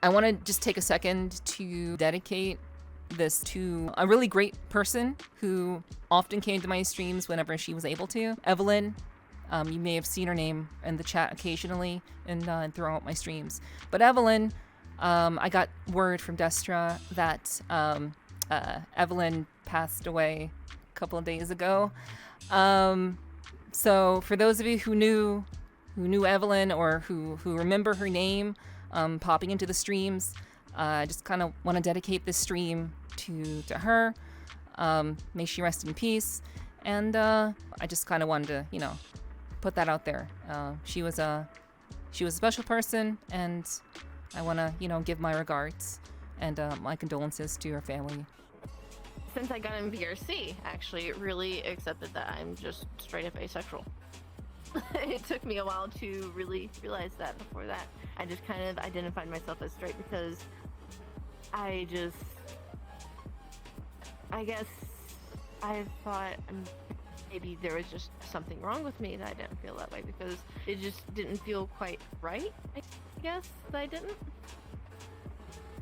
I want to just take a second to dedicate this to a really great person who often came to my streams whenever she was able to. Evelyn. You may have seen her name in the chat occasionally and throughout my streams. But Evelyn, I got word from Destra that Evelyn passed away a couple of days ago. So for those of you who knew Evelyn or who remember her name popping into the streams, I just kind of want to dedicate this stream to her. May she rest in peace. And I just kind of wanted to, put that out there. She was a special person, and I want to, give my regards and my condolences to her family. Since I got in VRC, actually really accepted that I'm just straight up asexual. It took me a while to really realize that. Before that, I just kind of identified myself as straight because I guess I thought maybe there was just something wrong with me that I didn't feel that way because it just didn't feel quite right, I guess, that I didn't.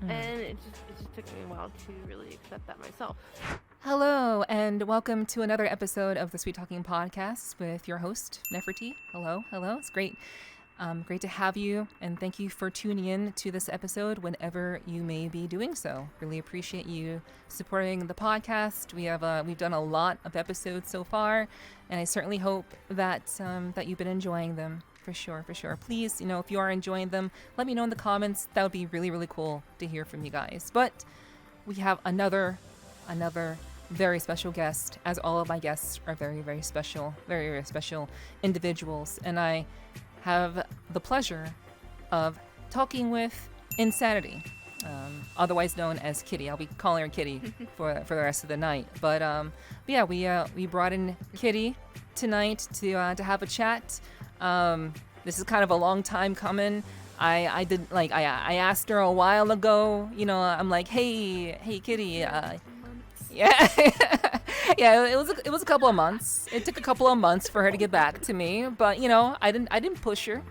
And it just took me a while to really accept that myself. Hello, and welcome to another episode of the Sweet Talking Podcast with your host, Nepherti. Hello. It's great to have you, and thank you for tuning in to this episode whenever you may be doing so. Really appreciate you supporting the podcast. We've done a lot of episodes so far, and I certainly hope that you've been enjoying them. For sure. Please, if you are enjoying them, let me know in the comments. That would be really, really cool to hear from you guys. But we have another very special guest, as all of my guests are very, very special, very, very special individuals. And I have the pleasure of talking with Insanity, otherwise known as Kitty. I'll be calling her Kitty for the rest of the night. But yeah, we brought in Kitty tonight to have a chat. This is kind of a long time coming. I asked her a while ago, I'm like, hey Kitty, yeah. Yeah, it was a couple of months. It took a couple of months for her to get back to me, but I didn't push her,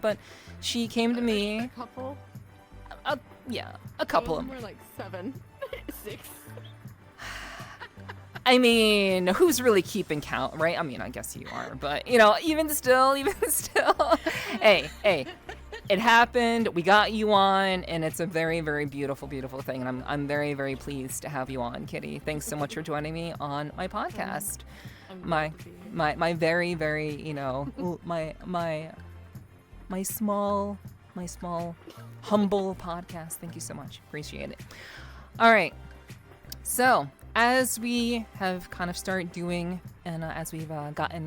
but she came to me. A couple? Yeah, a couple of more like 7, 6. I mean, who's really keeping count, right? I mean, I guess you are, but even still, hey, it happened. We got you on, and it's a very, very beautiful, beautiful thing. And I'm very, very pleased to have you on, Kitty. Thanks so much for joining me on my podcast. My very, very, my small, humble podcast. Thank you so much. Appreciate it. All right. So, as we have kind of started doing, and as we've gotten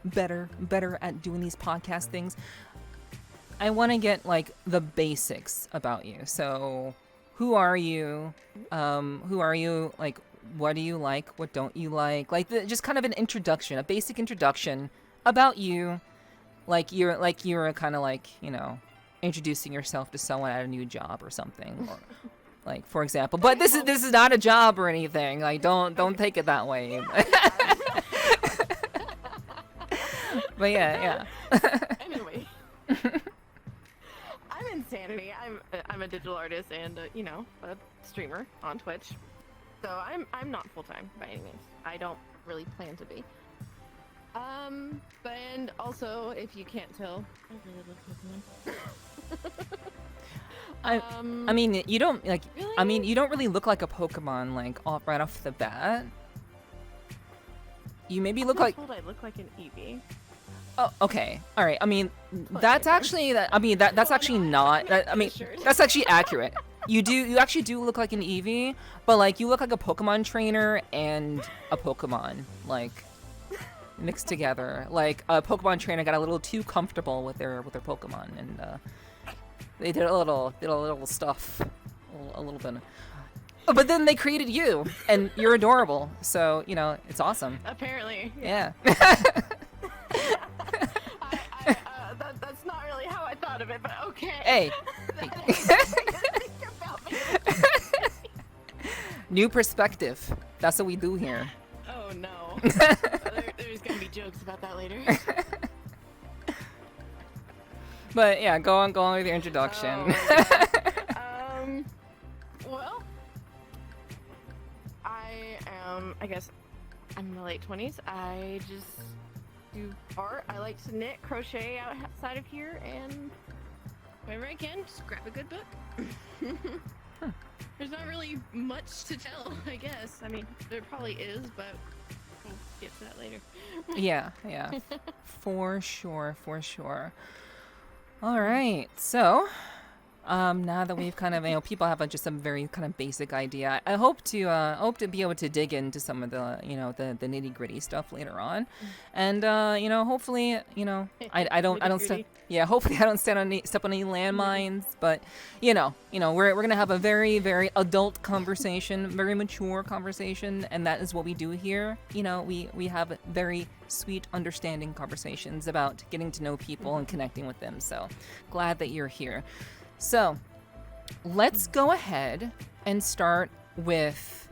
better at doing these podcast things, I want to get the basics about you. So, who are you? What do you like? What don't you like? Just kind of an introduction, a basic introduction about you. You're kind of introducing yourself to someone at a new job or something, or for example. But this is not a job or anything. Don't take it that way. But yeah. Anyway. I'm Insanity. I'm a digital artist and a streamer on Twitch. So I'm not full time by any means. I don't really plan to be. And also, if you can't tell, I really love Pokemon. I mean, you don't Really? I mean, you don't really look like a Pokemon right off the bat. You maybe look like. I look like an Eevee. Oh, okay. All right. I mean, that's actually that's actually not. That's actually accurate. You actually do look like an Eevee, but you look like a Pokemon trainer and a Pokemon mixed together. A Pokemon trainer got a little too comfortable with their Pokemon, and they did a little stuff, a little bit. But then they created you, and you're adorable. So it's awesome. Apparently. Yeah. That's not really how I thought of it, but okay. Hey. New perspective. That's what we do here. Oh no. There's gonna be jokes about that later. But yeah, go on with your introduction. Oh, Well, I guess I'm in my late 20s. I just do art. I like to knit, crochet outside of here, and whenever I can, just grab a good book. There's not really much to tell, I guess. I mean, there probably is, but we'll get to that later. Yeah. For sure. All right. So, now that we've kind of, people have just some very kind of basic idea. I hope to be able to dig into some of the, the nitty gritty stuff later on, and hopefully, I don't hopefully I don't step on any landmines, but we're gonna have a very, very adult conversation, very mature conversation, and that is what we do here. We have very sweet, understanding conversations about getting to know people and connecting with them. So glad that you're here. So let's go ahead and start with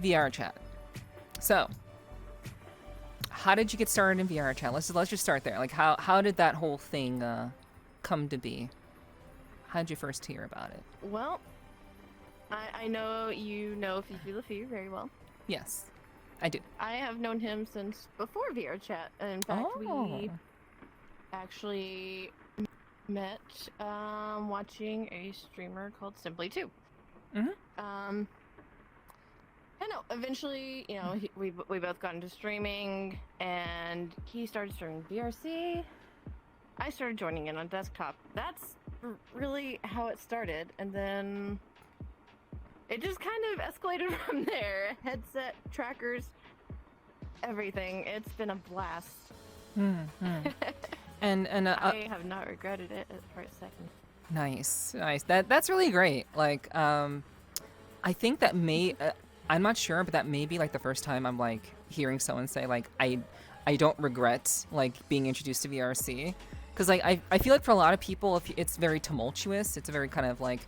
VRChat. So how did you get started in VRChat? Let's just start there. Like how did that whole thing come to be? How did you first hear about it? Well, I know you know Fifi very well. Yes, I do. I have known him since before VRChat. In fact, we actually met watching a streamer called Simply2. Mm-hmm. I know. Eventually, we both got into streaming, and he started streaming VRC. I started joining in on desktop. That's really how it started, and then it just kind of escalated from there. Headset, trackers, everything. It's been a blast. Mm-hmm. And I have not regretted it for a second. Nice. That's really great. Like, I think that I'm not sure, but that may be like the first time I'm like hearing someone say like I don't regret like being introduced to VRC, because like I feel like for a lot of people it's very tumultuous. It's a very kind of like,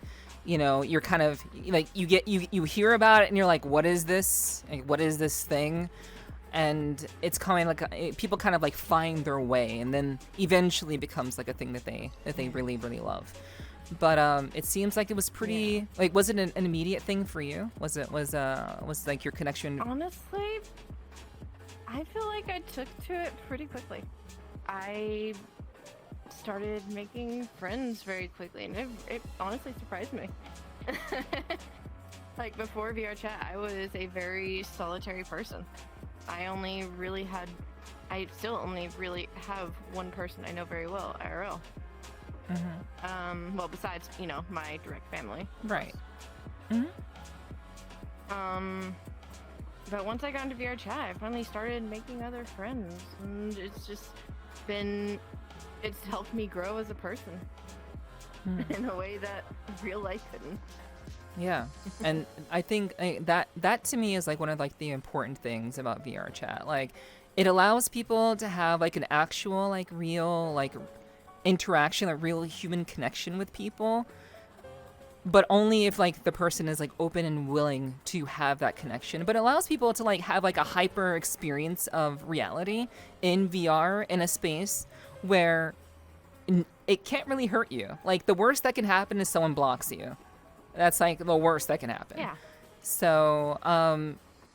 you're kind of like you hear about it and you're like, what is this? Like, what is this thing? And it's kind of like people kind of like find their way, and then eventually becomes like a thing that they really, really love. But it seems like it was pretty like, was it an immediate thing for you? Was like your connection? Honestly, I feel like I took to it pretty quickly. I started making friends very quickly, and it honestly surprised me. Like before VRChat, I was a very solitary person. I still only really have one person I know very well, IRL. Mm-hmm. Well, besides, my direct family. Right. Mm-hmm. But once I got into VRChat, I finally started making other friends, and it's helped me grow as a person in a way that real life couldn't. Yeah, and I think that to me is like one of like the important things about VRChat. Like, it allows people to have like an actual like real like interaction, a real human connection with people, but only if like the person is like open and willing to have that connection. But it allows people to like have like a hyper experience of reality in VR in a space where it can't really hurt you. Like, the worst that can happen is someone blocks you. That's like the worst that can happen. Yeah. So,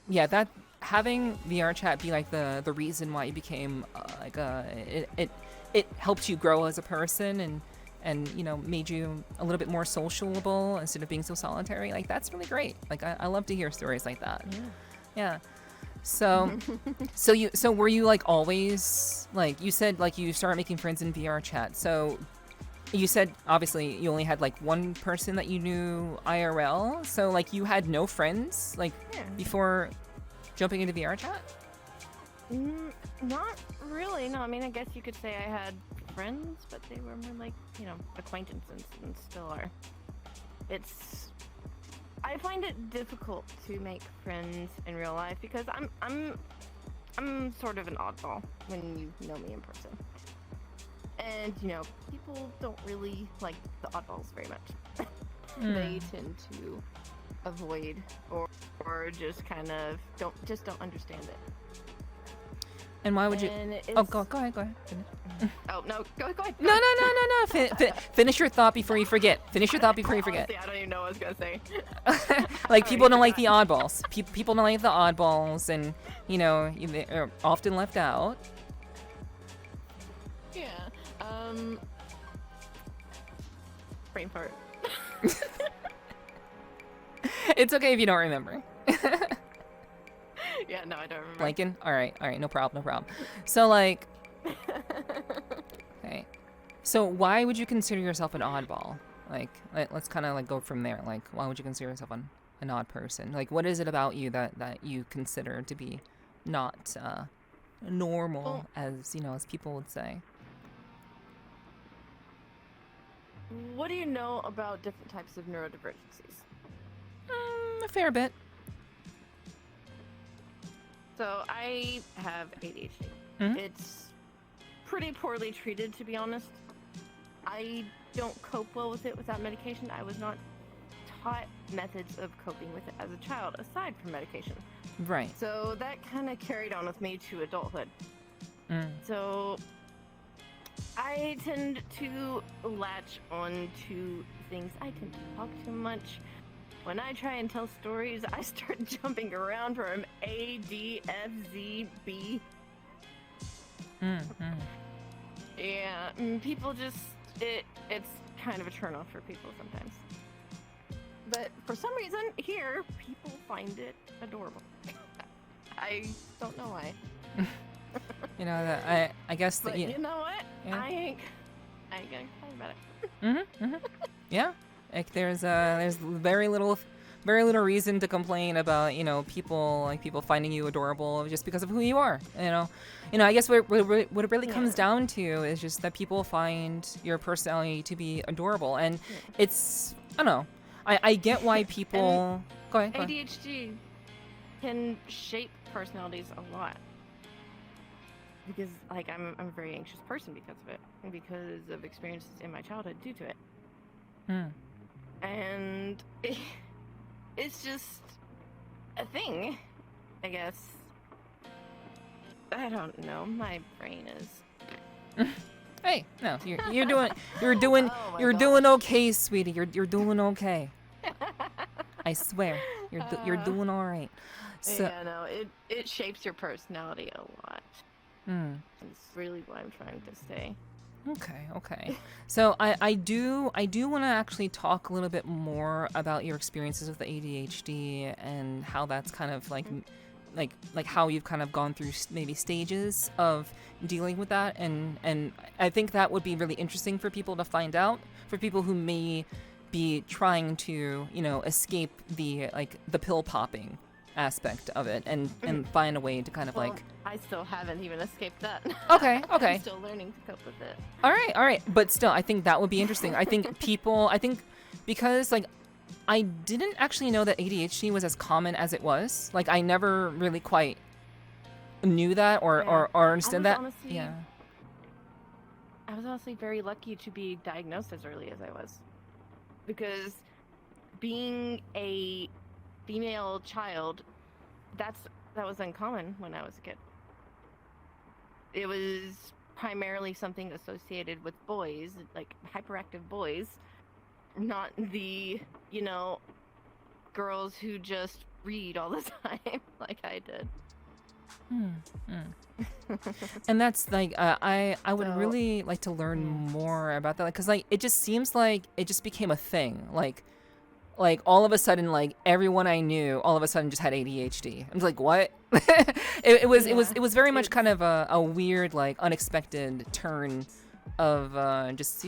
that having VRChat be like the reason why you became it helped you grow as a person and made you a little bit more sociable instead of being so solitary. Like, that's really great. Like, I love to hear stories like that. Yeah. So, so were you like always, like you said, like you started making friends in VRChat. So you said obviously you only had like one person that you knew IRL. So like you had no friends like before jumping into VRChat? Not really. No, I mean, I guess you could say I had friends, but they were more like, acquaintances and still are. I find it difficult to make friends in real life because I'm sort of an oddball when you know me in person. And, people don't really like the oddballs very much. They tend to avoid or just kind of don't understand it. And why would you? And Oh, go ahead. Finish. Oh no, go ahead. No. Finish your thought before you forget. Honestly, I don't even know what I was gonna say. Like, people don't like the oddballs. People don't like the oddballs, and they're often left out. Yeah. Brain fart. It's okay if you don't remember. Yeah, no, I don't remember. Blanking? All right, no problem. So, like, okay. So why would you consider yourself an oddball? Like, let's kind of like go from there. Like, why would you consider yourself an odd person? Like, what is it about you that you consider to be not normal, as people would say? What do you know about different types of neurodivergencies? A fair bit. So I have ADHD. Mm-hmm. It's pretty poorly treated, to be honest. I don't cope well with it without medication. I was not taught methods of coping with it as a child, aside from medication. Right. So that kind of carried on with me to adulthood. So I tend to latch on to things. I tend to talk too much. When I try and tell stories, I start jumping around from A, D, F, Z, B. Yeah, people just, it's kind of a turnoff for people sometimes. But for some reason, here, people find it adorable. I don't know why. I guess that, but you know what? Yeah. I ain't gonna complain about it. Yeah. Like, there's very little reason to complain about people finding you adorable just because of who you are. I guess what it really comes down to is just that people find your personality to be adorable, and it's, I don't know. I get why people. Go ahead. ADHD can shape personalities a lot. Because, like, I'm a very anxious person because of it, and because of experiences in my childhood due to it. And it's just a thing, I guess. I don't know. My brain is. Hey, no, you're doing okay, sweetie. You're doing okay. I swear, you're doing all right. So, yeah, no, it shapes your personality a lot. It's really what I'm trying to say. Okay. So I do want to actually talk a little bit more about your experiences with the ADHD and how that's kind of like how you've kind of gone through maybe stages of dealing with that, and I think that would be really interesting for people to find out, for people who may be trying to escape the pill popping aspect of it and find a way to kind of I still haven't even escaped that. Okay. I'm still learning to cope with it. All right. But still, I think that would be interesting. I think because I didn't actually know that ADHD was as common as it was. Like, I never really quite knew that or understood that. Honestly, I was honestly very lucky to be diagnosed as early as I was. Because being a female child, that was uncommon when I was a kid. It was primarily something associated with boys, like hyperactive boys, not the, girls who just read all the time like I did. And that's I would really like to learn more about that, because it just seems like it just became a thing. Like all of a sudden, everyone I knew all of a sudden just had ADHD. I was like, what? it was very much kind of a weird, unexpected turn of just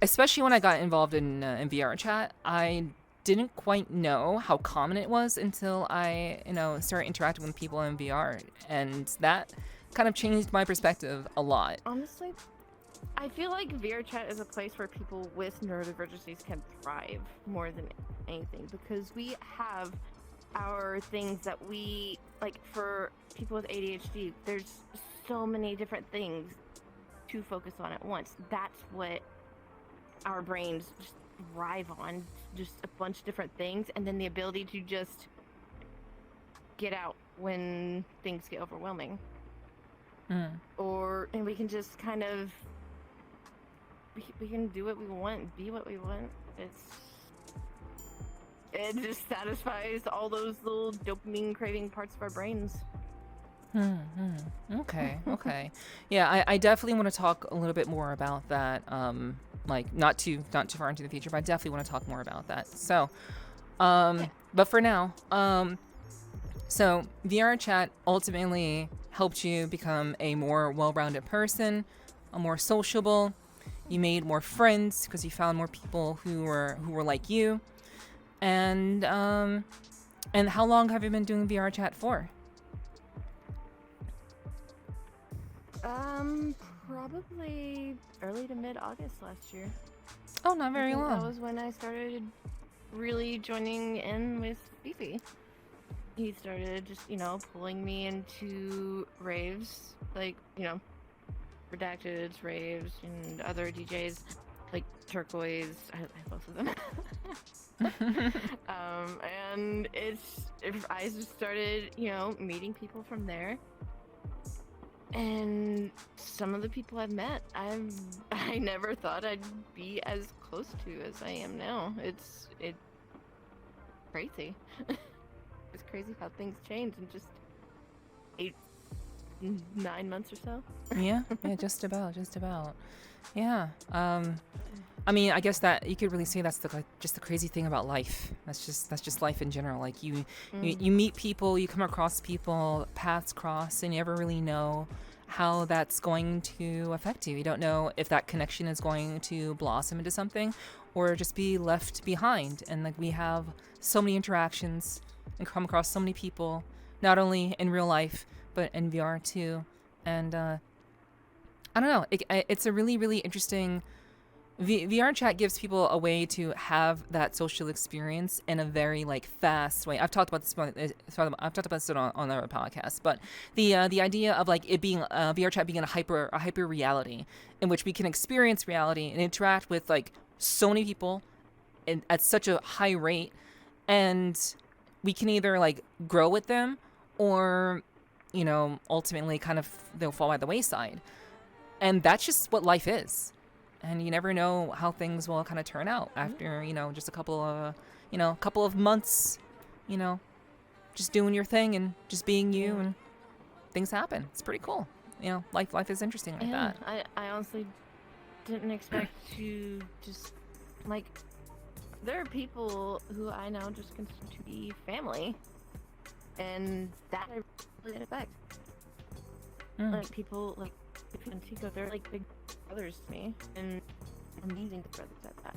especially when I got involved in VRChat. I didn't quite know how common it was until I started interacting with people in VR, and that kind of changed my perspective a lot. Honestly, I feel like VRChat is a place where people with neurodivergencies can thrive more than anything, because we have our things that we, for people with ADHD, there's so many different things to focus on at once. That's what our brains just thrive on, just a bunch of different things, and then the ability to just get out when things get overwhelming. and we can just kind of we can do what we want, be what we want. It just satisfies all those little dopamine craving parts of our brains. Okay. Yeah, I definitely want to talk a little bit more about that. Like not too far into the future, but I definitely want to talk more about that. So, but for now, so VRChat ultimately helped you become a more well-rounded person, a more sociable. You made more friends because you found more people who were like you. And how long have you been doing VRChat for? Probably early to mid-August last year. Oh, not very long. That was when I started really joining in with Fifi. He started just, pulling me into raves, like, Redacted, raves, and other DJs, like Turquoise. I both of them. And I just started, meeting people from there. And some of the people I've met, I never thought I'd be as close to as I am now. It's crazy. It's crazy how things change in just 9 months or so. Yeah, just about. Yeah. I mean, I guess that you could really say that's just the crazy thing about life. That's just life in general. Like you meet people, you come across people, paths cross, and you never really know how that's going to affect you. You don't know if that connection is going to blossom into something or just be left behind. And like we have so many interactions and come across so many people, not only in real life but in VR too. And I don't know. It's a really, really interesting. VRChat gives people a way to have that social experience in a very fast way. I've talked about this. I've talked about this on other podcasts. But the idea of it being VRChat being a hyper reality in which we can experience reality and interact with so many people at such a high rate, and we can either grow with them or ultimately kind of they'll fall by the wayside. And that's just what life is. And you never know how things will kind of turn out after, just a couple of months, just doing your thing and just being you, and things happen. It's pretty cool. Life is interesting like that. I honestly didn't expect to just, there are people who I now just consider to be family. And that I really didn't expect. People and Tico, they're big brothers to me, and amazing brothers at that.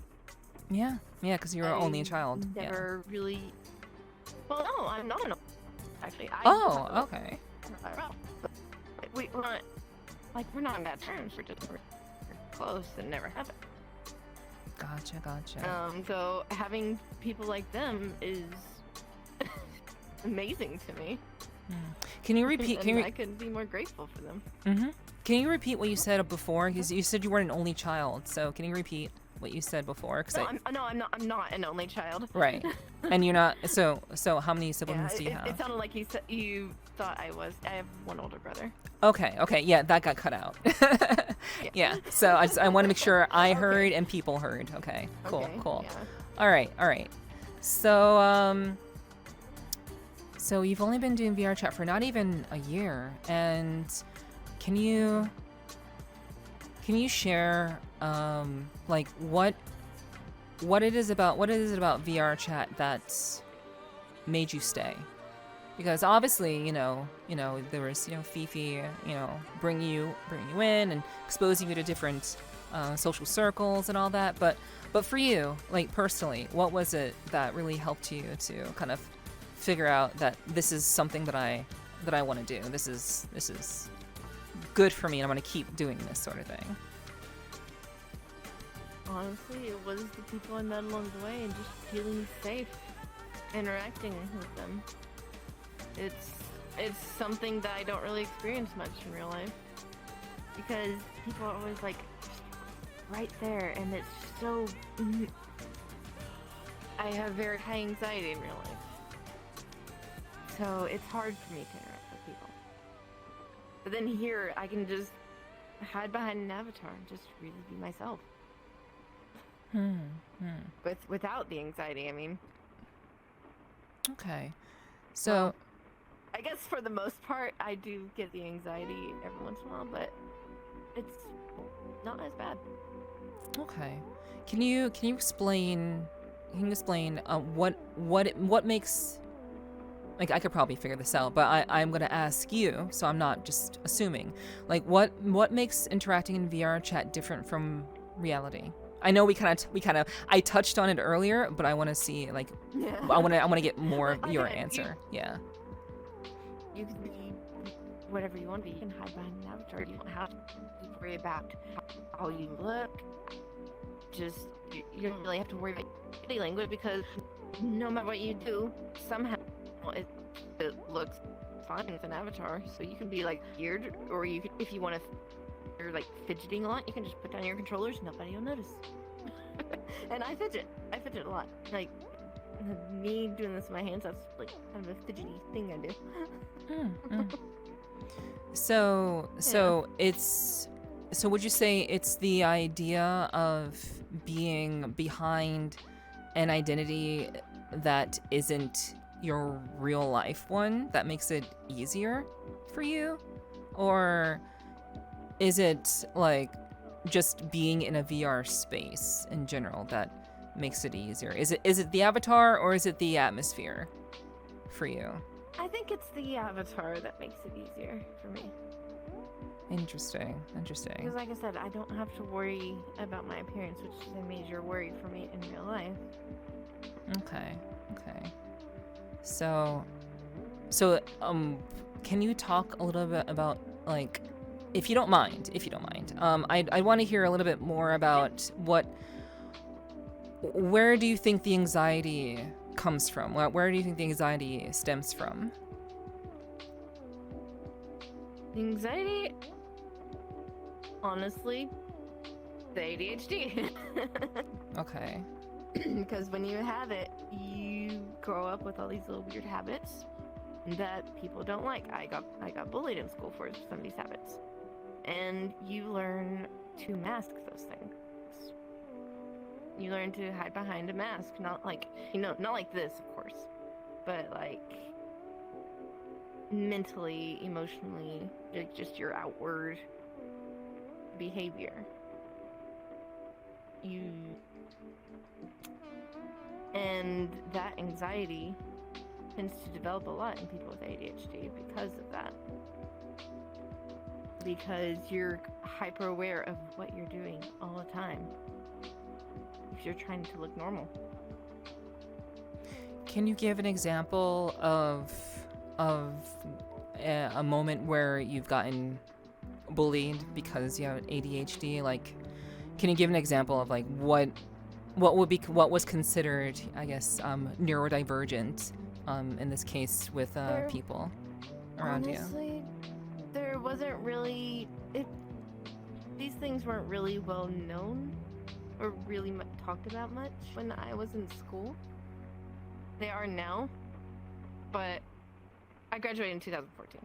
Yeah, because you're only a child. Never really. Well, no, I'm not an. Actually, okay. We're not on bad terms. We're close and never have it. Gotcha. So having people like them is amazing to me. Can you repeat? I couldn't be more grateful for them. Mm-hmm. Can you repeat what you said before? Because you said you weren't an only child. So can you repeat what you said before? I'm not an only child. Right. And you're not. So how many siblings do you have? It sounded like you thought I was. I have one older brother. Okay. Yeah, that got cut out. Yeah. So I want to make sure I heard and people heard. Okay. Cool. Yeah. All right. So you've only been doing VRChat for not even a year, and can you share what it is about VRChat that made you stay? Because obviously there was Fifi bring you in and exposing you to different social circles and all that, but for you personally, what was it that really helped you to kind of figure out that this is something that I want to do? This is good for me, and I'm going to keep doing this sort of thing. Honestly, it was the people I met along the way and just feeling safe interacting with them. It's something that I don't really experience much in real life, because people are always right there, and it's so. I have very high anxiety in real life. So it's hard for me to interact with people. But then here, I can just hide behind an avatar and just really be myself. Without the anxiety, I mean. Okay. So, well, I guess for the most part, I do get the anxiety every once in a while, but it's not as bad. okay. Can you explain what makes, like, I could probably figure this out, but I'm gonna ask you, so I'm not just assuming. Like, what makes interacting in VRChat different from reality? I know we kind of I touched on it earlier, but I want to see, like, I want to get more of your answer. Yeah. You can be whatever you want to be. You can hide behind an avatar. You don't have to worry about how you look. Just you don't really have to worry about body language, because no matter what you do, somehow it looks fine with an avatar. So you can be like weird, or you could, if you want to, you're like fidgeting a lot, you can just put down your controllers. Nobody will notice. And I fidget a lot. Like me doing this with my hands, that's like kind of a fidgety thing I do. So would you say it's the idea of being behind an identity that isn't your real life one that makes it easier for you? Or is it like just being in a VR space in general that makes it easier? Is it the avatar, or is it the atmosphere for you? I think it's the avatar that makes it easier for me. Interesting. Because like I said, I don't have to worry about my appearance, which is a major worry for me in real life. Okay. So, can you talk a little bit about, like, if you don't mind, I want to hear a little bit more about where do you think the anxiety comes from? Where do you think the anxiety stems from? The anxiety, honestly, the ADHD. Okay. Because when you have it, you grow up with all these little weird habits that people don't like. I got bullied in school for some of these habits. And you learn to mask those things. You learn to hide behind a mask, not like this, of course, but like mentally, emotionally, like just your outward behavior. And that anxiety tends to develop a lot in people with ADHD because of that. Because you're hyper aware of what you're doing all the time if you're trying to look normal. Can you give an example of a moment where you've gotten bullied because you have ADHD? Like, can you give an example of like what was considered, I guess, neurodivergent in this case with people around honestly, you? There wasn't really these things weren't really well known or really talked about much when I was in school. They are now, but I graduated in 2014.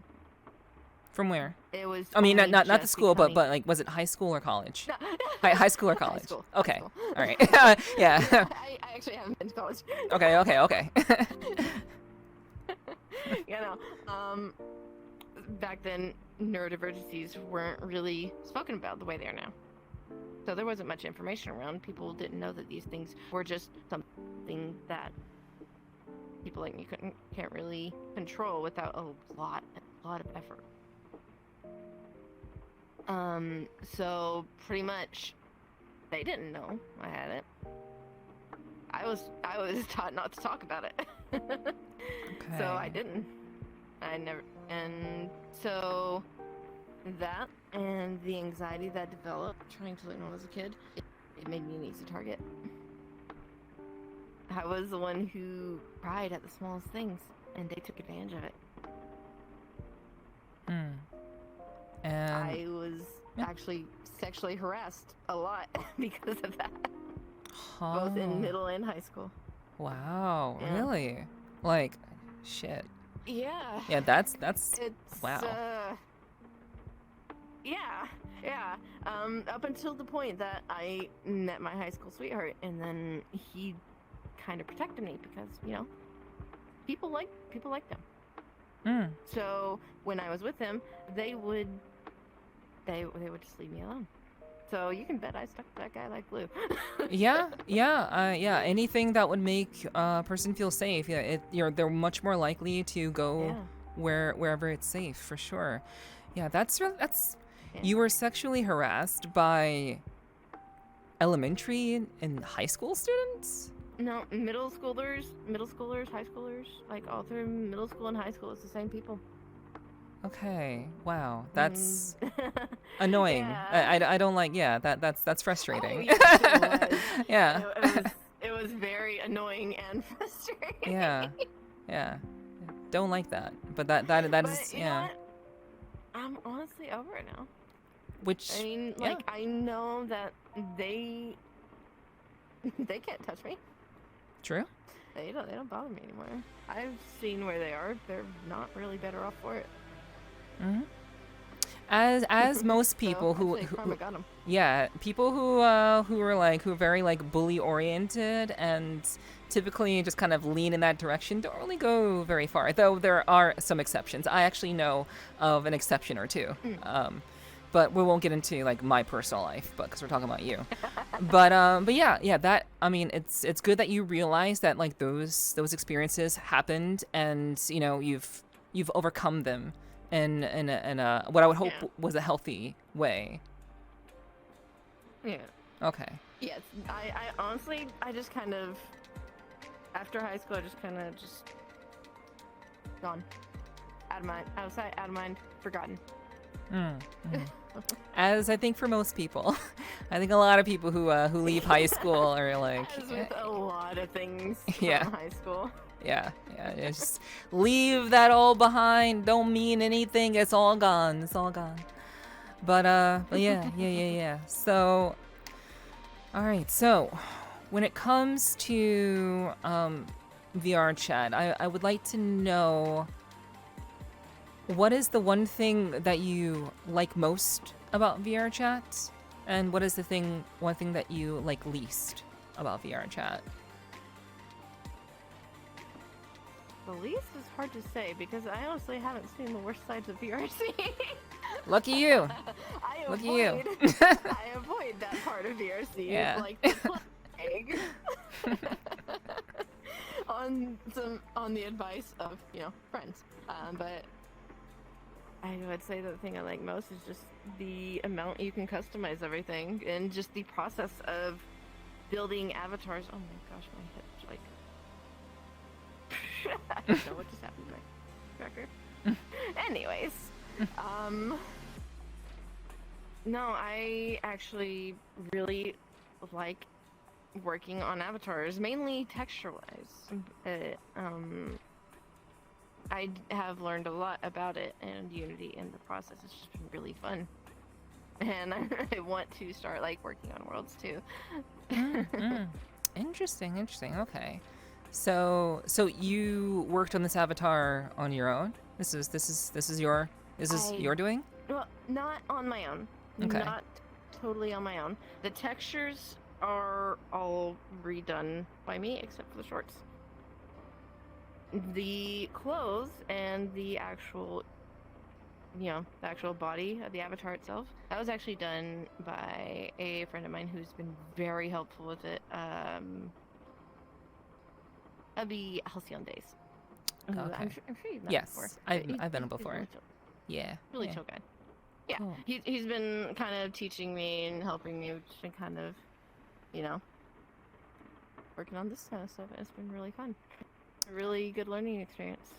From where? It was. I mean, not the school, but like, was it high school or college? No. High school or college? High school. Okay. High school. All right. Yeah. I actually haven't been to college. Okay. You know, back then, neurodivergencies weren't really spoken about the way they are now. So there wasn't much information around. People didn't know that these things were just something that people like me can't really control without a lot of effort. So pretty much they didn't know I had it. I was taught not to talk about it. Okay. So I didn't. I never. And so that and the anxiety that developed trying to look normal as a kid, it made me an easy target. I was the one who cried at the smallest things, and they took advantage of it. And I was actually sexually harassed a lot because of that, both in middle and high school. Wow, Yeah. really? Like, shit. Yeah. Yeah, that's It's, wow. Yeah. Up until the point that I met my high school sweetheart, and then he kind of protected me because, you know, people like them. Mm. So when I was with him, they would just leave me alone. So you can bet I stuck to that guy like glue. Yeah. Anything that would make a person feel safe. Yeah, they're much more likely to go Yeah. wherever it's safe, for sure. Yeah, that's. Yeah. You were sexually harassed by elementary and high school students? No, middle schoolers, high schoolers, like all through middle school and high school, it's the same people. Okay. Wow. That's annoying. Yeah. I don't like. Yeah. That's frustrating. Oh, yes, it was. Yeah. It was very annoying and frustrating. Yeah. Don't like that. But that But is you know what? I'm honestly over it now. Which I mean, like, I know that they can't touch me. True. They don't bother me anymore. I've seen where they are. They're not really better off for it. Mm-hmm. As most people so, who karma got 'em. yeah, people who are very like bully oriented and typically just kind of lean in that direction don't really go very far. Though there are some exceptions. I actually know of an exception or two. But we won't get into like my personal life, but because we're talking about you. but yeah. That, I mean, it's good that you realize that like those experiences happened, and you know you've overcome them in a what I would hope was a healthy way. Yeah. Okay. Yes. I honestly, I just kind of, after high school, I just kind of gone. Out of mind. Out of sight, out of mind, forgotten. As I think for most people, I think a lot of people who leave high school are like, as with a lot of things Yeah. from high school. yeah, just leave that all behind. Don't mean anything. It's all gone. But yeah. So, all right. So, when it comes to VRChat, I would like to know, what is the one thing that you like most about VRChat, and what is the one thing that you like least about VRChat? The least is hard to say because I honestly haven't seen the worst sides of VRC. Lucky you. Look at you. I avoid that part of VRC. Yeah. Like the plague. on the advice of, you know, friends. But I would say the thing I like most is just the amount you can customize everything, and just the process of building avatars. Oh my gosh, my hips, like I don't know what just happened to my tracker. Anyways, no, I actually really like working on avatars, mainly texture-wise. I have learned a lot about it and Unity in the process. It's just been really fun, and I want to start like working on worlds too. Interesting. Okay. So you worked on this avatar on your own? This is your doing? Well, not on my own. Okay. Not totally on my own. The textures are all redone by me except for the shorts. The clothes and the actual, you know, the actual body of the avatar itself, that was actually done by a friend of mine who's been very helpful with it. That'd be Halcyon Days. Okay. I'm sure you've met Yes, before. I've been before. Really chill. Yeah. Really chill guy. Yeah, Cool. he's been kind of teaching me and helping me, just been kind of, you know, working on this kind of stuff. It's been really fun. A really good learning experience.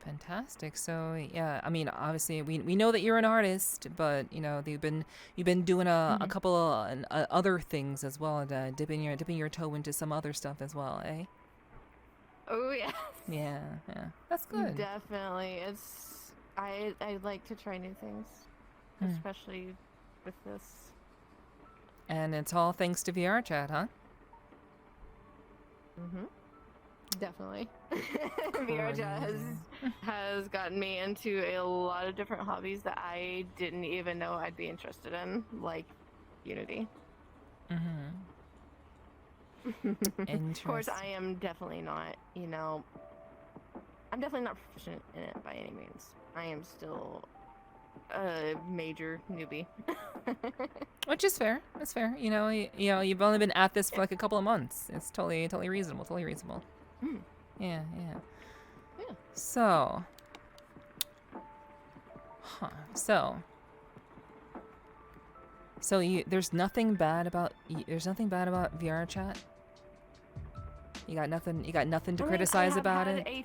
Fantastic. So yeah, I mean, obviously we know that you're an artist, but you know you've been doing a couple of other things as well, dipping your toe into some other stuff as well, eh? Oh yeah. Yeah, that's good. Definitely, I like to try new things, especially with this. And it's all thanks to VRChat, huh? Definitely. VRChat has gotten me into a lot of different hobbies that I didn't even know I'd be interested in, like Unity. Interesting. Of course, I am definitely not, I'm definitely not proficient in it by any means. I am still a major newbie. Which is fair. That's fair. You've only been at this for like a couple of months. It's totally reasonable. Totally reasonable. Yeah. So, there's nothing bad about VRChat. You got nothing to criticize about it. I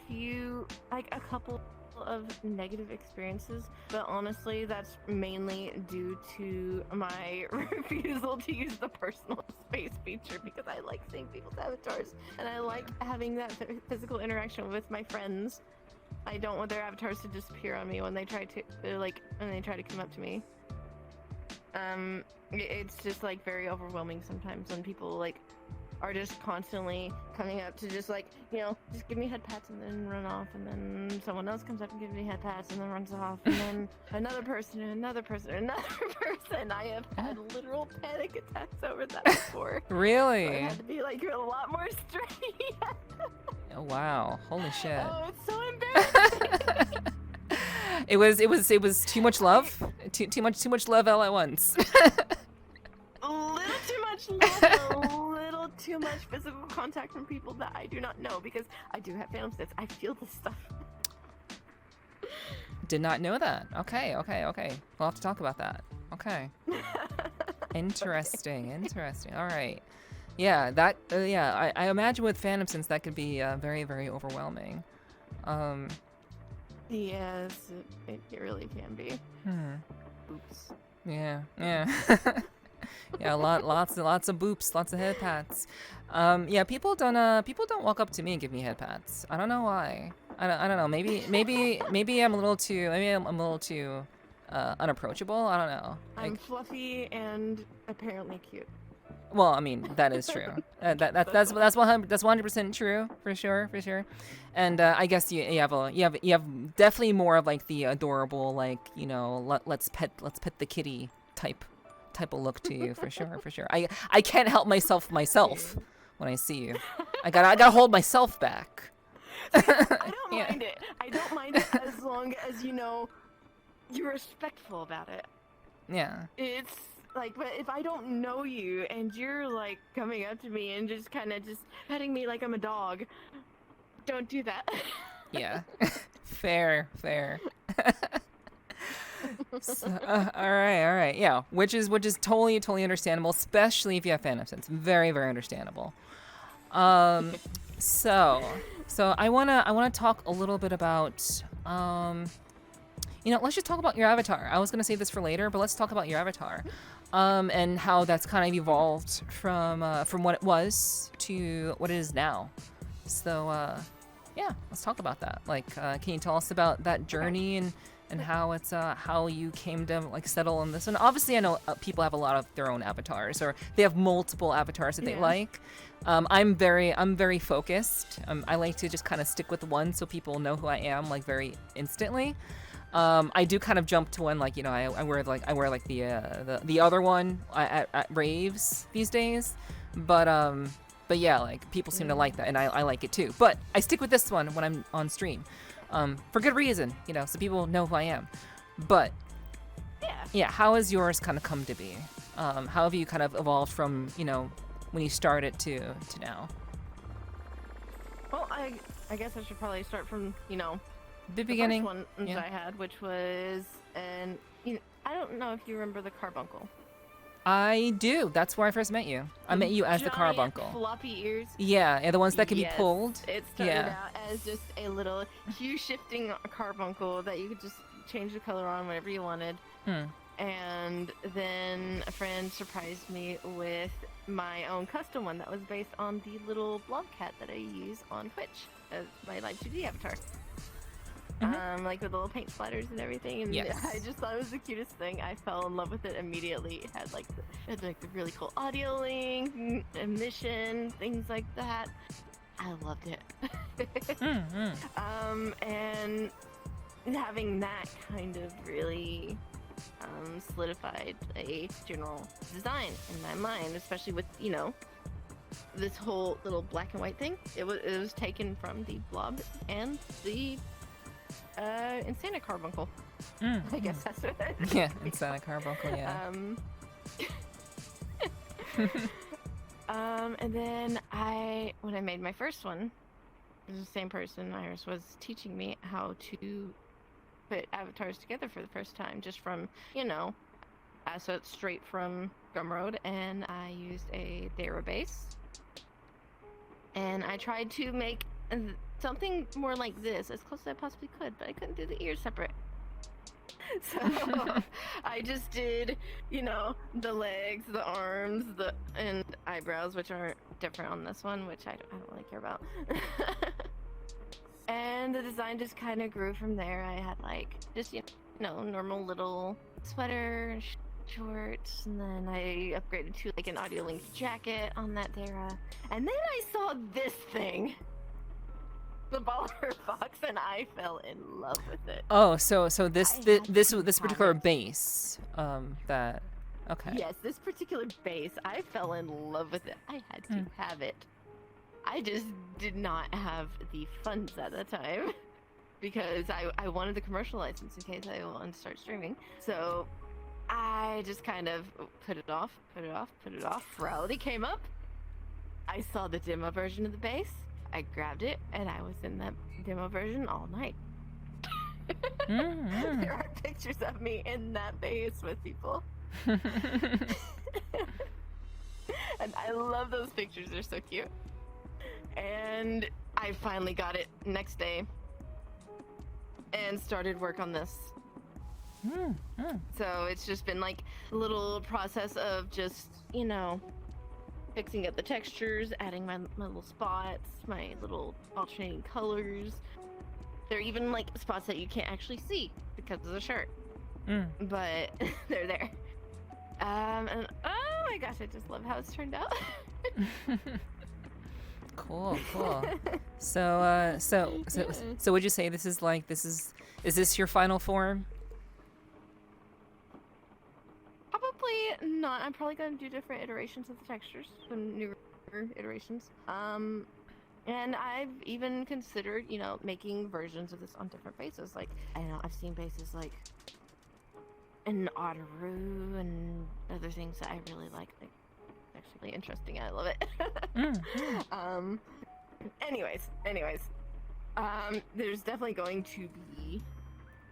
have had a couple of negative experiences, but honestly that's mainly due to my refusal to use the personal space feature, because I like seeing people's avatars and I like having that physical interaction with my friends. I don't want their avatars to disappear on me when they try to come up to me. It's just like very overwhelming sometimes when people like are just constantly coming up to just like, just give me head pats and then run off, and then someone else comes up and gives me head pats and then runs off, and then another person and another person and another person. I have had literal panic attacks over that before. Really? So I had to be like a lot more straight. Oh, wow. Holy shit. Oh, it's so embarrassing. It was too much love. Too much love all at once. A little too much love, a little too much physical contact from people that I do not know, because I do have phantom stats. I feel this stuff. Did not know that. Okay. We'll have to talk about that. Okay. Interesting. All right. Yeah, I imagine with phantom sense that could be very, very overwhelming. Yes, it really can be. Oops. Yeah. Yeah, lots of boops, lots of head pats. Yeah, people don't walk up to me and give me head pats. I don't know why. I don't know. Maybe I'm a little too unapproachable. I don't know. I'm fluffy and apparently cute. Well, I mean, that is true. That's 100% true for sure. And I guess you have definitely more of like the adorable, like, let's pet the kitty type of look to you for sure. I can't help myself when I see you. I gotta hold myself back. I don't mind it. I don't mind it as long as you're respectful about it. Yeah. It's like, but if I don't know you and you're like coming up to me and just kind of just petting me like I'm a dog, don't do that. Yeah. Fair. So, all right. Yeah, which is totally understandable, especially if you have phantom sense. Very, very understandable. So I wanna talk a little bit about let's just talk about your avatar. I was gonna save this for later, but let's talk about your avatar, and how that's kind of evolved from what it was to what it is now. So yeah, let's talk about that. Like, can you tell us about that journey and how it's how you came to like settle on this one? Obviously, I know people have a lot of their own avatars, or they have multiple avatars that they like. I'm very focused. I like to just kind of stick with one so people know who I am like very instantly. I do kind of jump to one, like, I wear the other one at raves these days, but yeah, like people seem to like that, and I like it too. But I stick with this one when I'm on stream. For good reason, so people know who I am. But yeah, how has yours kind of come to be? How have you kind of evolved from when you started to now? Well, I guess I should probably start from the beginning. The first one I had, which was I don't know if you remember the carbuncle. I do. That's where I first met you. I met you as the carbuncle. Floppy ears. Yeah, the ones that can be pulled. It started out as just a little hue shifting carbuncle that you could just change the color on whenever you wanted. And then a friend surprised me with my own custom one that was based on the little blob cat that I use on Twitch as my live 2D avatar. Like with the little paint splatters and everything, and I just thought it was the cutest thing. I fell in love with it immediately. It had the really cool audio link, emission, things like that. I loved it. Mm-hmm. And having that kind of really solidified a general design in my mind, especially with, you know, this whole little black and white thing. It was taken from the Blob and the Insana Carbuncle. I guess that's what it is. Yeah, Insana Carbuncle, yeah. And then when I made my first one, it was the same person, Iris, was teaching me how to put avatars together for the first time, just from, you know, assets straight from Gumroad, and I used a Nero base. And I tried to make something more like this, as close as I possibly could, but I couldn't do the ears separate. So I just did, you know, the legs, the arms, and eyebrows, which are different on this one, which I don't really care about. And the design just kind of grew from there. I had like just, you know, normal little sweater, shorts, and then I upgraded to like an audio linked jacket on that Dara. And then I saw this thing, the Baller box, and I fell in love with it. Oh, so this particular base, that, okay. Yes, this particular base, I fell in love with it. I had to have it. I just did not have the funds at the time because I wanted the commercial license in case I wanted to start streaming. So I just kind of put it off. Reality came up. I saw the demo version of the base. I grabbed it, and I was in that demo version all night. There are pictures of me in that base with people. And I love those pictures. They're so cute. And I finally got it next day and started work on this. So it's just been like a little process of just, you know, fixing up the textures, adding my little spots, my little alternating colors. There are even like spots that you can't actually see because of the shirt. But they're there. And oh my gosh, I just love how it's turned out. Cool. So would you say this is this your final form? Probably not. I'm probably going to do different iterations of the textures, some newer iterations. And I've even considered, you know, making versions of this on different bases. Like, I don't know, I've seen bases like an Otteroo and other things that I really like. Like, it's actually really interesting. I love it. Anyways, there's definitely going to be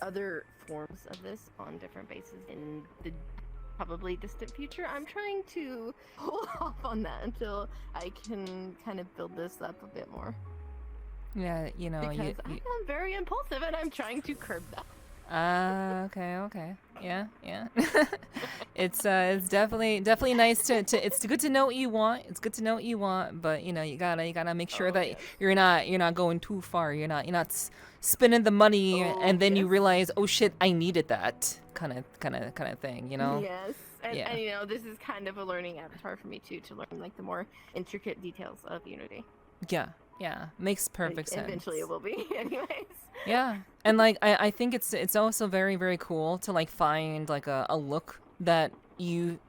other forms of this on different bases in the probably distant future. I'm trying to hold off on that until I can kind of build this up a bit more. Yeah, you know, because I am very impulsive and I'm trying to curb that. Okay. Yeah. It's definitely nice to it's good to know what you want. It's good to know what you want, but you know, you gotta make sure that you're not going too far. You're not spending the money and then you realize, oh shit, I needed that kind of thing, you know? Yes. And you know, this is kind of a learning avatar for me too, to learn like the more intricate details of Unity. Yeah, makes perfect sense. Eventually it will be, anyways. Yeah, and like I think it's also very, very cool to like find like a look that you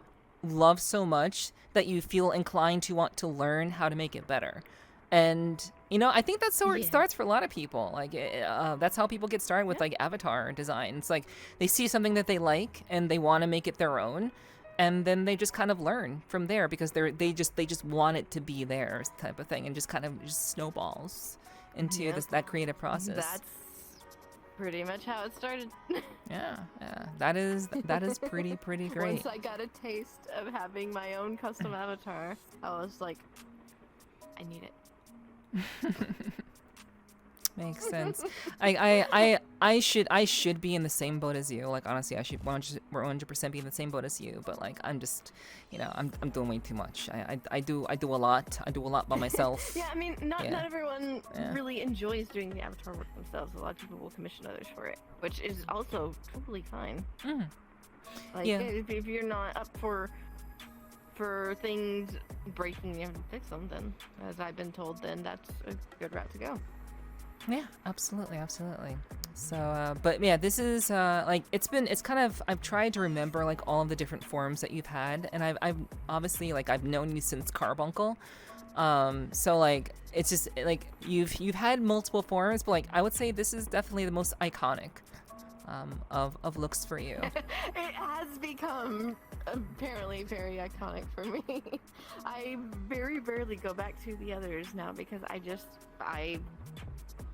love so much that you feel inclined to want to learn how to make it better. And you know, I think that's where it starts for a lot of people. Like that's how people get started with like avatar design. It's like they see something that they like and they want to make it their own. And then they just kind of learn from there because they just want it to be theirs type of thing, and just kind of just snowballs into that creative process. That's pretty much how it started. Yeah, that is pretty great. Once I got a taste of having my own custom avatar, I was like, I need it. Makes sense. I should be in the same boat as you. Like honestly, I should 100% be in the same boat as you. But like I'm just, you know, I'm doing way too much. I do a lot. I do a lot by myself. Yeah, I mean, not everyone really enjoys doing the avatar work themselves. A lot of people will commission others for it, which is also totally fine. Like if you're not up for for things breaking, you have to fix them. Then, as I've been told, then that's a good route to go. Yeah, absolutely, absolutely. So, but yeah, this is like it's kind of, I've tried to remember like all of the different forms that you've had, and I've obviously like I've known you since Carbuncle, so like it's just like you've had multiple forms, but like I would say this is definitely the most iconic of looks for you. It has become apparently very iconic for me. I very rarely go back to the others now because I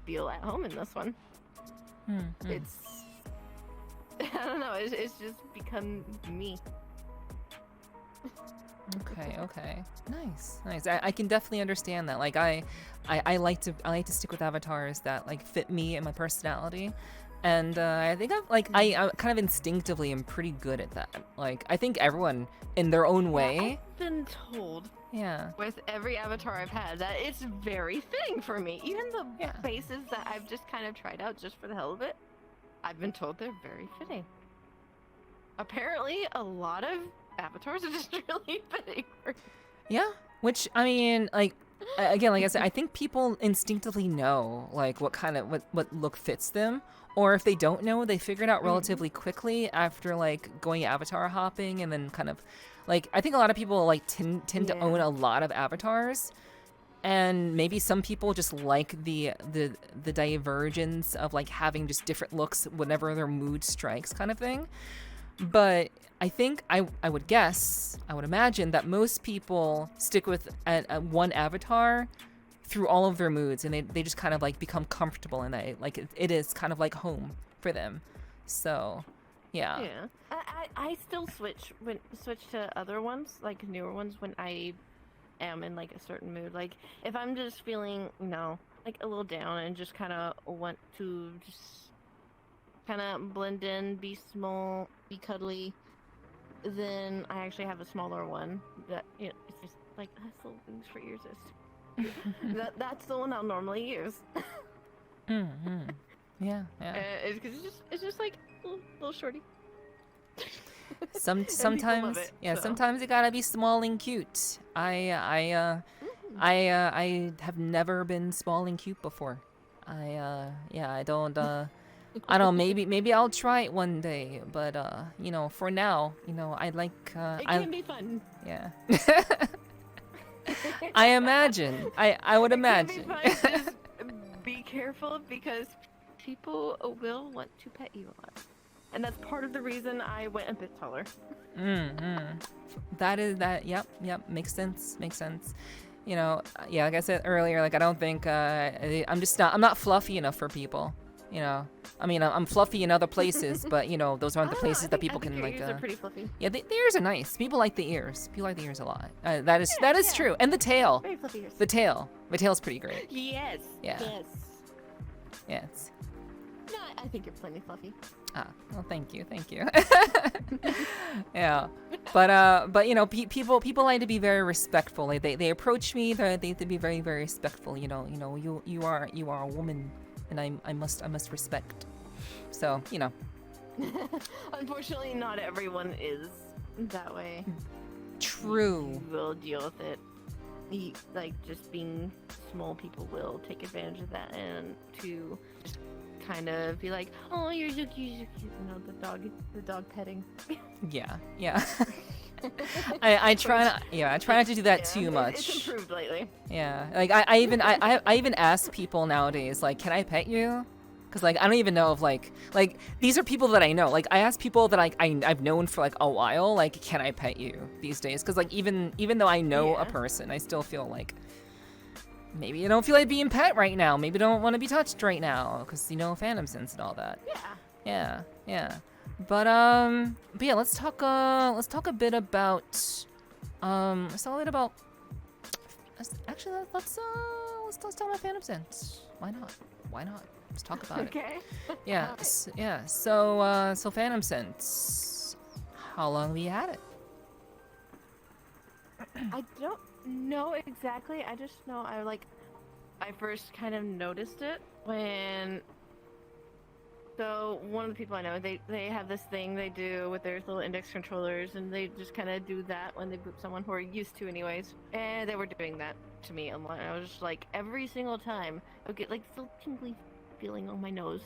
feel at home in this one. It's I don't know, it's just become me. Okay. Nice. I can definitely understand that. Like I like to stick with avatars that like fit me and my personality. And I think I kind of instinctively am pretty good at that. Like I think everyone in their own way. I've been told with every avatar I've had that it's very fitting for me. Even the faces that I've just kind of tried out just for the hell of it, I've been told they're very fitting. Apparently a lot of avatars are just really fitting for me. Yeah, which I mean, like again, like I said, I think people instinctively know like what kind of what look fits them, or if they don't know, they figure it out relatively quickly after like going avatar hopping, and then kind of like I think a lot of people like tend to own a lot of avatars, and maybe some people just like the divergence of like having just different looks whenever their mood strikes, kind of thing. But I think I would imagine that most people stick with one avatar through all of their moods, and they just kind of like become comfortable in that. Like it is kind of like home for them. So, yeah. Yeah. I still switch to other ones, like newer ones, when I am in like a certain mood. Like if I'm just feeling, like a little down and just kind of want to just kind of blend in, be small, be cuddly, then I actually have a smaller one that it's just like has little things for ears. That's the one I'll normally use. Yeah. It's just like a little shorty. Sometimes sometimes you gotta be small and cute. I have never been small and cute before. I don't I don't know, maybe I'll try it one day, but for now, I like it can be fun. Yeah. I imagine. I would imagine. Just be careful because people will want to pet you a lot. And that's part of the reason I went a bit taller. Yep, makes sense. Like I said earlier, like I don't think I'm not fluffy enough for people. I mean, I'm fluffy in other places, but those aren't the places that people can like. Ears are pretty fluffy. Yeah, the ears are nice. People like the ears. People like the ears a lot. That is true. And the tail. Very fluffy ears. The tail's pretty great. Yes. Yeah. Yes. No, I think you're plenty fluffy. Well, thank you. Yeah, but people like to be very respectful. Like they approach me. They have to be very, very respectful. You are a woman, and I must respect. So Unfortunately, not everyone is that way. True. You will deal with it. Like just being small, people will take advantage of that and to just kind of be like, oh, you're so cute, the dog petting. Yeah. I try not to do that too much. It's improved lately. Yeah, like I even ask people nowadays, like, can I pet you? Because like I don't even know if like these are people that I know. Like I ask people that I've known for like a while, like, can I pet you these days? Because like even though I know a person, I still feel like maybe I don't feel like being pet right now. Maybe I don't want to be touched right now because phantom sense and all that. Yeah. But yeah, let's talk a bit about let's talk about phantom sense. Why not? Let's talk about it. Okay. Yeah. Yeah. So phantom sense. How long have you had it? I don't know exactly. I just know I first kind of noticed it when So one of the people I know, they have this thing they do with their little index controllers, and they just kind of do that when they boop someone who are used to anyways. And they were doing that to me a lot. I was just like, every single time, I would get like this little tingly feeling on my nose.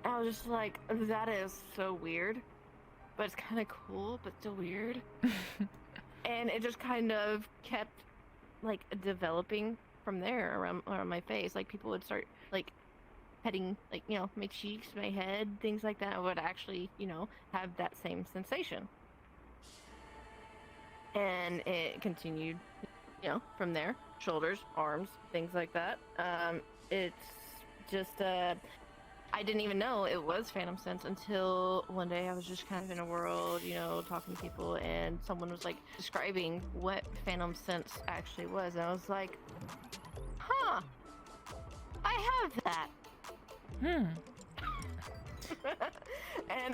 I was just like, that is so weird, but it's kind of cool, but still weird. And it just kind of kept like developing from there around my face. Like people would start like petting, like, you know, my cheeks, my head, things like that. I would actually, you know, have that same sensation. And it continued, you know, from there. Shoulders, arms, things like that. It's just, I didn't even know it was Phantom Sense until one day I was just kind of in a world, you know, talking to people, and someone was like describing what Phantom Sense actually was. And I was like, huh, I have that. And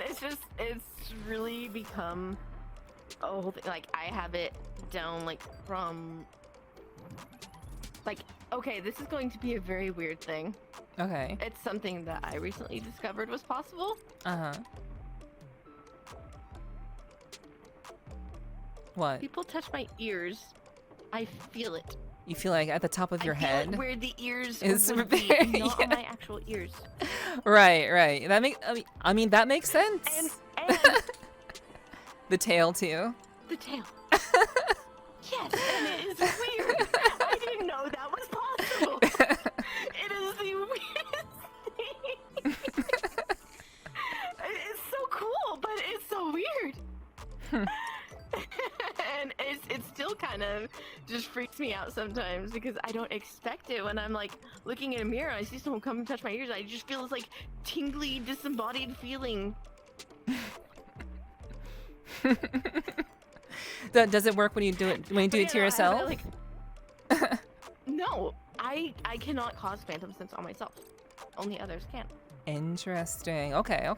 it's really become a whole thing. Like, I have it down, like, from, like, okay, this is going to be a very weird thing. Okay. It's something that I recently discovered was possible. What? People touch my ears. I feel it. You feel like at the top of your head? Where the ears is would be, not on my actual ears. Right. That I mean that makes sense. And the tail too. The tail. Yes, and it is weird. I didn't know that was possible. It is the weirdest thing. It's so cool, but it's so weird. And it still kind of just freaks me out sometimes because I don't expect it. When I'm like looking in a mirror, I see someone come and touch my ears, I just feel this like tingly, disembodied feeling. Does it work when you do it to yourself? No, I cannot cause Phantom Sense on myself. Only others can. Interesting. Okay.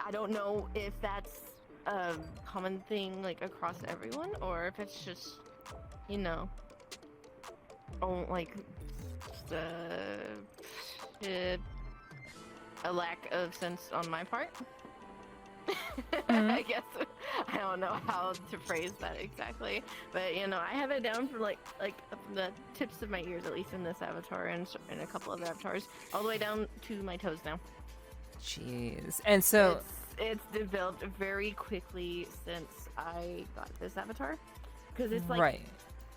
I don't know if that's a common thing like across everyone, or if it's just, you know, like a lack of sense on my part. I guess I don't know how to phrase that exactly, but you know, I have it down from like from the tips of my ears, at least in this avatar and in a couple of avatars, all the way down to my toes now. Jeez. And so it's developed very quickly since I got this avatar, because it's like, right.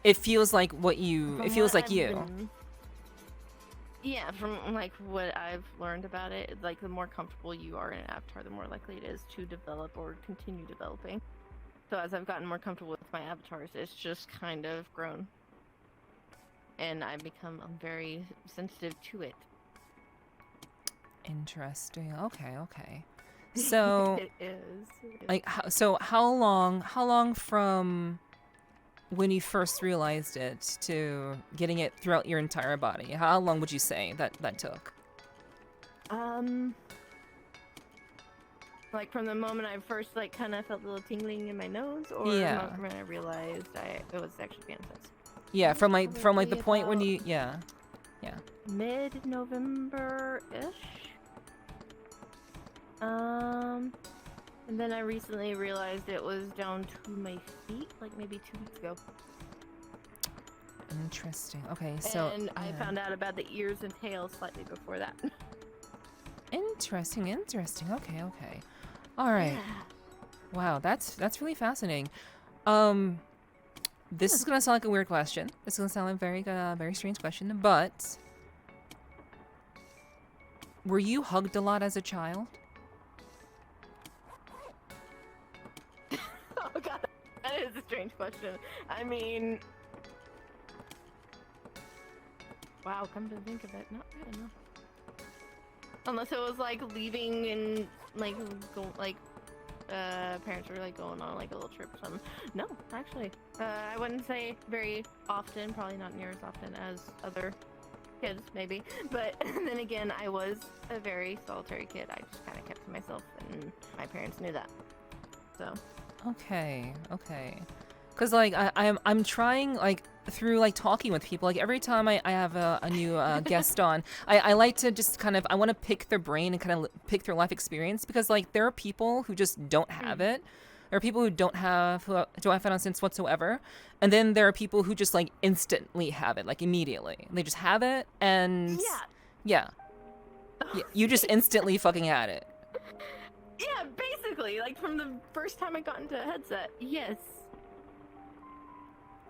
It feels like it feels like you. Yeah, from like what I've learned about it, like the more comfortable you are in an avatar, the more likely it is to develop or continue developing. So as I've gotten more comfortable with my avatars, it's just kind of grown. And I've become very sensitive to it. Interesting. Okay. So it is. Like, how long from when you first realized it to getting it throughout your entire body? How long would you say that took? Like from the moment I first like kind of felt a little tingling in my nose, or yeah, when I realized it was actually Phantom Sense. Yeah, from the point when you mid-November-ish. And then I recently realized it was down to my feet, like maybe 2 weeks ago. Interesting. Okay, so and I found out about the ears and tail slightly before that. Interesting. Okay. All right. Yeah. Wow, that's really fascinating. This is gonna sound like a weird question. This is gonna sound like a very strange question, but were you hugged a lot as a child? Oh god, that is a strange question. I mean, wow, come to think of it, not bad enough. Unless it was like leaving and like parents were like going on like a little trip or something. No, actually, I wouldn't say very often, probably not near as often as other kids maybe, but then again, I was a very solitary kid. I just kind of kept to myself, and my parents knew that. So Okay. Because like I'm trying like through like talking with people, like every time I have a new guest on, I like to just kind of, I want to pick their brain and kind of pick their life experience, because like there are people who just don't have it. There are people who don't have phantom sense whatsoever, and then there are people who just like instantly have it, like immediately. They just have it, and yeah, you just instantly fucking had it. Yeah, basically, like from the first time I got into a headset, yes.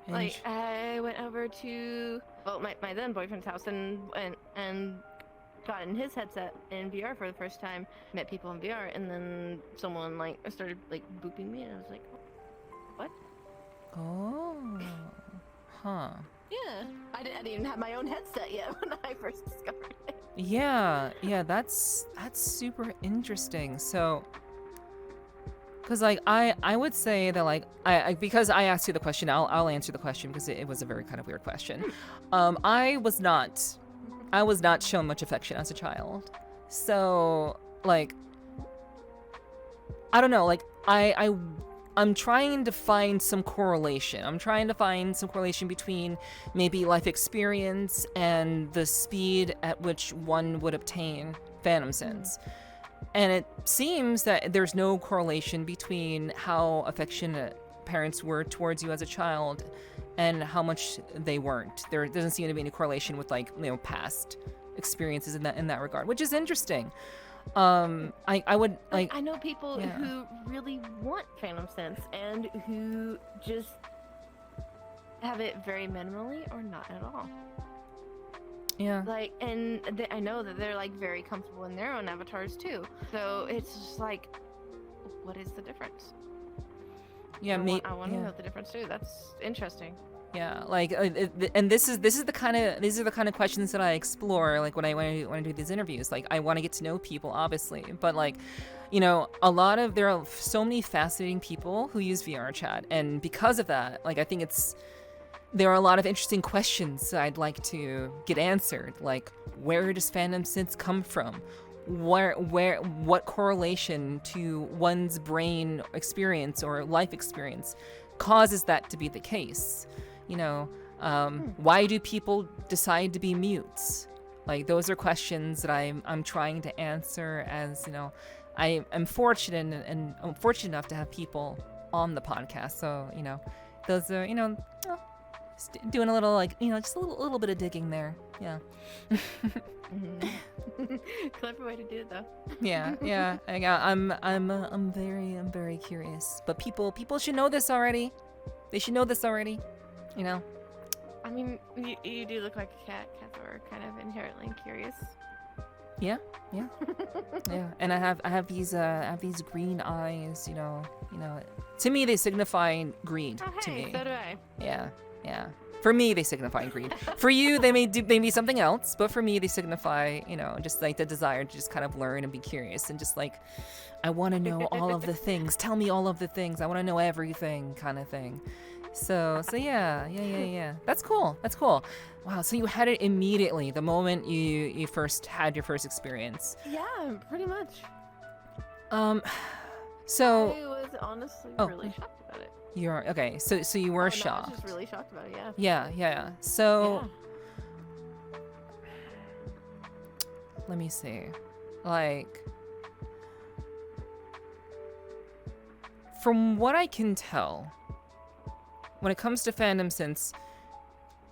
Like I went over to my then boyfriend's house and got in his headset in VR for the first time, met people in VR, and then someone like started like booping me, and I was like, what? Oh, huh. Yeah, I didn't even have my own headset yet when I first discovered it. Yeah, that's super interesting. So, because like I would say that like I because I asked you the question, I'll answer the question because it was a very kind of weird question. I was not shown much affection as a child, so like I don't know, like I'm trying to find some correlation. I'm trying to find some correlation between maybe life experience and the speed at which one would obtain phantom sense. And it seems that there's no correlation between how affectionate parents were towards you as a child and how much they weren't. There doesn't seem to be any correlation with like, you know, past experiences in that regard, which is interesting. I would like, I know people who really want phantom sense and who just have it very minimally or not at all. Yeah. Like, and I know that they're like very comfortable in their own avatars too. So it's just like, what is the difference? Yeah, I want to know the difference too. That's interesting. Yeah, like, and these are the kind of questions that I explore, like when I do these interviews. Like, I want to get to know people, obviously, but like, you know, there are so many fascinating people who use VRChat, and because of that, like, I think there are a lot of interesting questions I'd like to get answered. Like, where does phantom sense come from? What correlation to one's brain experience or life experience causes that to be the case? You know, why do people decide to be mutes? Like, those are questions that I'm trying to answer, as, you know, I am fortunate and I'm fortunate enough to have people on the podcast. So, you know, those are, you know, doing a little, like, you know, just a little bit of digging there. Yeah. Clever way to do it, though. Yeah. I'm very curious. But people should know this already. They should know this already. You know. I mean, you do look like a cat. Cats are kind of inherently curious. Yeah. Yeah. And I have these green eyes. You know. To me, they signify greed. Oh, hey, to me. So do I. Yeah. For me, they signify greed. For you, they may be something else, but for me, they signify, you know, just like the desire to just kind of learn and be curious and just like, I want to know all of the things. Tell me all of the things. I want to know everything, kind of thing. So yeah. That's cool. Wow. So you had it immediately the moment you first had your first experience. Yeah, pretty much. So I was honestly really shocked about it. You're okay. So you were shocked. I was just really shocked about it. Yeah. Yeah. So let me see. Like, from what I can tell, when it comes to phantom sense,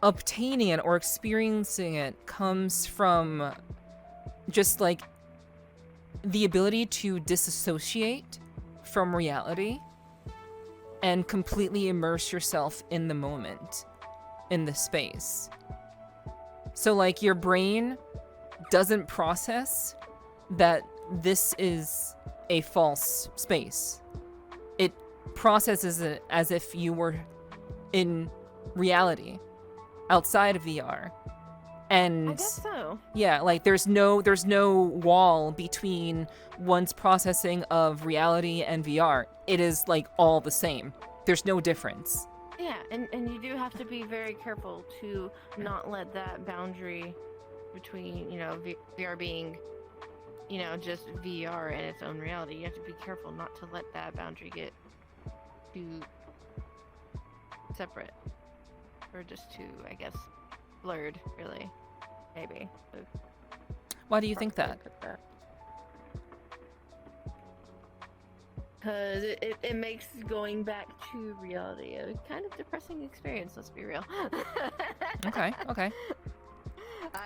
obtaining it or experiencing it comes from just like the ability to disassociate from reality and completely immerse yourself in the moment, in the space. So like your brain doesn't process that this is a false space. It processes it as if you were in reality, outside of VR. And I guess so. Yeah, like there's no wall between one's processing of reality and VR. It is like all the same. There's no difference. Yeah, and you do have to be very careful to not let that boundary between, you know, VR being, you know, just VR and its own reality. You have to be careful not to let that boundary get too separate. Or just too, I guess, blurred, really. Maybe. Why do you think that? Because it makes going back to reality a kind of depressing experience, let's be real. Okay.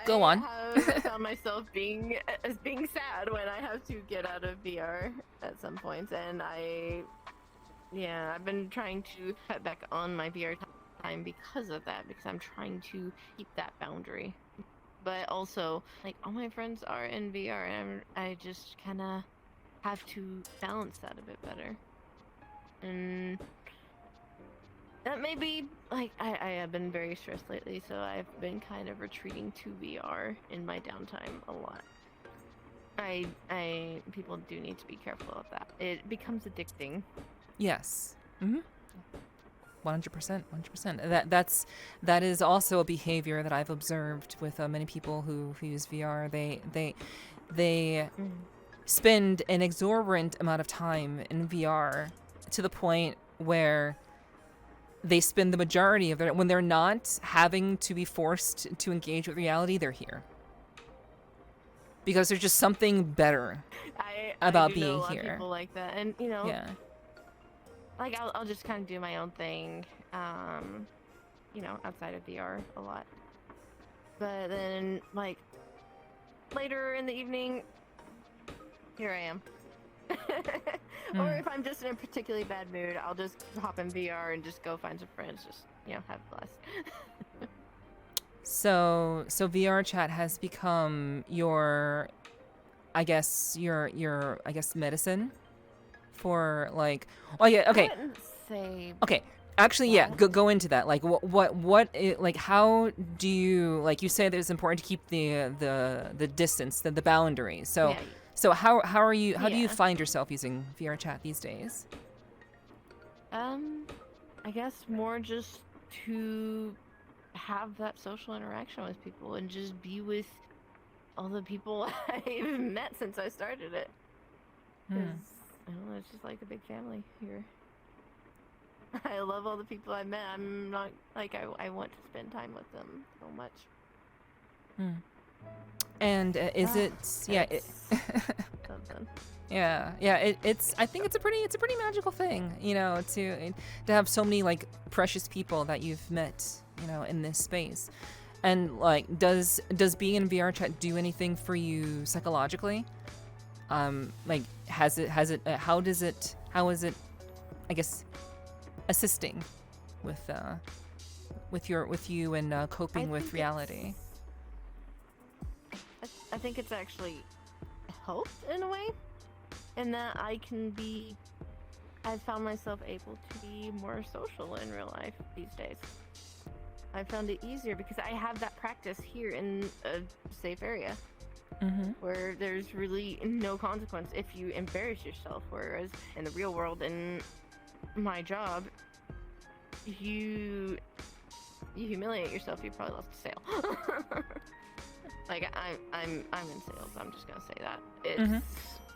Go on. I have found myself being sad when I have to get out of VR at some points, and I've been trying to cut back on my VR time because of that, because I'm trying to keep that boundary. But also, like, all my friends are in VR, and I just kind of have to balance that a bit better. And that may be, like, I have been very stressed lately, so I've been kind of retreating to VR in my downtime a lot. People do need to be careful of that. It becomes addicting. Yes. 100%. That is also a behavior that I've observed with many people who use VR. They spend an exorbitant amount of time in VR to the point where they spend the majority of when they're not having to be forced to engage with reality, they're here. Because there's just something better about being know a lot here. Of people like that, and yeah. Like I'll just kind of do my own thing, outside of VR a lot. But then, like, later in the evening, here I am. Or if I'm just in a particularly bad mood, I'll just hop in VR and just go find some friends, just, have fun. So VRChat has become your medicine for, like, oh yeah, okay. I wouldn't say. Okay. Actually, yeah, go into that. Like, like, how do you, like, you say that it's important to keep the distance, the boundary. So, Yeah. so how do you find yourself using VRChat these days? I guess more just to have that social interaction with people and just be with all the people I've met since I started it. 'Cause, I don't know, it's just like a big family here. I love all the people I met. I'm not, like, I want to spend time with them so much. And something. it's I think it's a pretty magical thing, to have so many, like, precious people that you've met, in this space. And, like, does being in VRChat do anything for you psychologically? Like, how is it, I guess, assisting with you and coping with reality? I think it's actually helped in a way, in that I've found myself able to be more social in real life these days. I found it easier because I have that practice here in a safe area. Where there's really no consequence if you embarrass yourself, whereas in the real world, in my job, you humiliate yourself, you probably lost a sale. Like, I'm in sales, I'm just gonna say that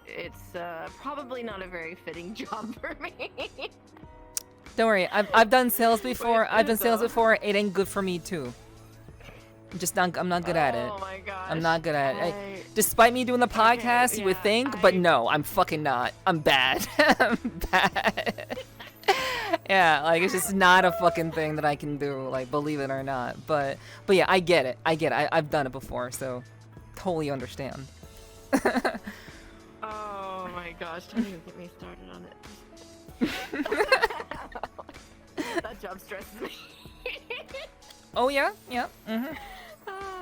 it's probably not a very fitting job for me. Don't worry, I've done sales before. It ain't good for me too. I'm not good at it. Oh my gosh. I'm not good at it. Despite me doing the podcast, you would think, but no, I'm fucking not. I'm bad. I'm bad. Yeah, like, it's just not a fucking thing that I can do, like, believe it or not. But yeah, I get it. I've done it before, so totally understand. Oh my gosh, don't even get me started on it. That job stresses me. Oh yeah? Yeah.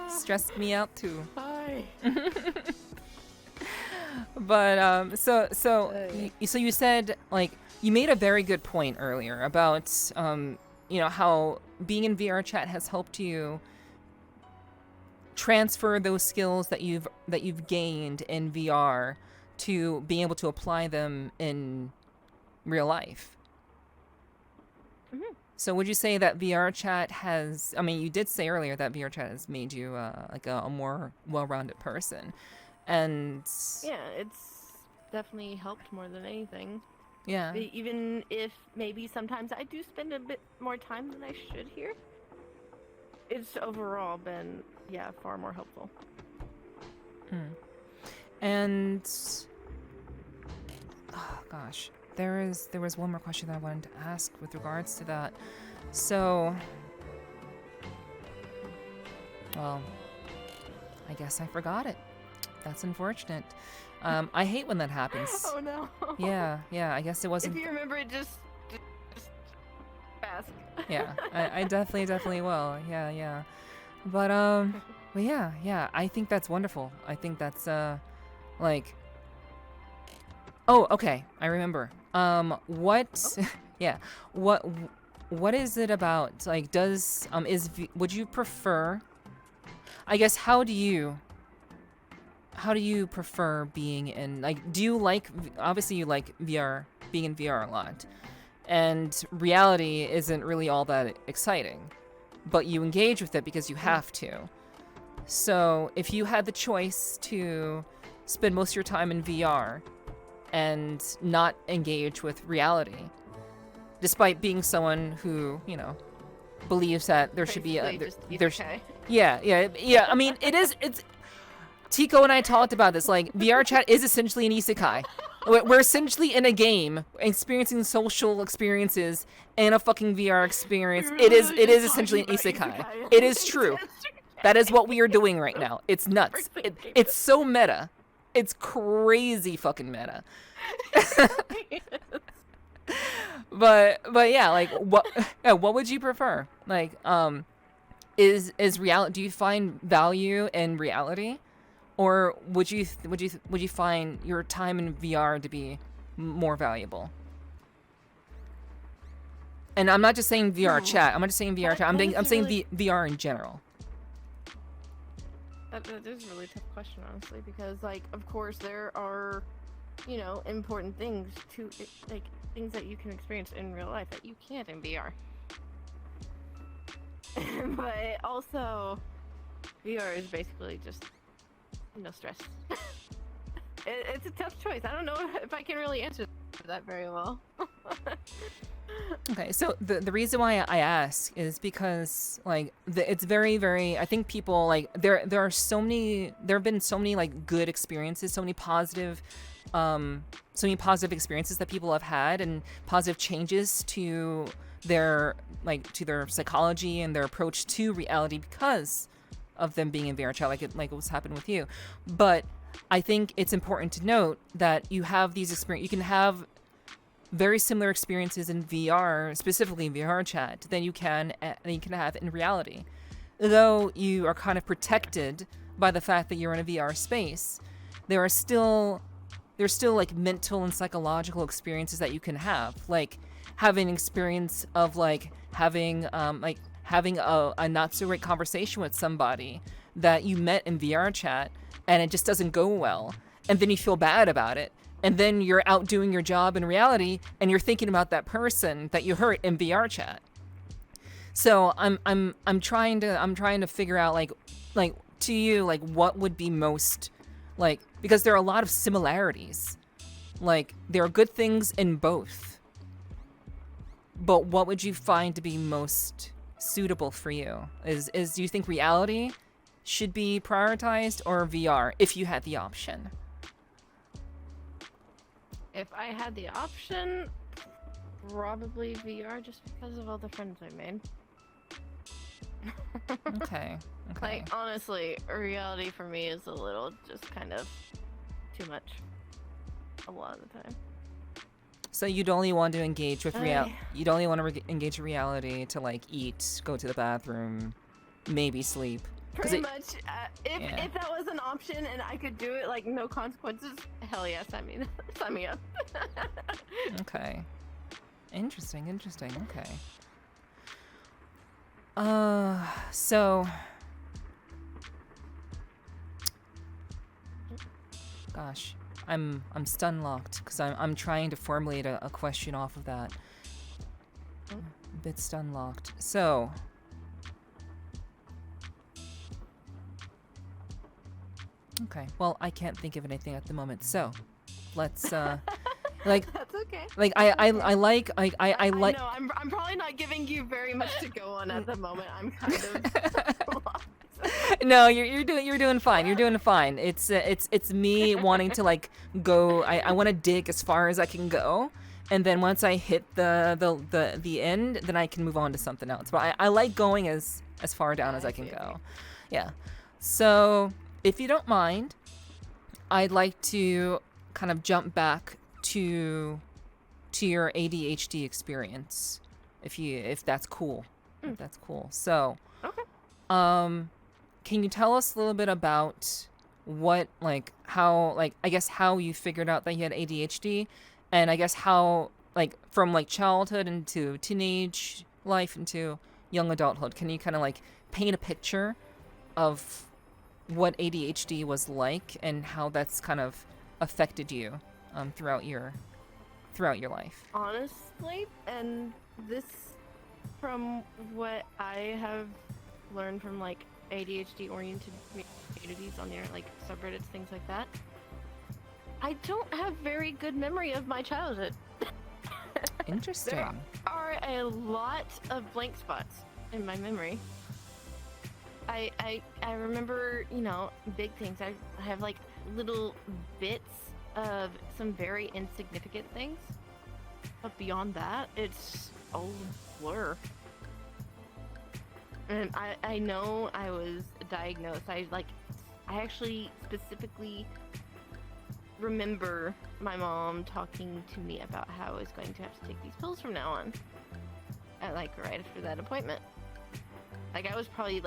Stressed me out too. Hi. But so you said, like, you made a very good point earlier about how being in VRChat has helped you transfer those skills that you've gained in VR to being able to apply them in real life. So would you say that VRChat has, you did say earlier that VRChat has made you like a more well-rounded person, and yeah, it's definitely helped more than anything. Yeah. Even if maybe sometimes I do spend a bit more time than I should here, it's overall been, yeah, far more helpful. And oh gosh, there was one more question that I wanted to ask with regards to that. So, well, I guess I forgot it. That's unfortunate. I hate when that happens. Oh no. Yeah, I guess it wasn't. If you remember it, just ask. Yeah, I definitely will. Yeah. But yeah, I think that's wonderful. I think that's like. Oh, okay, I remember. What? Yeah, what is it about? Like, would you prefer? I guess how do you prefer being in, like, do you like, obviously you like VR, being in VR a lot, and reality isn't really all that exciting, but you engage with it because you have to. So if you had the choice to spend most of your time in VR and not engage with reality, despite being someone who, you know, believes that there should be a, there's, yeah, I mean, it's, Tico and I talked about this, like, VRChat is essentially an Isekai. We're essentially in a game, experiencing social experiences in a fucking VR experience. It is essentially an Isekai. It is true. That is what we are doing right now. It's nuts. It's so meta. It's crazy fucking meta. But yeah, like, what would you prefer? Like, is reality, do you find value in reality? Or would you find your time in VR to be more valuable? And I'm not just saying VRChat. I'm not just saying VRChat. I'm saying VR in general. That is a really tough question, honestly, because, like, of course there are, you know, important things to it, like things that you can experience in real life that you can't in VR. But also, VR is basically just no stress. It's a tough choice. I don't know if I can really answer that very well. Okay, so the reason why I ask is because, like, it's very, very, I think people, like, there have been so many like good experiences, so many positive experiences that people have had, and positive changes to their psychology and their approach to reality because of them being in VRChat, like what's happened with you. But I think it's important to note that you have these you can have very similar experiences in VR, specifically in VRChat, than you can have in reality. Though you are kind of protected by the fact that you're in a VR space, there's still like mental and psychological experiences that you can have, like having an experience of like having a not so great conversation with somebody that you met in VRChat and it just doesn't go well, and then you feel bad about it, and then you're out doing your job in reality and you're thinking about that person that you hurt in VRChat. So I'm trying to figure out like to you, like, what would be most, like, because there are a lot of similarities, like there are good things in both, but what would you find to be most suitable for you? Is do you think reality should be prioritized or VR if you had the option? If I had the option, probably VR, just because of all the friends I made. Okay. Like, honestly, reality for me is a little just kind of too much a lot of the time. So you'd only want to engage with you'd only want to engage with reality to, like, eat, go to the bathroom, maybe sleep. Pretty much. If that was an option and I could do it, like, no consequences, hell yes, I mean, sign me up. Okay. Interesting. Okay. So, gosh, I'm stun locked because I'm trying to formulate a question off of that. A bit stun locked. So, okay. Well, I can't think of anything at the moment. So, let's Like, That's okay. like I like I like. know I'm probably not giving you very much to go on at the moment. I'm kind of lost. No, you're doing fine. You're doing fine. It's me wanting to like go. I want to dig as far as I can go, and then once I hit the end, then I can move on to something else. But I like going as far down as I can go. Yeah. So if you don't mind, I'd like to kind of jump back to your ADHD experience, if that's cool. If that's cool. So, Okay. Can you tell us a little bit about how you figured out that you had ADHD, and I guess how, like, from like childhood into teenage life into young adulthood, can you kind of like paint a picture of what ADHD was like and how that's kind of affected you throughout your life? Honestly, and this, from what I have learned from like ADHD oriented communities on there, like subreddits, things like that, I don't have very good memory of my childhood. Interesting. There are a lot of blank spots in my memory. I remember, big things. I have like little bits of some very insignificant things, but beyond that, it's all blur. And I know I was diagnosed. I actually specifically remember my mom talking to me about how I was going to have to take these pills from now on. At like right after that appointment. Like I was probably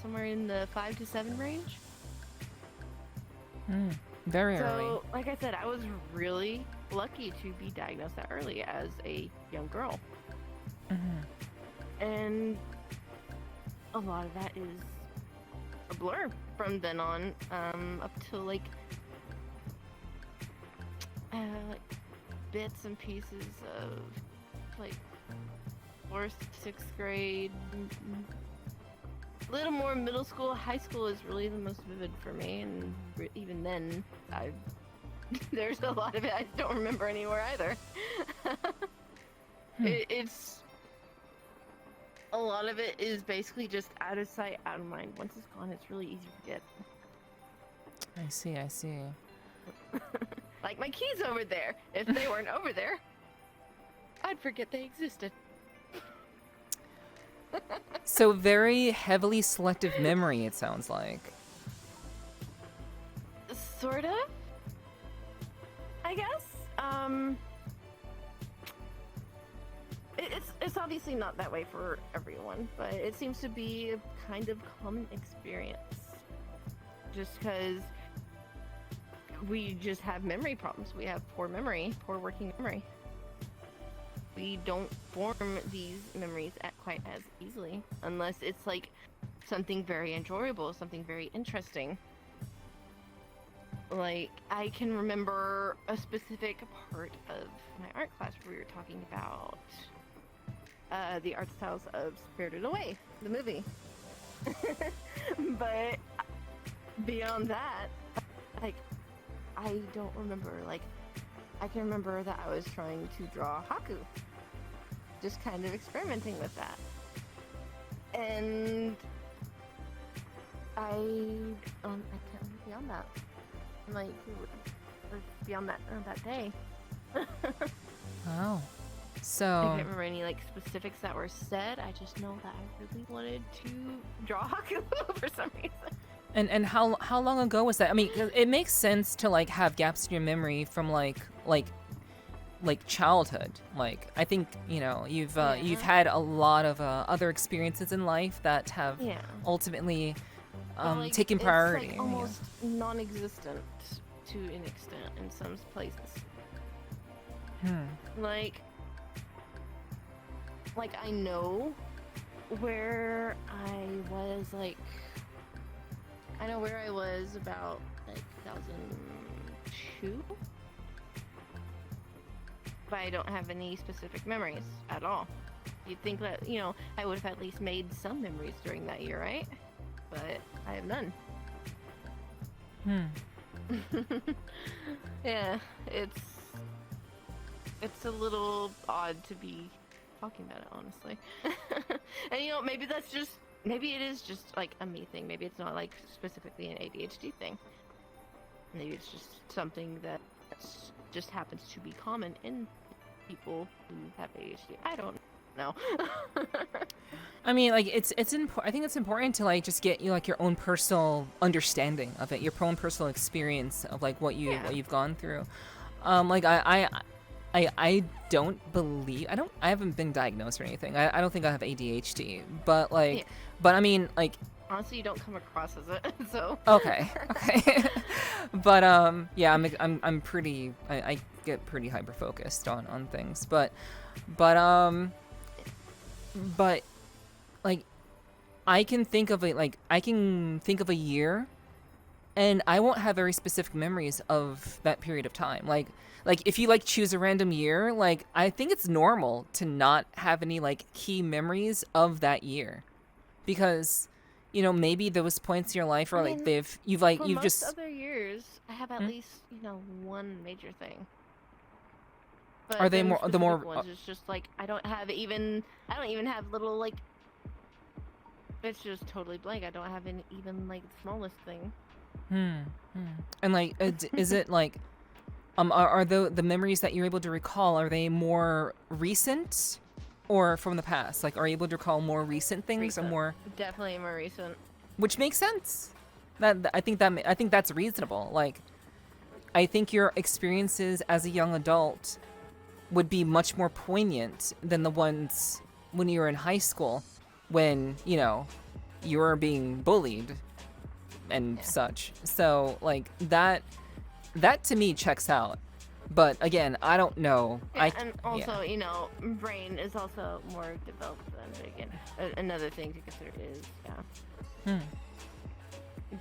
somewhere in the 5 to 7 range. Very early. So, like I said, I was really lucky to be diagnosed that early as a young girl. And a lot of that is a blur from then on, up to like bits and pieces of like 4th, 6th grade, a little more middle school. High school is really the most vivid for me, and even then, there's a lot of it I don't remember anywhere either. It's a lot of it is basically just out of sight, out of mind. Once it's gone, it's really easy to forget. I see. Like my keys over there. If they weren't over there, I'd forget they existed. So very heavily selective memory, it sounds like. Sort of, I guess. It's obviously not that way for everyone, but it seems to be a kind of common experience. Just because we just have memory problems. We have poor working memory. We don't form these memories quite as easily unless it's like something very enjoyable, something very interesting. Like, I can remember a specific part of my art class where we were talking about the art styles of Spirited Away, the movie. But beyond that, like, I don't remember. Like, I can remember that I was trying to draw Haku. Just kind of experimenting with that. And I can't remember beyond that. Like, or beyond that day. Wow. So I can't remember any like specifics that were said. I just know that I really wanted to draw Haku for some reason. And how long ago was that? I mean, it makes sense to like have gaps in your memory from like childhood. Like, I think you've had a lot of other experiences in life that have ultimately taken priority. It's like almost non-existent to an extent in some places. Like I know where I was about like 2002, but I don't have any specific memories at all. You'd think that I would have at least made some memories during that year, right? But I have none. Yeah, it's a little odd to be talking about it, honestly. And you know, maybe it is just like a me thing. Maybe it's not like specifically an ADHD thing. Maybe it's just something that just happens to be common in people who have ADHD. I don't know. I mean, like I think it's important to like just get you like your own personal understanding of it, your own personal experience of like what you've gone through. Like I don't believe I haven't been diagnosed or anything. I don't think I have ADHD, but like, but I mean like. Honestly, you don't come across as it, so. Okay. But yeah, I'm pretty. I get pretty hyper focused on things, but like I can think of a year, and I won't have very specific memories of that period of time. Like if you like choose a random year, like I think it's normal to not have any like key memories of that year, because. You know, maybe those points in your life are like you've just other years I have at least, you know, one major thing. But are they more the more ones? It's just like I don't even have little like. It's just totally blank. I don't have even like the smallest thing. And like, is it like, are the memories that you're able to recall, are they more recent? Or from the past? Like, are you able to recall more recent things or more? Definitely more recent. Which makes sense. I think that's reasonable. Like, I think your experiences as a young adult would be much more poignant than the ones when you were in high school, when you know you were being bullied and such. So like that to me checks out. But again, I don't know. And also, you know, brain is also more developed than again. Another thing to consider is,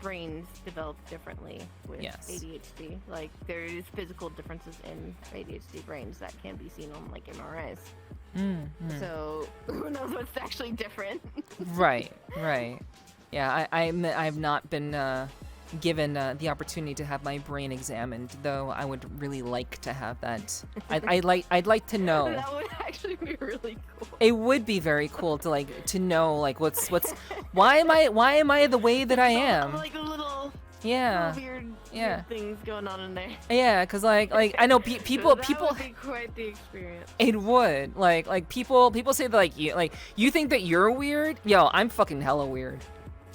brains develop differently with ADHD. Like there is physical differences in ADHD brains that can be seen on like MRIs. So who knows what's actually different? Right. Yeah, I've not been given the opportunity to have my brain examined, though I would really like to have that. I'd like to know. That would actually be really cool. It would be very cool to know like what's why am I the way that I am? Like little weird things going on in there. Yeah, cause like I know people That would be quite the experience. It would like people say that you think that you're weird. Yo, I'm fucking hella weird.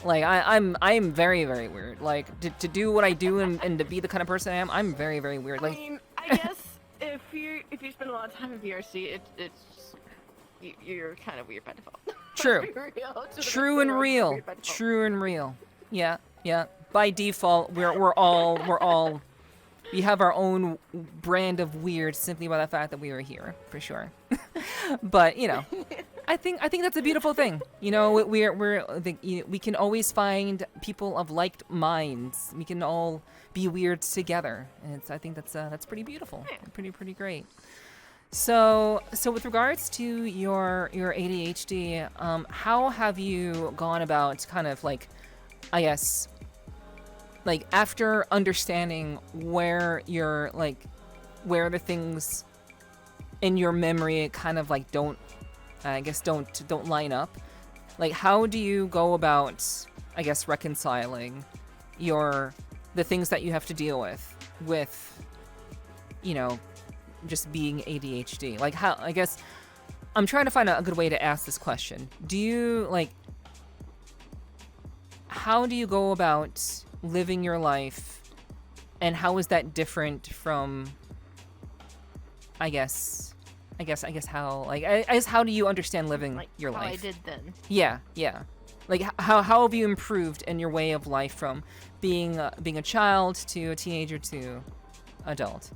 Like I'm very, very weird. Like to do what I do and to be the kind of person I am, I'm very, very weird. Like I mean, I guess if you spend a lot of time in VRC, you're kind of weird by default. True. True and real. Yeah. By default, we're all we have our own brand of weird simply by the fact that we are here, for sure. But you know. I think that's a beautiful thing. You know, we can always find people of like minds. We can all be weird together, and I think that's pretty beautiful. Pretty great. So with regards to your ADHD, how have you gone about kind of like, I guess, like after understanding where the things in your memory kind of like don't line up, like how do you go about, I guess, reconciling the things that you have to deal with you know, just being ADHD? Like how, I guess I'm trying to find a good way to ask this question. How do you go about living your life, and how is that different from, I guess how do you understand living like your how life? I did then. Yeah. Like how have you improved in your way of life from being a child to a teenager to adult?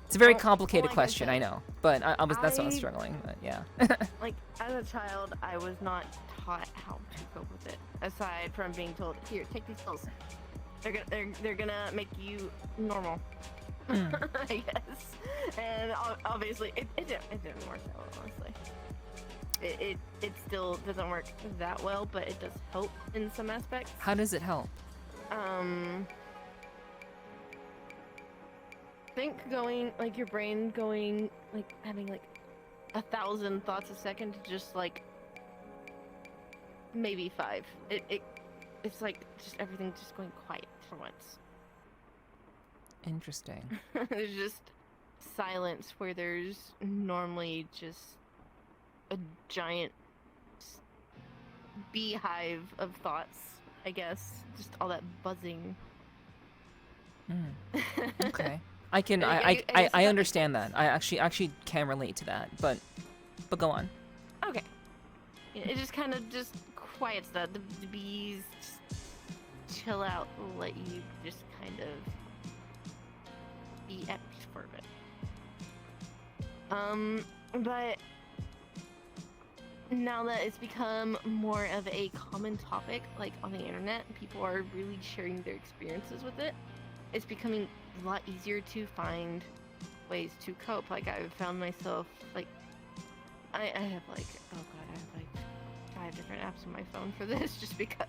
It's a very complicated question, I know, but that's what I was struggling. But yeah. Like as a child, I was not taught how to cope with it. Aside from being told, "Here, take these pills. They're gonna make you normal." I guess, and obviously it didn't work that well, honestly. It still doesn't work that well, but it does help in some aspects. How does it help? think going, like, your brain going, like, having, like, 1,000 thoughts a second to just, like, maybe 5. It's like just everything just going quiet for once. Interesting. There's just silence where there's normally just a giant beehive of thoughts, I guess. Just all that buzzing. Okay. I understand that. I actually can relate to that, but go on. Okay. It just kind of just quiets that. The bees just chill out, let you just kind of be at peace for a bit. But now that it's become more of a common topic, like on the internet, people are really sharing their experiences with it. It's becoming a lot easier to find ways to cope. Like, I've found myself, like, I have, like, oh god, I have, like, 5 different apps on my phone for this, just because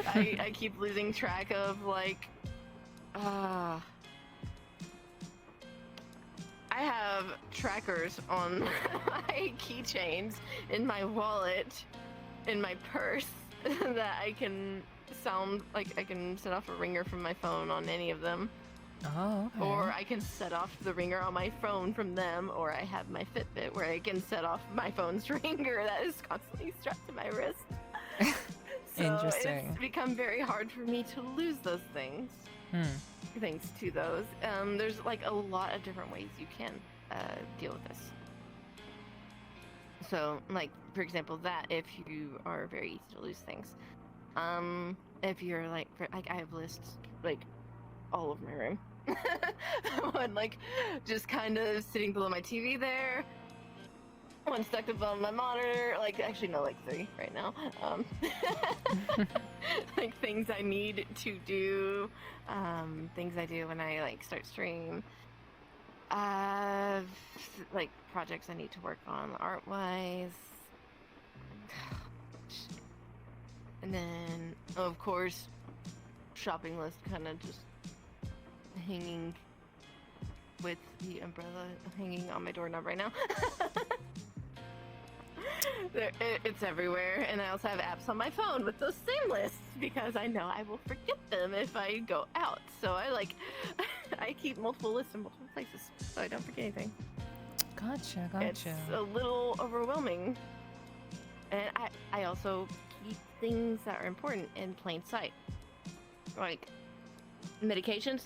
I keep losing track of, like, I have trackers on my keychains, in my wallet, in my purse, that I can sound, like, I can set off a ringer from my phone on any of them. Oh, okay. Or I can set off the ringer on my phone from them, or I have my Fitbit where I can set off my phone's ringer that is constantly strapped to my wrist. So Interesting. it's become very hard for me to lose those things. Thanks to those. There's, like, a lot of different ways you can deal with this. So, like, for example, that if you are very easy to lose things. If you're, like, I have lists, like, all over my room. One, like, just kind of sitting below my TV there. One stuck above my monitor. Like, actually, no, like 3 right now. Like, things I need to do. Things I do when I, like, start stream. Like, projects I need to work on art-wise. And then, of course, shopping list kind of just hanging with the umbrella hanging on my doorknob right now. It's everywhere, and I also have apps on my phone with those same lists because I know I will forget them if I go out. So I keep multiple lists in multiple places so I don't forget anything. Gotcha. It's a little overwhelming, and I also keep things that are important in plain sight, like medications.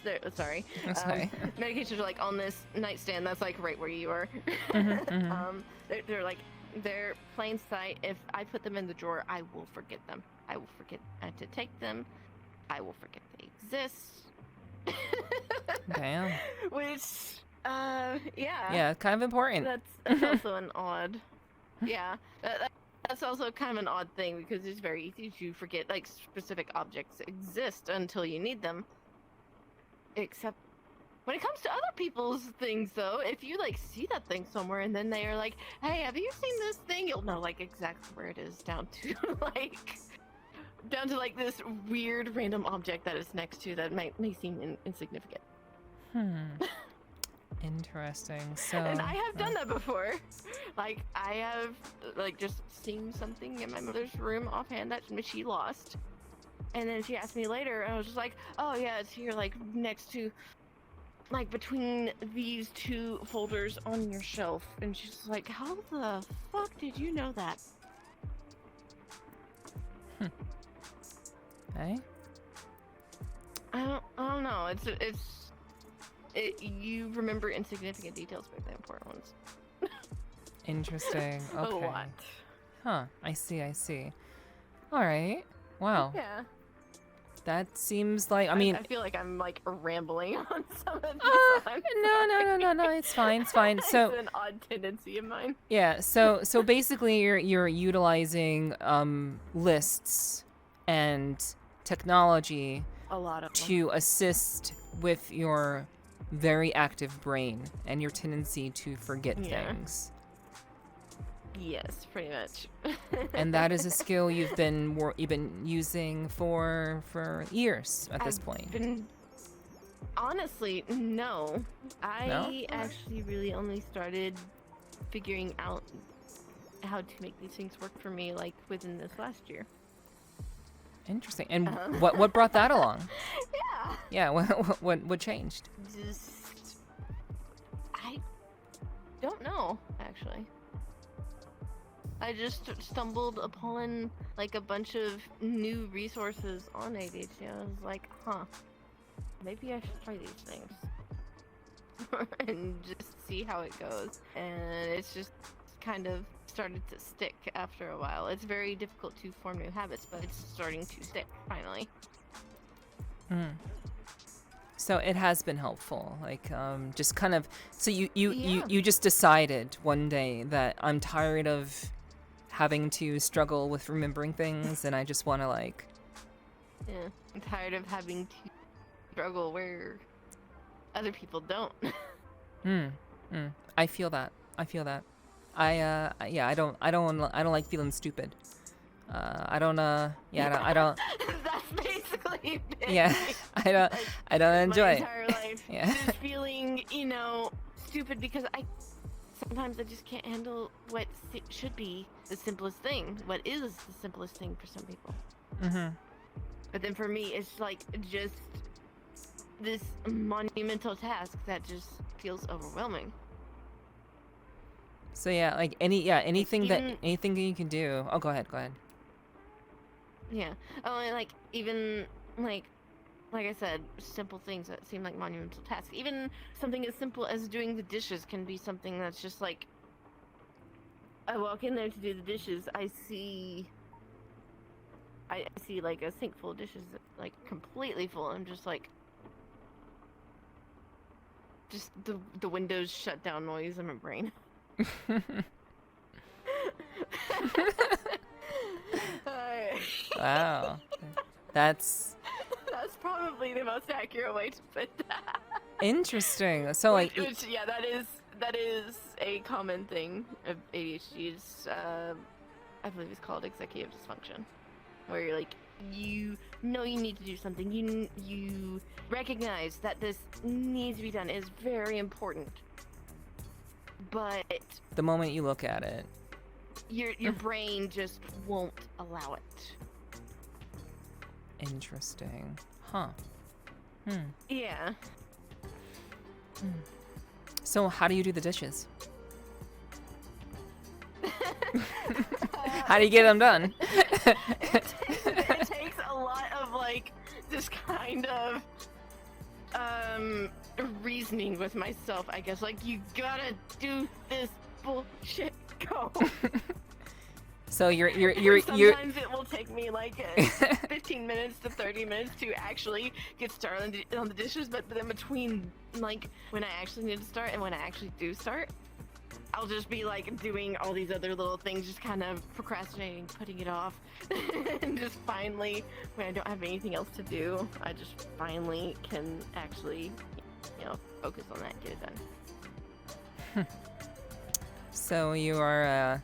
Medications are, like, on this nightstand that's, like, right where you are. They're like, they're plain sight. If I put them in the drawer, I will forget them. I will forget to take them. I will forget they exist. Damn. Which, yeah. Yeah, kind of important. That's also an odd. Yeah. That's also kind of an odd thing because it's very easy to forget, like, specific objects exist until you need them. Except when it comes to other people's things, though, if you, like, see that thing somewhere and then they are like, hey, have you seen this thing? You'll know, like, exactly where it is down to, like, this weird random object that it's next to that may seem insignificant. Interesting. So, and I have done that before. Like, I have, like, just seen something in my mother's room offhand that she lost. And then she asked me later, and I was just like, oh, yeah, it's here, like, next to, like, between these 2 folders on your shelf. And she's like, how the fuck did you know that? Hey? I don't know. You remember insignificant details, but the important ones. Interesting. Okay. A lot. Huh. I see. All right. Wow. Yeah. That seems like, I mean, I feel like I'm, like, rambling on some of this. No, it's fine. So it's an odd tendency of mine. Yeah, so basically you're utilizing lists and technology A lot of them. to assist with your very active brain and your tendency to forget things. Yes, pretty much. And that is a skill you've been using for years at this point. Honestly, no. No? I actually really only started figuring out how to make these things work for me like within this last year. Interesting. And what brought that along? Yeah. Yeah, what changed? Just I don't know, actually. I just stumbled upon like a bunch of new resources on ADHD. I was like, maybe I should try these things and just see how it goes. And it's just kind of started to stick after a while. It's very difficult to form new habits, but it's starting to stick finally. So it has been helpful, like just kind of. So you just decided one day that I'm tired of having to struggle with remembering things, and I just want to like. Yeah, I'm tired of having to struggle where other people don't. I feel that. I don't like feeling stupid. I don't. That's basically it. Yeah, I don't enjoy my it. entire life. Yeah. Just feeling, stupid because sometimes I just can't handle what should be the simplest thing. What is the simplest thing for some people? But then for me, it's like just this monumental task that just feels overwhelming. So yeah, like anything that you can do. Oh, go ahead. Yeah. Oh, like even like I said, simple things that seem like monumental tasks. Even something as simple as doing the dishes can be something that's just like, I walk in there to do the dishes, I see like a sink full of dishes that's like completely full. I'm just like, just the windows shut down noise in my brain. Wow, that's probably the most accurate way to put that. interesting. So like, Yeah, that is a common thing of ADHD's. I believe it's called executive dysfunction, where you're like, you know you need to do something. You recognize that this needs to be done. Is very important, but the moment you look at it, your brain just won't allow it. Interesting. Huh. Yeah. So how do you do the dishes? How do you get them done? It takes a lot of like this kind of reasoning with myself, I guess. Like, you gotta do this bullshit. Go. So you're sometimes it will take me like 15 minutes to 30 minutes to actually get started on the dishes, but then between like when I actually need to start and when I actually do start, I'll just be like doing all these other little things, just kind of procrastinating, putting it off, and just finally, when I don't have anything else to do, I just finally can actually, focus on that, get it done. So you are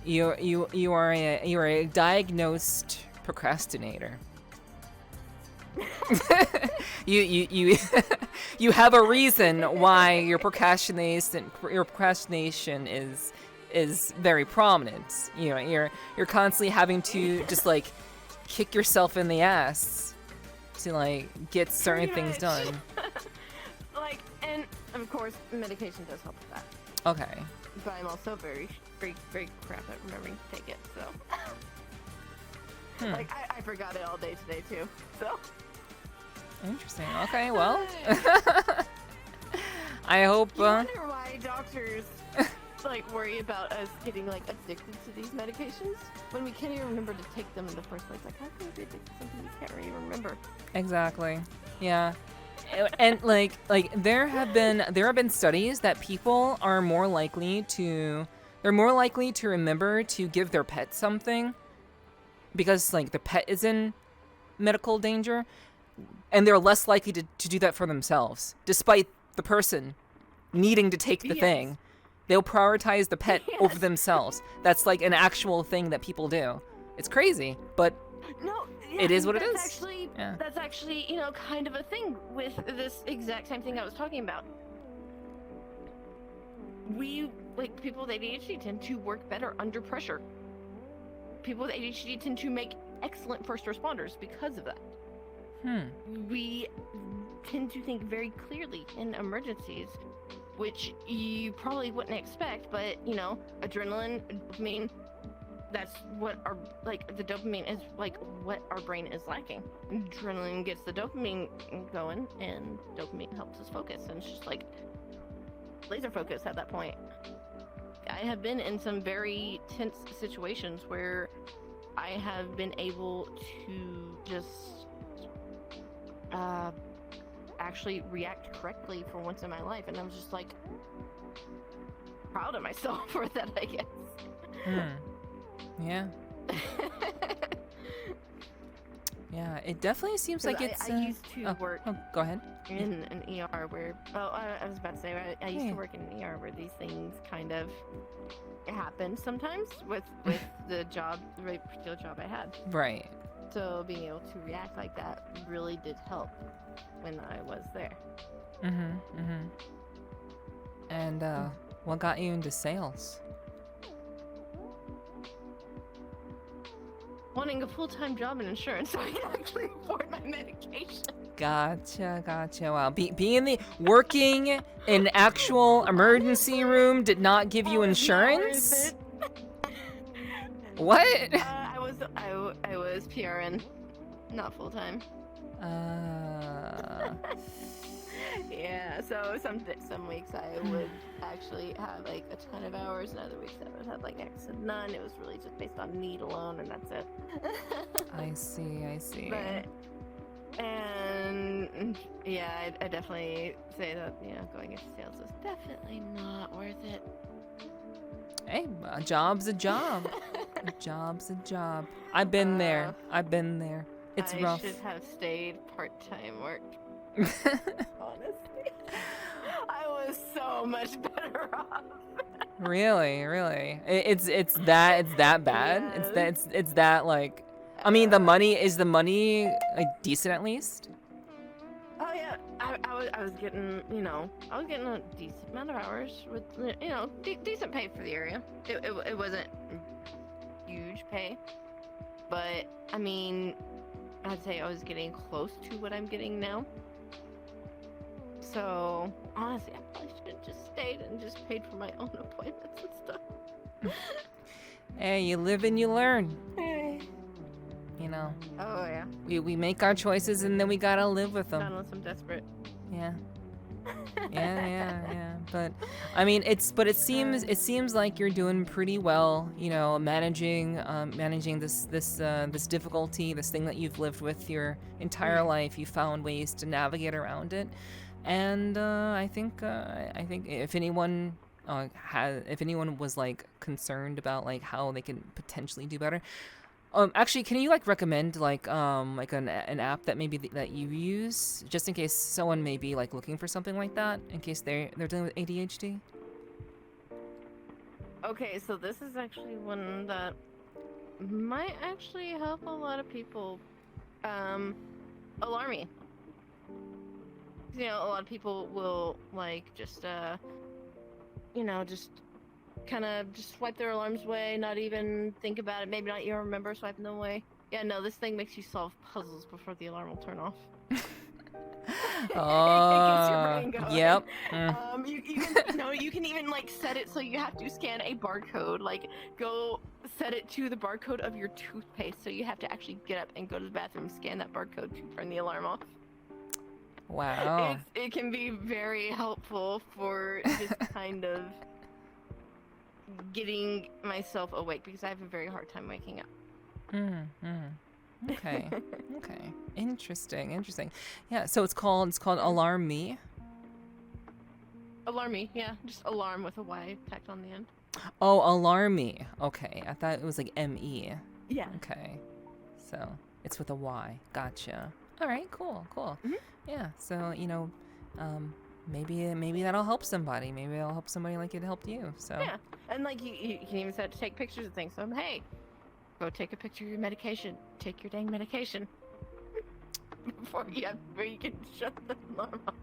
a diagnosed procrastinator. You have a reason why your procrastination is very prominent. You're constantly having to just like kick yourself in the ass to like get certain things done. Like, and of course medication does help with that. Okay. But I'm also very, very, very crap at remembering to take it, so. Like, I forgot it all day today, too, so. Interesting. Okay, well. I hope, You wonder why doctors, like, worry about us getting, like, addicted to these medications when we can't even remember to take them in the first place. Like, how can we be addicted to something we can't really remember? Exactly. Yeah. And like there have been studies that people are more likely to remember to give their pet something because like the pet is in medical danger, and they're less likely to do that for themselves despite the person needing to take the thing. They'll prioritize the pet over themselves. That's like an actual thing that people do. It's crazy, but No, yeah, it is what it that's is. Actually, Yeah. That's actually, kind of a thing with this exact same thing I was talking about. People with ADHD tend to work better under pressure. People with ADHD tend to make excellent first responders because of that. We tend to think very clearly in emergencies, which you probably wouldn't expect, but, adrenaline, dopamine, that's what the dopamine is what our brain is lacking. Adrenaline gets the dopamine going, and dopamine helps us focus, and it's just like laser focus at that point. I have been in some very tense situations where I have been able to just actually react correctly for once in my life, and I'm just like proud of myself for that, I guess. Yeah. Yeah, it definitely seems like it's. I used to work. Oh, go ahead. In an ER where, I was about to say, I used to work in an ER where these things kind of happen sometimes with the particular job I had. Right. So being able to react like that really did help when I was there. And what got you into sales? Wanting a full-time job in insurance so I can actually afford my medication. Gotcha. Wow. Working in actual emergency room did not give you insurance? What? I was PRN, not full-time. Yeah, so some weeks I would actually have like a ton of hours, and other weeks I would have like next to none. It was really just based on need alone, and that's it. I see. And yeah, I definitely say that, going into sales is definitely not worth it. Hey, a job's a job. A job's a job. I've been there. It's rough. I should have stayed part-time work. Honestly, I was so much better off. Really? It's that bad? Yes. It's that like, I mean, the money like decent at least? Oh yeah, I was getting, I was getting a decent amount of hours with, decent pay for the area. It wasn't huge pay, but I mean, I'd say I was getting close to what I'm getting now. So honestly, I probably should have just stayed and just paid for my own appointments and stuff. Hey, you live and you learn. Hey. Oh yeah. We make our choices and then we gotta live with them. Not unless I'm desperate. Yeah. Yeah. But I mean, it seems like you're doing pretty well, managing this difficulty, this thing that you've lived with your entire life. You found ways to navigate around it, and I think if anyone was like concerned about like how they can potentially do better. Actually, can you like recommend like an app that maybe that you use just in case someone may be like looking for something like that in case they're dealing with ADHD? Okay, so this is actually one that might actually help a lot of people. Alarmy. A lot of people will like just kind of just swipe their alarms away, not even think about it, maybe not even remember swiping them away. Yeah, no, this thing makes you solve puzzles before the alarm will turn off. It gets your brain going. Yep. You can even like set it so you have to scan a barcode, like go set it to the barcode of your toothpaste, so you have to actually get up and go to the bathroom, scan that barcode to turn the alarm off. Wow. It can be very helpful for just kind of getting myself awake, because I have a very hard time waking up. Okay. Interesting. Yeah, so it's called Alarm Me. Alarm Me, yeah, just alarm with a Y tacked on the end. Oh, Alarm Me. Okay, I thought it was like M-E. Yeah. Okay, so it's with a Y. Gotcha. All right, cool. Mm-hmm. Yeah, so maybe that'll help somebody. Maybe it'll help somebody like it helped you. So yeah, and like you can even set it to take pictures of things. So hey, go take a picture of your medication. Take your dang medication. Before you can shut the alarm off.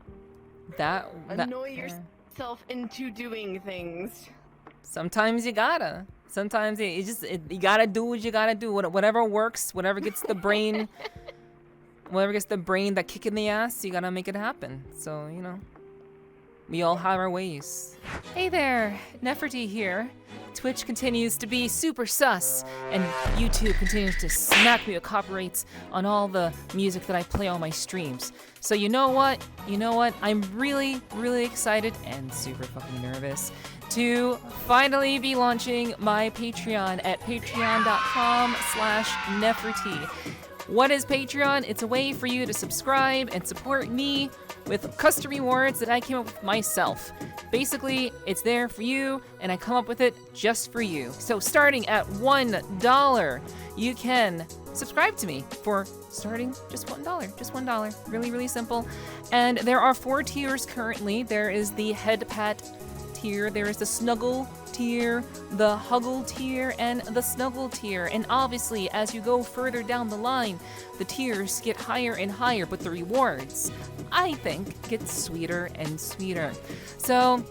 Annoy yourself into doing things. Sometimes you gotta. Sometimes you gotta do what you gotta do. Whatever works, whatever gets the brain, that kick in the ass, you gotta make it happen. So, you know, we all have our ways. Hey there, Nepherti here. Twitch continues to be super sus, and YouTube continues to smack me with copyrights on all the music that I play on my streams. So you know what? I'm really, really excited and super fucking nervous to finally be launching my Patreon at patreon.com/Nepherti. What is Patreon? It's a way for you to subscribe and support me with custom rewards that I came up with myself. Basically, it's there for you, and I come up with it just for you. So starting at $1, you can subscribe to me for starting just $1. Just $1. Really, really simple. And there are 4 tiers currently. There is the head pat tier, there is the snuggle tier, the huggle tier, and the snuggle tier. And obviously, as you go further down the line, the tiers get higher and higher, but the rewards, I think, get sweeter and sweeter. So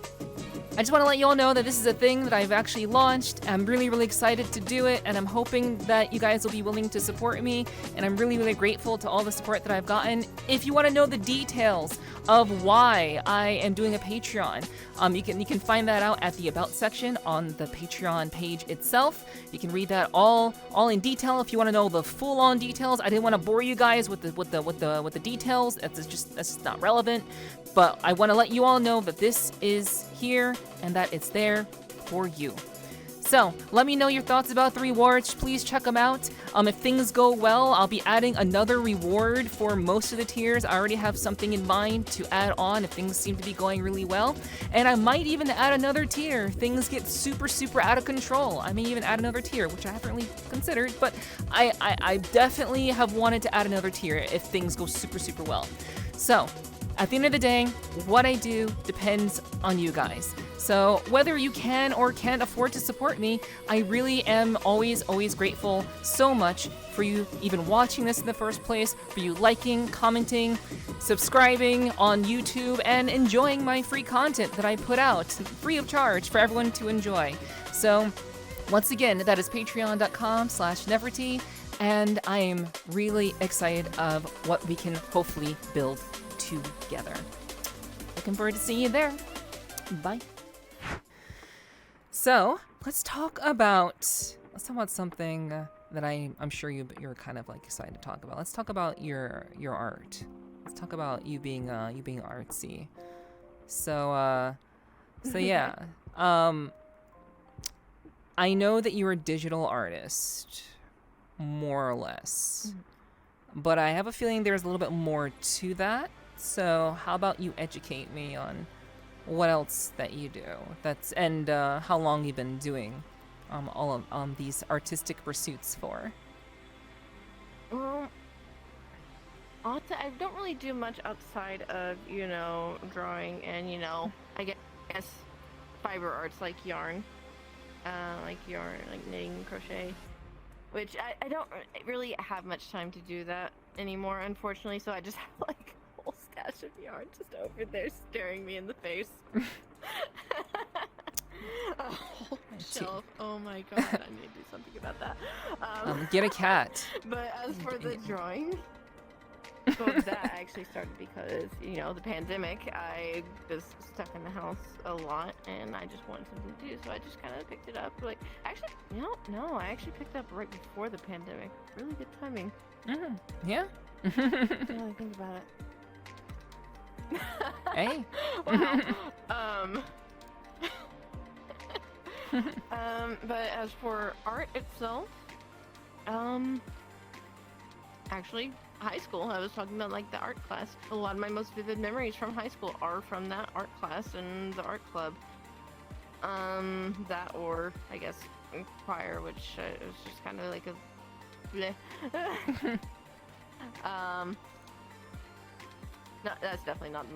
I just want to let you all know that this is a thing that I've actually launched. I'm really, really excited to do it, and I'm hoping that you guys will be willing to support me, and I'm really, really grateful to all the support that I've gotten. If you want to know the details of why I am doing a Patreon, you can find that out at the About section on the Patreon page itself. You can read that all in detail if you want to know the full-on details. I didn't want to bore you guys with the details. That's not relevant. But I want to let you all know that this is here and that it's there for you. So let me know your thoughts about the rewards. Please check them out. If things go well, I'll be adding another reward for most of the tiers. I already have something in mind to add on if things seem to be going really well. And I might even add another tier if things get super, super out of control. I may even add another tier, which I haven't really considered, but I definitely have wanted to add another tier if things go super, super well. So at the end of the day, what I do depends on you guys. So whether you can or can't afford to support me, I really am always, always grateful so much for you even watching this in the first place, for you liking, commenting, subscribing on YouTube, and enjoying my free content that I put out, free of charge for everyone to enjoy. So once again, that is patreon.com/Nepherti, and I am really excited of what we can hopefully build together. Looking forward to seeing you there. Bye. So let's talk about something that I'm sure you're kind of like excited to talk about. Let's talk about your art. Let's talk about you being artsy. So yeah. I know that you're a digital artist, more or less, but I have a feeling there's a little bit more to that. So how about you educate me on what else that you do? And how long you've been doing all of these artistic pursuits for? Well, I don't really do much outside of, drawing and, I guess fiber arts like yarn, like knitting and crochet, which I don't really have much time to do that anymore, unfortunately, so I just have like a whole stash of yarn just over there staring me in the face. Shelf. Oh my god, I need to do something about that. Get a cat. But as for the drawing, so that actually started because, the pandemic. I was stuck in the house a lot and I just wanted something to do, so I just kind of picked it up. Like, actually, no, I actually picked it up right before the pandemic. Really good timing. Yeah. Now that I think about it. Hey. But as for art itself, actually, high school, I was talking about like the art class. A lot of my most vivid memories from high school are from that art class and the art club. That, or I guess choir, which was just kind of like a bleh. No, that's definitely not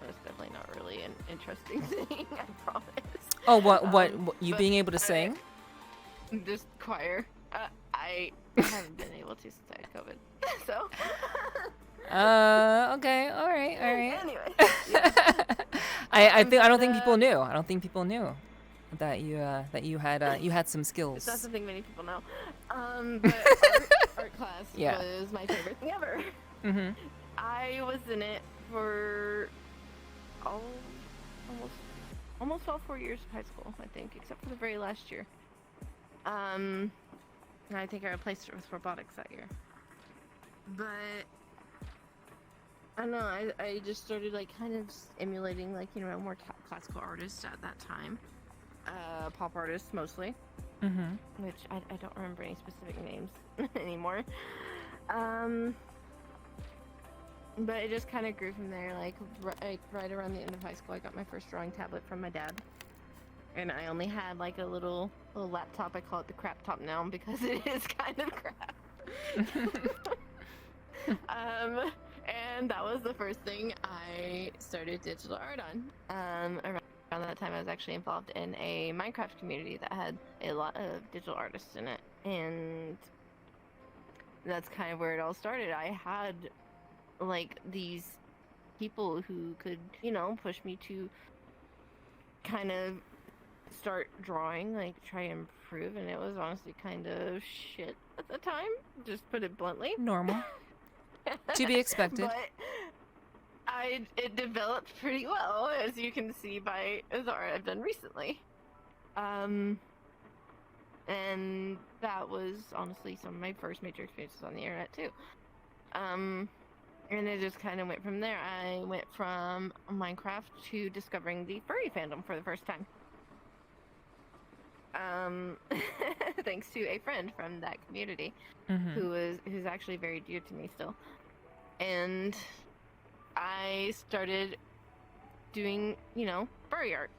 that's definitely not really an interesting thing, I promise. Oh, what you being able to sing? Just choir. I haven't been able to since I had COVID. So. Okay. All right. Anyway. Yeah. I don't think people knew. I don't think people knew that you had some skills. It's not something many people know. But art class was my favorite thing ever. Mm-hmm. I was in it for almost all 4 years of high school, I think, except for the very last year. And I think I replaced it with robotics that year. But I don't know, I just started like kind of emulating like, you know, more classical artists at that time. Pop artists mostly. Mm-hmm. Which I don't remember any specific names anymore. But it just kind of grew from there. Like right around the end of high school, I got my first drawing tablet from my dad, and I only had like a little laptop. I call it the crap top now because it is kind of crap. And that was the first thing I started digital art on. Around that time, I was actually involved in a Minecraft community that had a lot of digital artists in it, and that's kind of where it all started. I had like these people who could, you know, push me to kind of start drawing, like try and improve, and it was honestly kind of shit at the time, just put it bluntly. Normal. To be expected. But it developed pretty well, as you can see by the art I've done recently. And that was honestly some of my first major experiences on the internet too. And it just kind of went from there. I went from Minecraft to discovering the furry fandom for the first time. Thanks to a friend from that community, Mm-hmm. who's actually very dear to me still. And I started doing, you know, furry art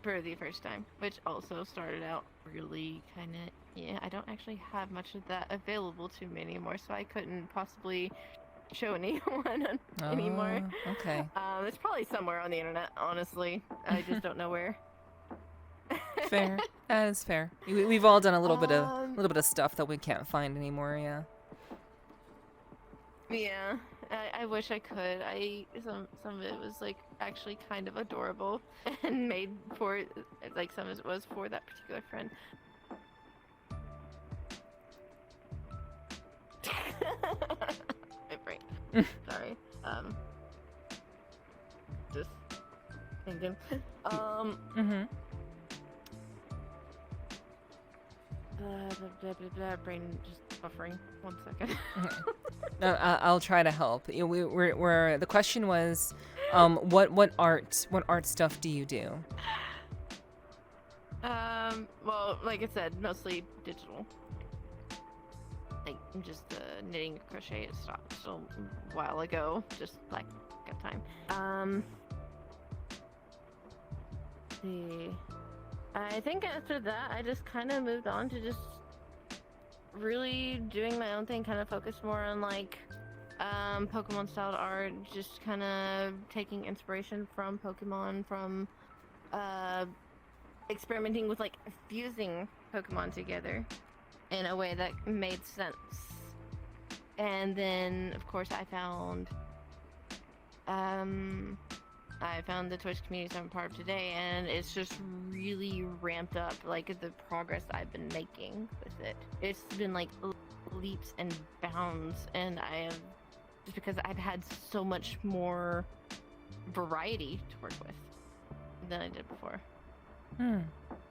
for the first time, which also started out really kind of, I don't actually have much of that available to me anymore, so I couldn't possibly show anyone anymore. Okay. It's probably somewhere on the internet, honestly. I just don't know where. Fair. That is fair. We've all done a little bit of stuff that we can't find anymore. Yeah. Yeah, I wish I could. Some of it was like actually kind of adorable and made for, like, some of it was for that particular friend. My brain. Sorry. Just thinking. Mm-hmm. Brain just buffering. 1 second. No, I'll try to help. The question was, what art stuff do you do? Well, like I said, mostly digital. Like just knitting and crochet. It stopped a while ago, just like at time. I think after that, I just kind of moved on to just really doing my own thing, kind of focused more on like Pokemon styled art, just kind of taking inspiration from Pokemon, from experimenting with like fusing Pokemon together in a way that made sense. And then of course I found the Twitch community I'm a part of today, and it's just really ramped up like the progress I've been making with it. It's been like leaps and bounds, and I have, just because I've had so much more variety to work with than I did before.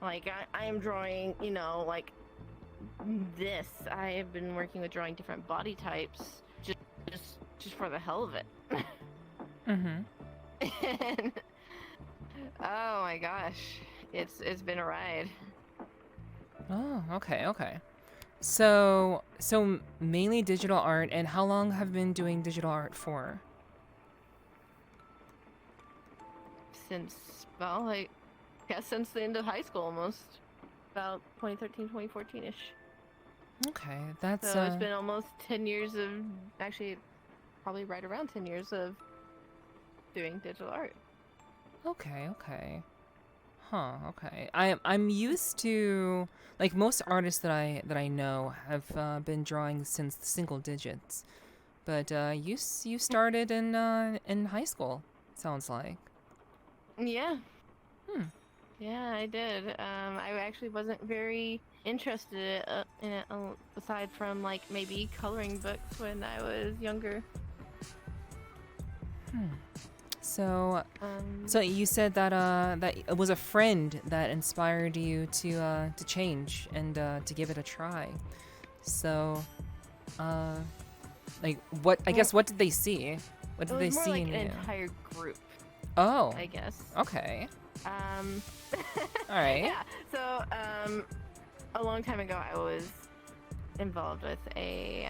Like I am drawing, you know, like this. I have been working with drawing different body types just for the hell of it. Mm-hmm. And, oh my gosh, it's been a ride. Oh, okay. So mainly digital art, and how long have you been doing digital art for? Since, well, like, yeah, since the end of high school almost. About 2013, 2014-ish. Okay, that's So it's been almost 10 years of, actually, probably right around 10 years of doing digital art. Okay. Huh. Okay. I'm used to, like, most artists that I know have been drawing since single digits, but you started in high school. Sounds like. Yeah. Hmm. Yeah, I did. I actually wasn't very interested in it aside from like maybe coloring books when I was younger. So, so you said that that it was a friend that inspired you to change and to give it a try. So, like, what? I guess what did they see? What did they see like in an you? entire group, Oh, I guess. okay. All right. Yeah. So, a long time ago, I was involved with a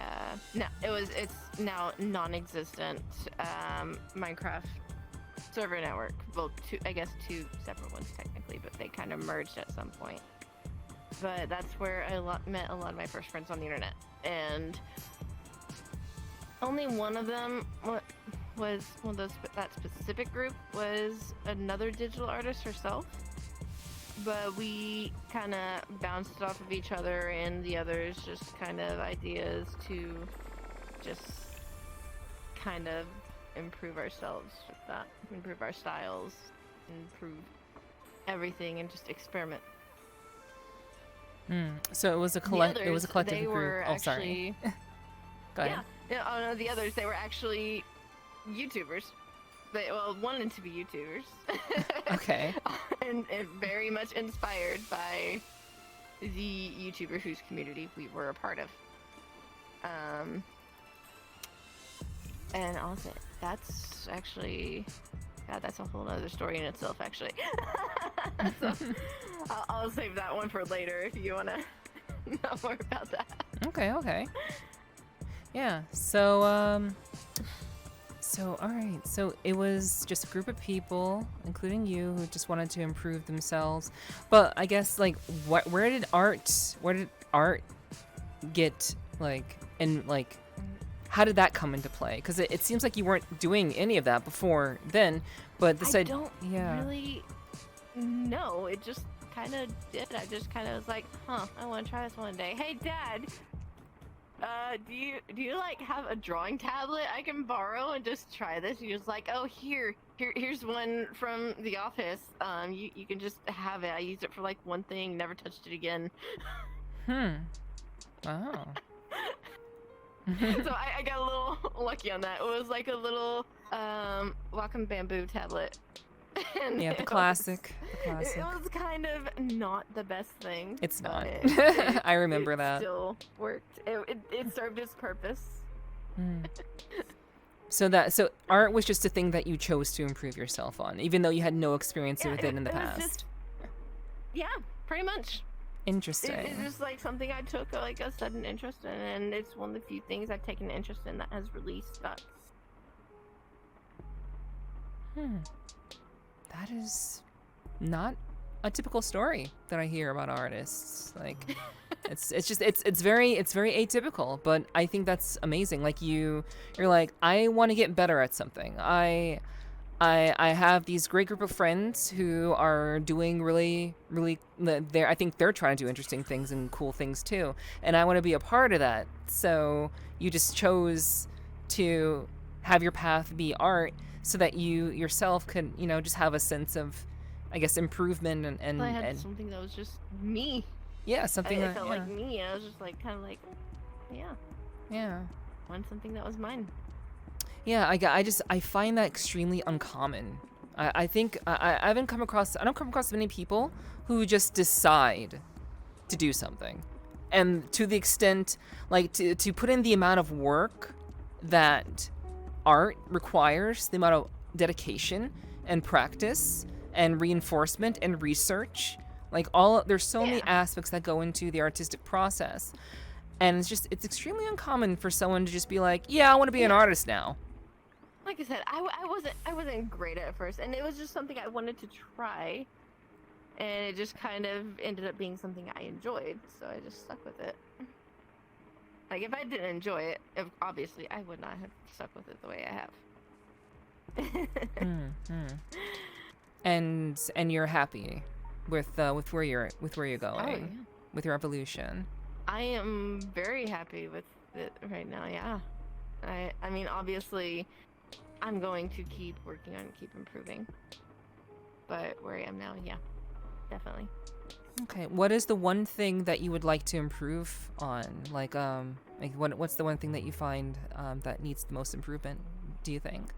it's now non-existent Minecraft server network. Well, two separate ones technically, but they kind of merged at some point. But that's where I met a lot of my first friends on the internet, and only one of them was one of those. That specific group was another digital artist herself. But we kind of bounced off of each other, and the others just kind of ideas to just kind of improve ourselves with that, improve our styles, improve everything, and just experiment. So it was a it was a collective group. Oh, sorry. Go ahead. Yeah. Oh no, the others, they were actually YouTubers. They wanted to be YouTubers. Okay. and very much inspired by the YouTuber whose community we were a part of. And also, that's actually, God, that's a whole other story in itself, actually. So, I'll save that one for later if you want to know more about that. Okay. Yeah. So, all right. So it was just a group of people, including you, who just wanted to improve themselves. But I guess, like, where did art get, like, and, like, how did that come into play? Because it seems like you weren't doing any of that before then, but I don't really know. It just kind of did. I just kind of was like, I want to try this one day. Hey, Dad, do you like have a drawing tablet I can borrow and just try this? He was like, oh, here's one from the office. You can just have it. I used it for like one thing, never touched it again. Wow. So I got a little lucky on that. It was like a little Wacom bamboo tablet. And yeah, the classic. It was kind of not the best thing. It's not. It I remember that. Still worked. It served its purpose. So art was just a thing that you chose to improve yourself on, even though you had no experience with it in the past. Yeah, pretty much. Interesting. It's just like something I took like a sudden interest in, and it's one of the few things I've taken an interest in that has released that. That is not a typical story that I hear about artists. Like, it's very atypical, but I think that's amazing. Like you're like, I want to get better at something. I have these great group of friends who are doing really I think they're trying to do interesting things and cool things too, and I want to be a part of that. So you just chose to have your path be art so that you yourself could, just have a sense of, I guess, improvement and I had something that was just me. Yeah, something that felt like me. I was just like kind of like, yeah. Want something that was mine. Yeah, I find that extremely uncommon. I think I don't come across many people who just decide to do something, and to the extent, like, to put in the amount of work that art requires, the amount of dedication and practice and reinforcement and research, like there's so many aspects that go into the artistic process, and it's extremely uncommon for someone to just be like, I want to be an artist now. Like I said, I wasn't great at first, and it was just something I wanted to try, and it just kind of ended up being something I enjoyed, so I just stuck with it. Like, if I didn't enjoy it, obviously I would not have stuck with it the way I have. And you're happy with where you're going, Oh, yeah. with your evolution? I am very happy with it right now. Yeah. I mean, obviously, I'm going to keep working on keep improving. But where I am now, yeah, definitely. Okay, what is the one thing that you would like to improve on? Like what's the one thing that you find that needs the most improvement, do you think?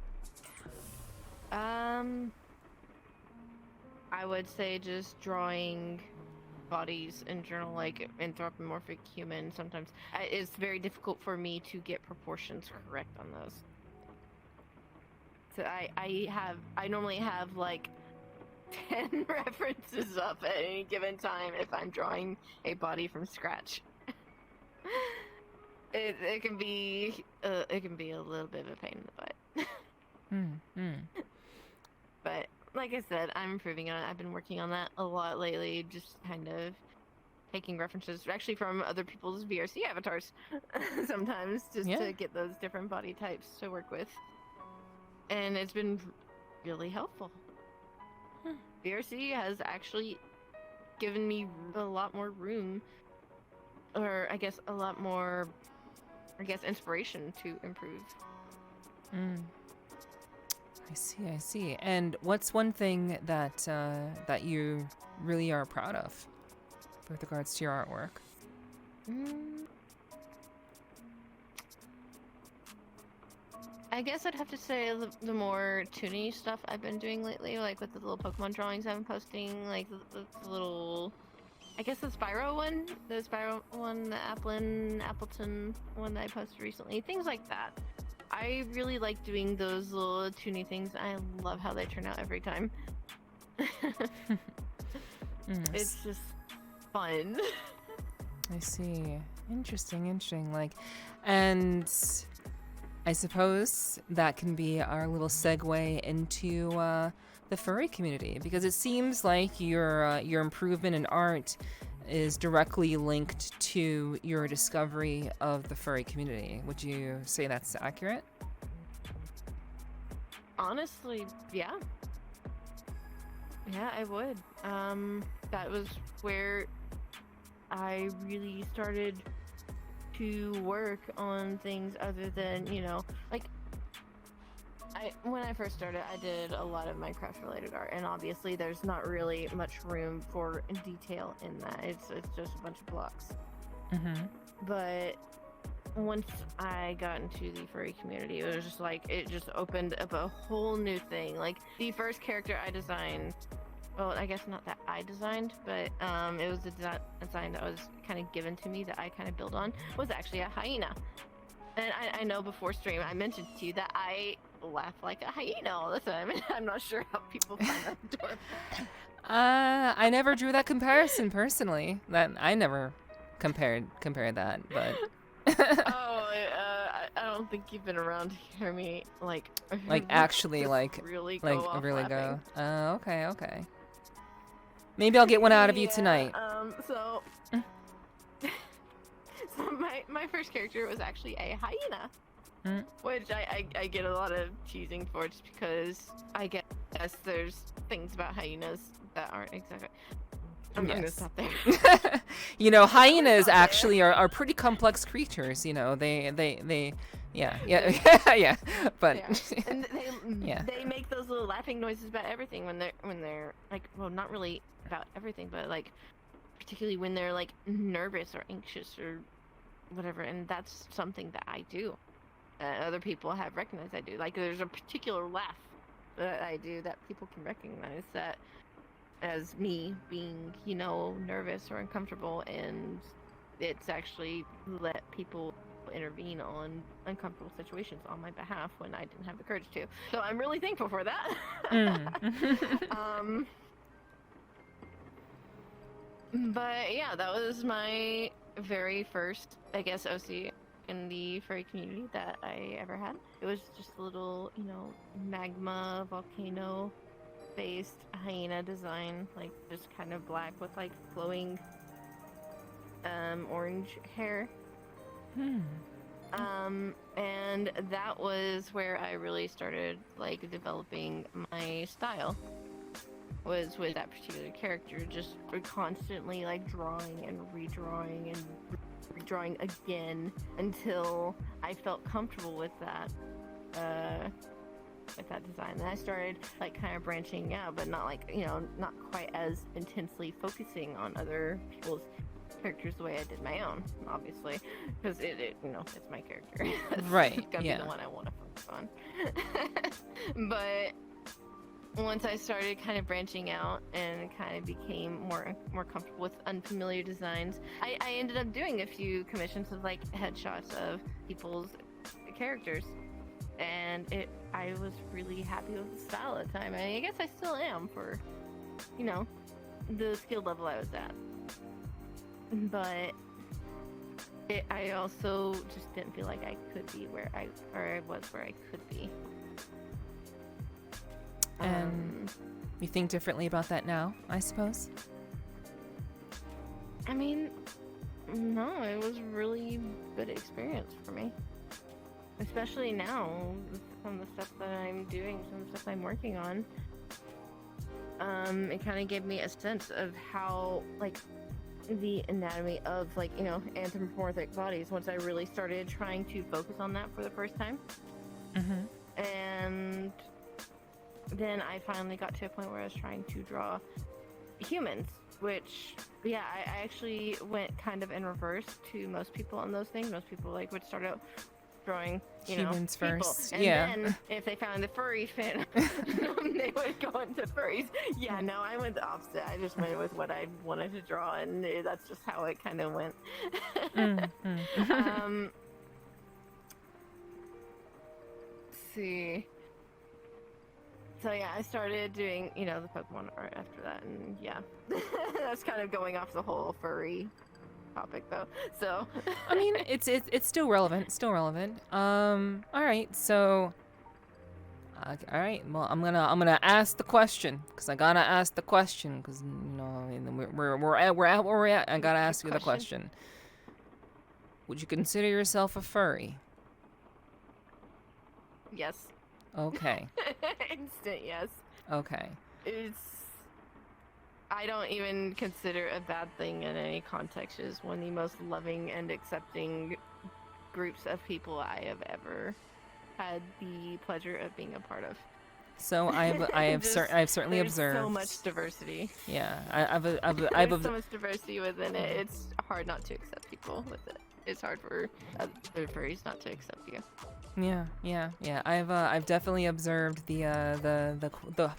I would say just drawing bodies in general, like anthropomorphic human. Sometimes it's very difficult for me to get proportions correct on those. So I normally have like 10 references up at any given time if I'm drawing a body from scratch. It can be a little bit of a pain in the butt. But like I said, I'm improving on it. I've been working on that a lot lately, just kind of taking references actually from other people's VRC avatars sometimes just to get those different body types to work with. And it's been really helpful. VRC has actually given me a lot more room, or I guess a lot more, inspiration to improve. I see. And what's one thing that that you really are proud of with regards to your artwork? I guess I'd have to say the more toony stuff I've been doing lately, like with the little Pokemon drawings I've been posting, like the little, I guess the Spyro one, the Appleton one that I posted recently, things like that. I really like doing those little toony things. I love how they turn out every time. It's just fun. I see. Interesting. Like, and I suppose that can be our little segue into the furry community, because it seems like your improvement in art is directly linked to your discovery of the furry community. Would you say that's accurate? Honestly, yeah. Yeah, I would. That was where I really started to work on things other than, like, when I first started, I did a lot of Minecraft related art, and obviously there's not really much room for detail in that. It's just a bunch of blocks. But once I got into the furry community, it was just like, it just opened up a whole new thing. Like, the first character I designed, well, I guess not that I designed, but it was a design that was kind of given to me that I kind of built on, was actually a hyena. And I know before stream I mentioned to you that I laugh like a hyena all the time, and I'm not sure how people find that adorable. I never drew that comparison personally. That I never compared that, but I don't think you've been around to hear me like actually really go. Okay. Maybe I'll get one out of you tonight. So my first character was actually a hyena, which I get a lot of teasing for, just because I guess there's things about hyenas that aren't exactly. I'm gonna stop there. Hyenas actually are pretty complex creatures. They yeah. But and they make those little laughing noises about everything when they're like, well, not really about everything, but like particularly when they're like nervous or anxious or whatever, and that's something that I do. Other people have recognized I do. Like, there's a particular laugh that I do that people can recognize that as me being, nervous or uncomfortable, and it's actually let people intervene on uncomfortable situations on my behalf when I didn't have the courage to. So I'm really thankful for that. But yeah, that was my very first, I guess, OC in the furry community that I ever had. It was just a little, magma volcano based hyena design, like just kind of black with like flowing orange hair. And that was where I really started like developing my style, was with that particular character, just constantly like drawing and redrawing and redrawing again until I felt comfortable with that design. Then I started like kind of branching out, but not like, you know, not quite as intensely focusing on other people's characters the way I did my own, obviously, because it you know, it's my character. Right. It's gonna be the one I want to focus on. But once I started kind of branching out and kind of became more comfortable with unfamiliar designs, I ended up doing a few commissions of like headshots of people's characters, and I was really happy with the style at the time. I guess I still am for, you know, the skill level I was at. But I also just didn't feel like I could be where I could be. And you think differently about that now, I suppose? I mean, no, it was really good experience for me. Especially now, some of the stuff that I'm doing, some of the stuff I'm working on. It kind of gave me a sense of how, like, the anatomy of, like, you know, anthropomorphic bodies, once I really started trying to focus on that for the first time. Mm-hmm. And then I finally got to a point where I was trying to draw humans, which, yeah, I actually went kind of in reverse to most people on those things. Most people, like, would start out drawing, you humans know, people. first. And yeah. then if they found the furry fan, they would go into furries. Yeah, no, I went the opposite. I just went with what I wanted to draw, and that's just how it kind of went. Let's see. So yeah, I started doing, you know, the Pokemon art after that, and yeah, that's kind of going off the whole furry topic though. So I mean, it's still relevant. All right, so all right. Well, I'm gonna ask the question because I gotta ask the question because, you know, we're at where we're at. I gotta ask you the question. Would you consider yourself a furry? Yes. Okay. Instant yes. Okay. I don't even consider a bad thing in any context. It's one of the most loving and accepting groups of people I have ever had the pleasure of being a part of. So I've certainly observed so much diversity. Yeah, I've so much diversity within it. It's hard not to accept people with it. It's hard for other furries not to accept you. Yeah. I've definitely observed the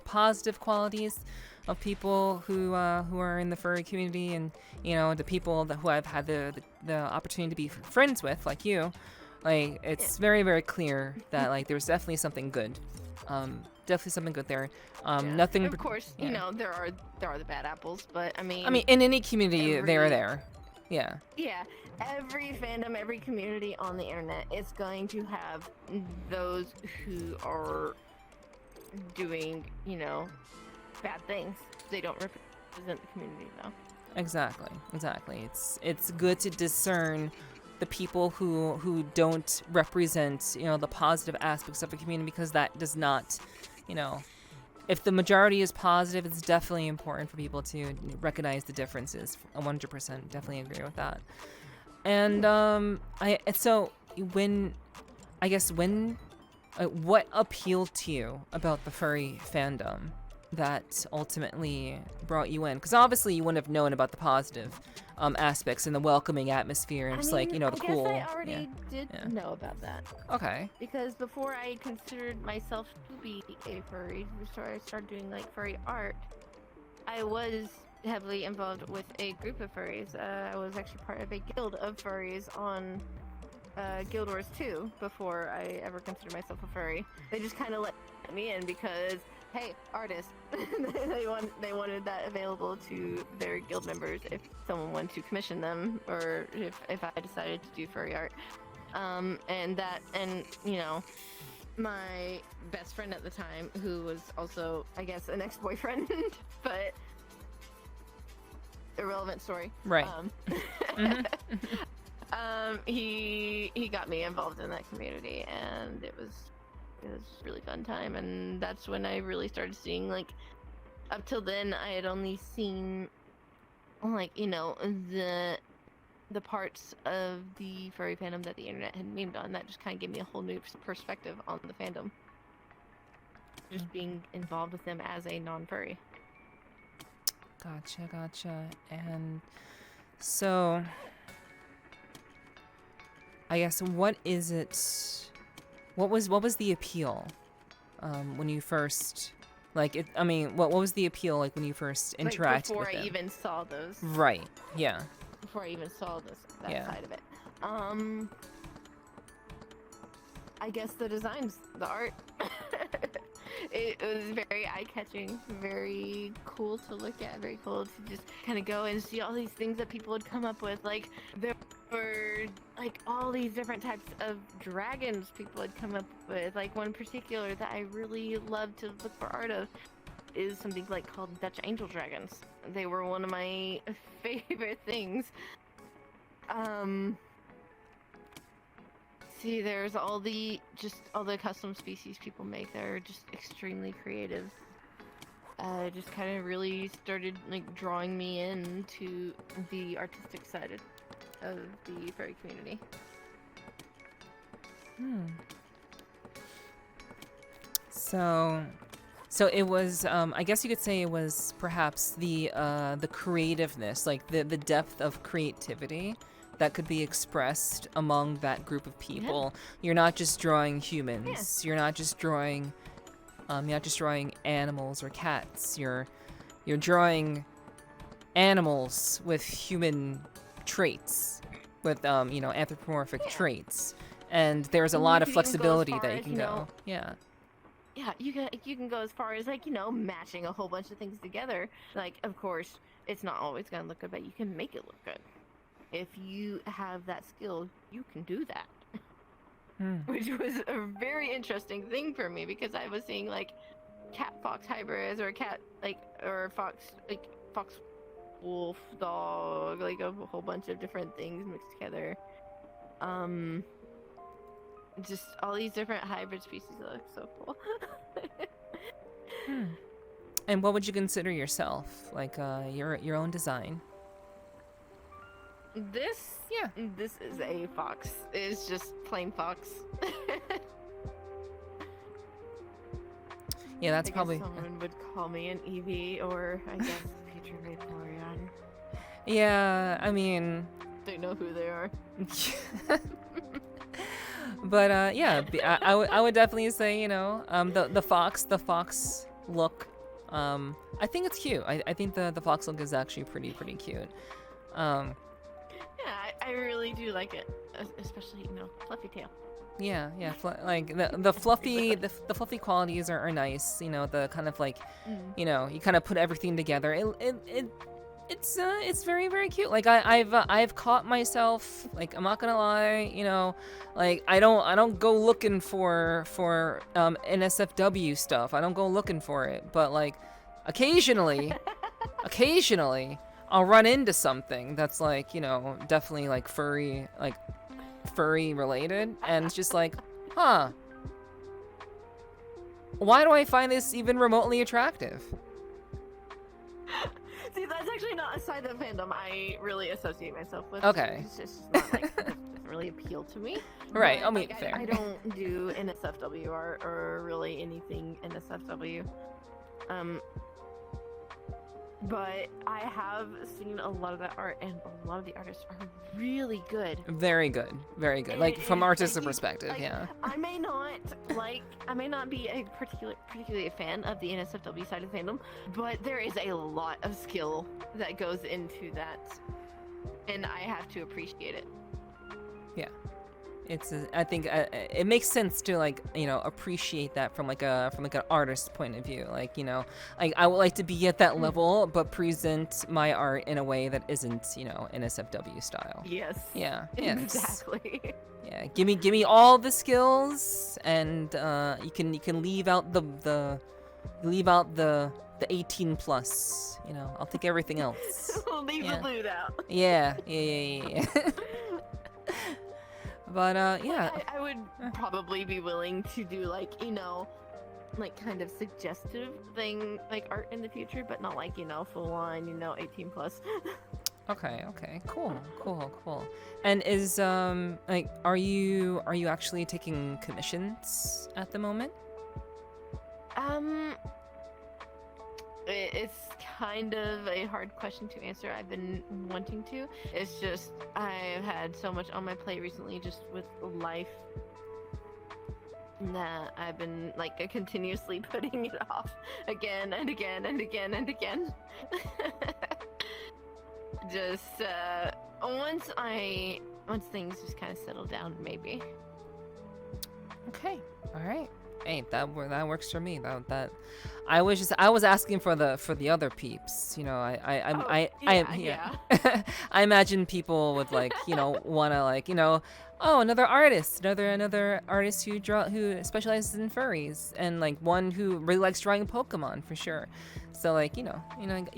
positive qualities of people who are in the furry community, and, you know, the people who I've had the opportunity to be friends with, like you. Like, it's very, very clear that, like, there's definitely something good. Definitely something good there. Nothing. Of course, you know, there are the bad apples, but I mean, in any community, they are there. Yeah. Yeah. Every fandom, every community on the internet is going to have those who are doing, you know, bad things. They don't represent the community, though. Exactly. It's good to discern the people who don't represent, you know, the positive aspects of a community, because that does not, you know, if the majority is positive, it's definitely important for people to recognize the differences. 100%, definitely agree with that. And what appealed to you about the furry fandom that ultimately brought you in? Because obviously you wouldn't have known about the positive aspects and the welcoming atmosphere and just, like, you know, the cool. I already did know about that. Okay. Because before I considered myself to be a furry, before I started doing, like, furry art, I was heavily involved with a group of furries. I was actually part of a guild of furries on Guild Wars 2 before I ever considered myself a furry. They just kind of let me in because, hey, artists, they wanted that available to their guild members if someone wanted to commission them, or if I decided to do furry art. And you know, my best friend at the time, who was also, I guess, an ex-boyfriend, but irrelevant story. Right. He got me involved in that community, and it was a really fun time. And that's when I really started seeing, like, up till then, I had only seen, like, you know, the parts of the furry fandom that the internet had memed on. That just kind of gave me a whole new perspective on the fandom. Just being involved with them as a non-furry. Gotcha. And so, I guess, what is it? What was the appeal when you first, like, what was the appeal like when you first interacted like before with I them? even saw those. Right. Yeah. Before I even saw that Yeah. side of it. I guess the designs, the art. It was very eye-catching, very cool to look at, very cool to just kind of go and see all these things that people would come up with. Like, there were, like, all these different types of dragons people had come up with. Like, one particular that I really loved to look for art of is something, like, called Dutch Angel Dragons. They were one of my favorite things. See, there's all the custom species people make that are just extremely creative. Just kind of really started like drawing me into the artistic side of the furry community. So it was, I guess you could say it was perhaps the creativeness, like the depth of creativity that could be expressed among that group of people. Yeah. You're not just drawing humans. Yeah. You're not just drawing animals or cats. You're drawing animals with human traits, with anthropomorphic traits, and there's a lot of flexibility that you can go. Yeah. Yeah, you can go as far as, like, matching a whole bunch of things together. Like, of course, it's not always gonna look good, but you can make it look good. If you have that skill, you can do that. Which was a very interesting thing for me, because I was seeing, like, cat-fox hybrids, or fox wolf dog, like a whole bunch of different things mixed together. Just all these different hybrid species that look so cool. And what would you consider yourself? Like, your own design? This is a fox. It's just plain fox. Yeah, that's I probably. Guess someone would call me an Eevee, or I guess future Vaporeon. Yeah, I mean. They know who they are. But yeah, I would definitely say the fox look. I think it's cute. I think the fox look is actually pretty cute. Yeah, I really do like it, especially fluffy tail. Yeah, like the fluffy the fluffy qualities are nice. The kind of like, you kind of put everything together. It's very, very cute. Like I've caught myself, like, I'm not gonna lie, like I don't go looking for NSFW stuff. I don't go looking for it, but like occasionally I'll run into something that's like, definitely like furry related, and it's just like, why do I find this even remotely attractive? See, that's actually not a side of fandom I really associate myself with. Okay. It's just not like, it doesn't really appeal to me. Right, But, I mean, fair. I don't do NSFW or really anything NSFW. But I have seen a lot of that art, and a lot of the artists are really good. Very good. Like from artistic perspective, like, yeah. I may not be a particularly a fan of the NSFW side of fandom, but there is a lot of skill that goes into that, and I have to appreciate it. Yeah. I think it makes sense to appreciate that from an artist's point of view. Like, I would like to be at that level, but present my art in a way that isn't, NSFW style. Yes. Yeah. Exactly. Yeah. Give me all the skills, and you can leave out the 18 plus. I'll take everything else. We'll leave the loot out. Yeah. But yeah, I would probably be willing to do like kind of suggestive thing, like art in the future, but not like, full on, 18 plus. Okay, cool. And is like are you actually taking commissions at the moment? It's kind of a hard question to answer. I've been wanting to. It's just I've had so much on my plate recently, just with life, that I've been like continuously putting it off again and again and again and again. Just once things just kind of settle down, maybe. Okay, all right. Hey, that works for me. That I was asking for the other peeps. I imagine people would like wanna like another artist who specializes in furries, and like one who really likes drawing Pokemon for sure. So like you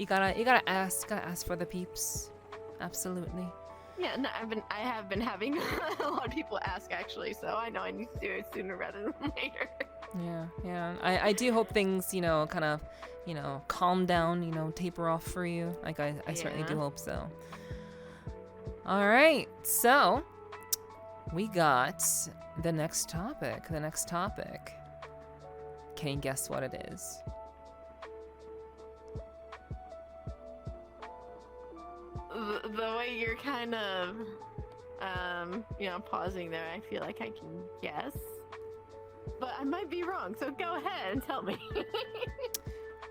gotta ask for the peeps. Absolutely. Yeah, no, I have been having a lot of people ask actually, so I know I need to do it sooner rather than later. Yeah. I do hope things, kind of, calm down, taper off for you. Like I certainly do hope so. All right, so we got the next topic. Can you guess what it is? The way you're kind of, pausing there, I feel like I can guess. But I might be wrong, so go ahead and tell me.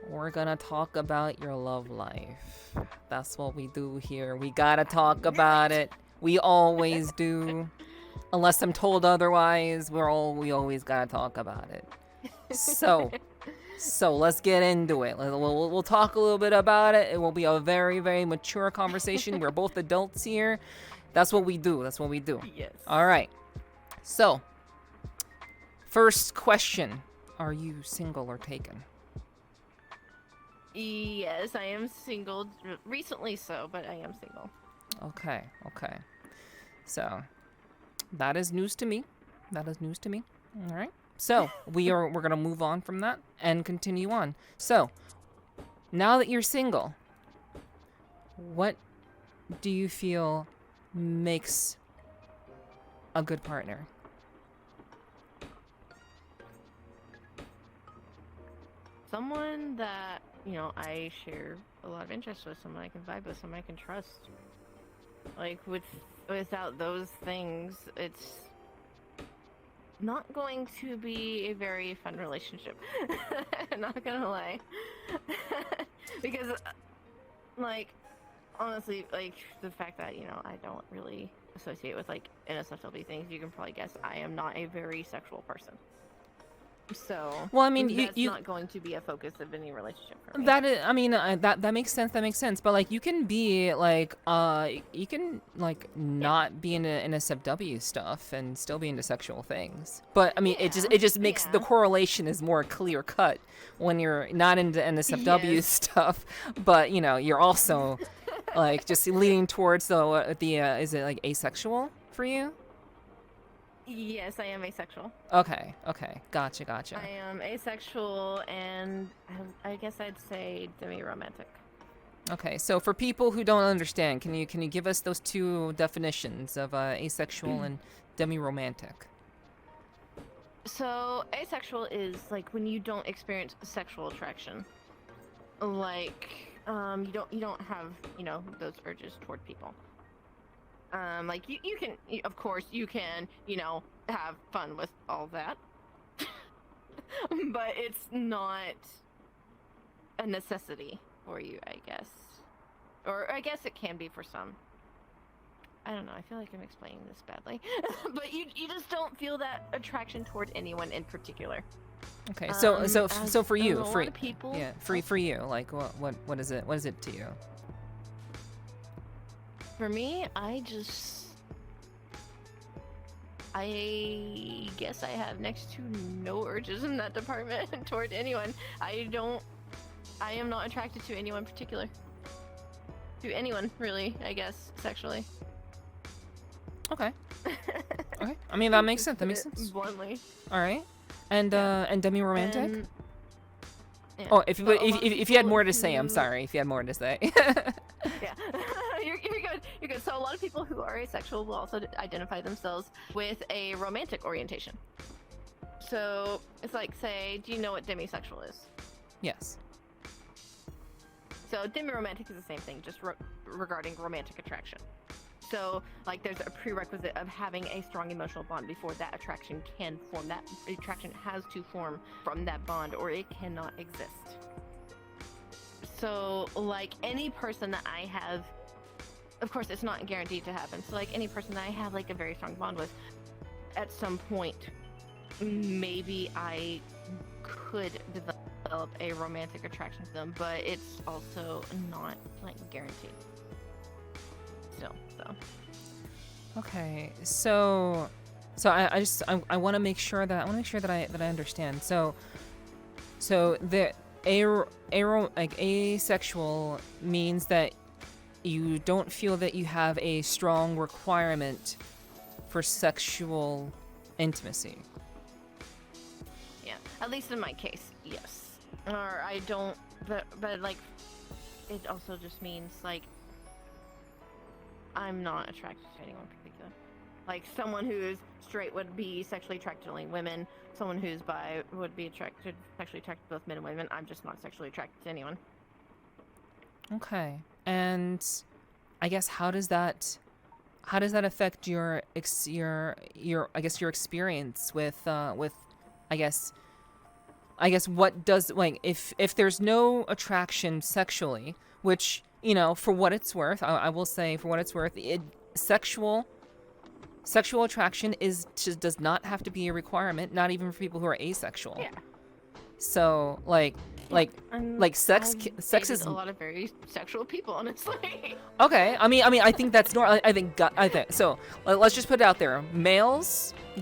We're gonna talk about your love life. That's what we do here. We gotta talk about it. We always do. Unless I'm told otherwise, we always gotta talk about it. So let's get into it. We'll talk a little bit about it. It will be a very, very mature conversation. We're both adults here. That's what we do. Yes. All right. So, first question. Are you single or taken? Yes, I am single. Recently so, but I am single. Okay. So, that is news to me. All right. So, we're going to move on from that and continue on. So, now that you're single, what do you feel makes a good partner? Someone that, I share a lot of interests with, someone I can vibe with, someone I can trust. Like, without those things, it's not going to be a very fun relationship. Not gonna lie. Because, like, honestly, like, the fact that, I don't really associate with, like, NSFW things, you can probably guess I am not a very sexual person. So, well, I mean, that's not going to be a focus of any relationship for me. That is, I mean, that makes sense. But like, you can be like, not be into NSFW stuff and still be into sexual things. But I mean, it just makes the correlation is more clear cut when you're not into NSFW stuff, but you're also like just leaning towards is it like asexual for you? Yes, I am asexual. Okay. Gotcha. I am asexual, and I guess I'd say demi-romantic. Okay, so for people who don't understand, can you give us those two definitions of asexual and demi-romantic? So asexual is like when you don't experience sexual attraction, like you don't have those urges toward people. Like you can, of course, you can, have fun with all that, but it's not a necessity for you, I guess. Or I guess it can be for some. I don't know, I feel like I'm explaining this badly. But you just don't feel that attraction toward anyone in particular. Okay, so for you, for people, yeah, for you, like what is it? What is it to you? For me, I guess I have next to no urges in that department toward anyone. I am not attracted to anyone particular. To anyone, really, I guess, sexually. Okay. I mean, that makes sense. Bluntly. All right. And demi-romantic? And, yeah. Oh, if you So a lot of if you had people more to say, I'm who- sorry. If you had more to say. Yeah, you're good. You're good. So a lot of people who are asexual will also identify themselves with a romantic orientation. So it's like, say, do you know what demisexual is? Yes. So demi-romantic is the same thing, just regarding romantic attraction. So like there's a prerequisite of having a strong emotional bond before that attraction can form. That attraction has to form from that bond or it cannot exist. So like any person that I have, of course it's not guaranteed to happen. So like any person that I have like a very strong bond with, at some point, maybe I could develop a romantic attraction to them, but it's also not like guaranteed. Still, so. Okay, so I want to make sure that I understand. So the asexual means that you don't feel that you have a strong requirement for sexual intimacy. Yeah, at least in my case, yes. Or I don't, but like, it also just means like I'm not attracted to anyone in particular. Like someone who's straight would be sexually attracted to only women. Someone who's bi would be sexually attracted to both men and women. I'm just not sexually attracted to anyone. Okay, and I guess how does that affect your experience with I guess what does, like, if there's no attraction sexually, which, you know, for what it's worth, I will say, for what it's worth, sexual attraction does not have to be a requirement, not even for people who are asexual. Yeah. So like sex is a lot of very sexual people, honestly. okay. I mean, I think that's normal. I think so. Let's just put it out there.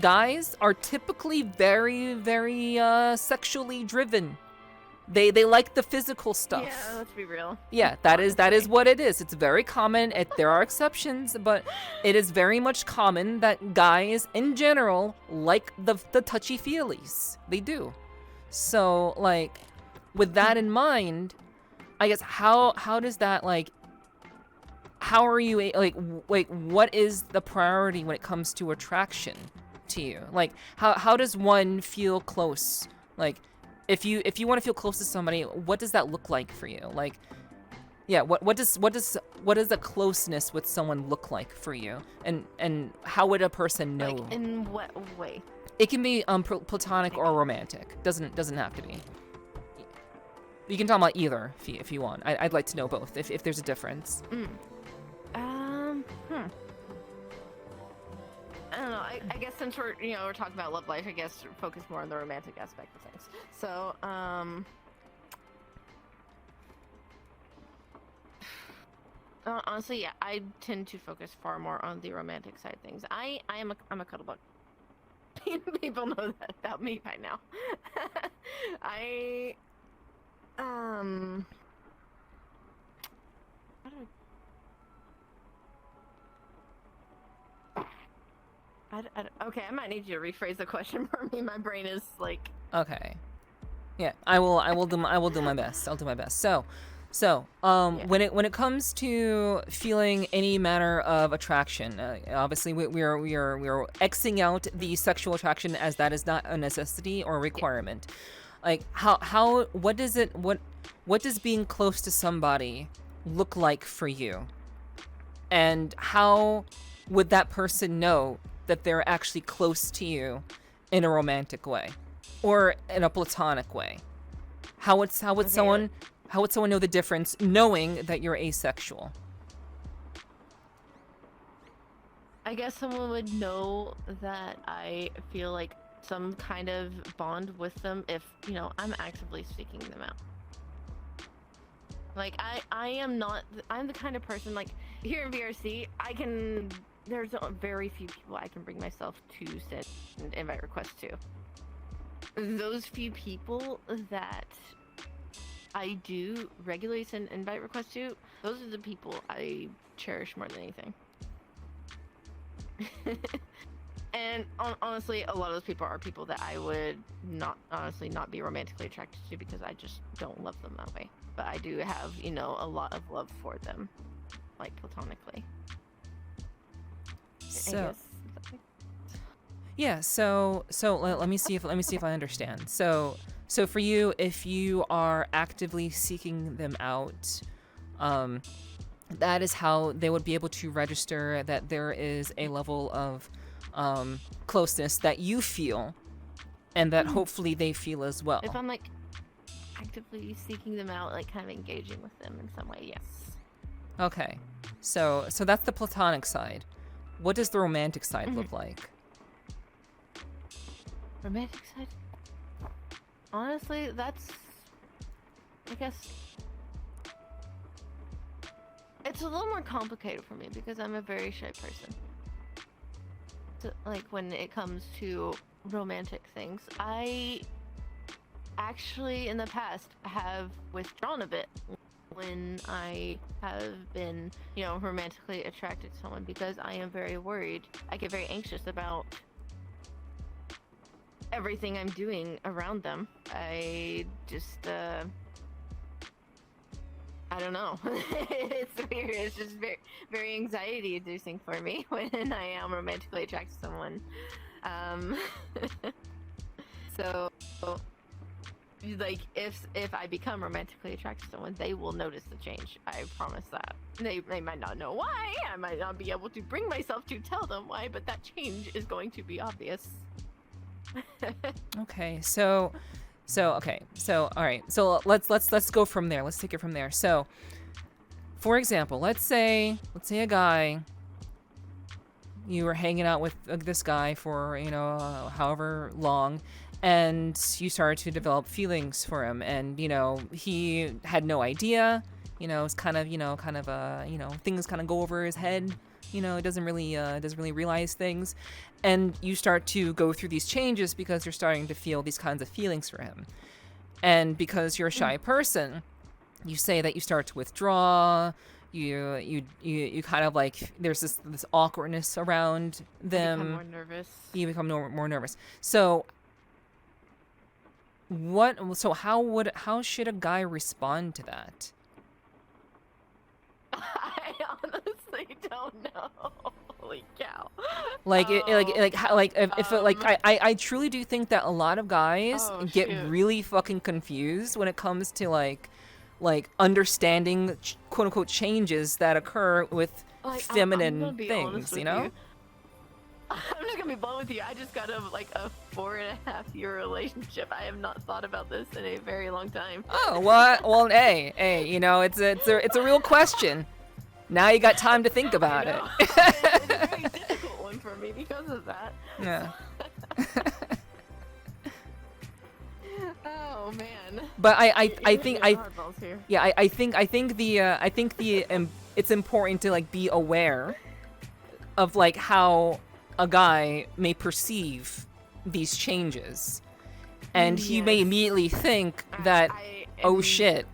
Guys are typically very, very sexually driven. They like the physical stuff. Yeah, let's be real. Yeah, that is what it is. It's very common. There are exceptions, but it is very much common that guys in general like the touchy-feelies. They do. So, like, with that in mind, I guess how does that, like, how are you, like, what is the priority when it comes to attraction to you? Like, how does one feel close? Like, if you want to feel close to somebody, what does that look like for you? Like, yeah, what does the closeness with someone look like for you? And how would a person know? Like, in what way? It can be platonic or romantic. Doesn't have to be. You can talk about either if you want. I'd like to know both if there's a difference. I don't know. I guess since we're talking about love life, I guess focus more on the romantic aspect of things. So honestly, yeah, I tend to focus far more on the romantic side of things. I'm a cuddle bug. People know that about me by now. Okay, I might need you to rephrase the question for me. My brain is like. Okay. Yeah, I will do my best. I'll do my best. So, Yeah. when it comes to feeling any manner of attraction, obviously we're Xing out the sexual attraction as that is not a necessity or a requirement. Like what does being close to somebody look like for you? And how would that person know that they're actually close to you in a romantic way or in a platonic way? How would someone know the difference knowing that you're asexual? I guess someone would know that I feel like some kind of bond with them if, I'm actively seeking them out. Like, I'm the kind of person, like, here in VRC, there's very few people I can bring myself to send an invite request to. Those few people that I do regularly send invite requests to, those are the people I cherish more than anything. And honestly, a lot of those people are people that I would not be romantically attracted to because I just don't love them that way. But I do have, you know, a lot of love for them, like platonically. So, yeah. So let me see if I understand. So for you, if you are actively seeking them out, that is how they would be able to register that there is a level of closeness that you feel, and that hopefully they feel as well. If I'm like actively seeking them out, like kind of engaging with them in some way, yes. Okay, so that's the platonic side. What does the romantic side look like? Romantic side? Honestly, that's, I guess, it's a little more complicated for me because I'm a very shy person. So, like, when it comes to romantic things, I actually in the past have withdrawn a bit when I have been, you know, romantically attracted to someone because I am very worried. I get very anxious about everything I'm doing around them. I just, I don't know. It's weird. It's just very, very anxiety inducing for me when I am romantically attracted to someone. So, like, if I become romantically attracted to someone, they will notice the change. I promise that. They might not know why. I might not be able to bring myself to tell them why, but that change is going to be obvious. Okay, so all right. So let's go from there. Let's take it from there. So, for example, let's say a guy, you were hanging out with this guy for, you know, however long, and you started to develop feelings for him, and, you know, he had no idea. You know, it's kind of things kind of go over his head. You know, it doesn't really realize things, and you start to go through these changes because you're starting to feel these kinds of feelings for him, and because you're a shy person, you say that you start to withdraw. You kind of like there's this awkwardness around them. You become more nervous. You become more nervous. So how should a guy respond to that? I honestly don't know. Holy cow! I truly do think that a lot of guys get really fucking confused when it comes to like understanding quote unquote changes that occur with feminine things. You know. I'm just gonna be blunt with you. I just got a 4.5-year relationship. I have not thought about this in a very long time. Oh, what? Well, hey, you know, it's a real question. Now you got time to think about it. It's a very difficult one for me because of that. Yeah. Oh man. But I think it's important to like be aware of like how a guy may perceive these changes, and he may immediately think that oh shit,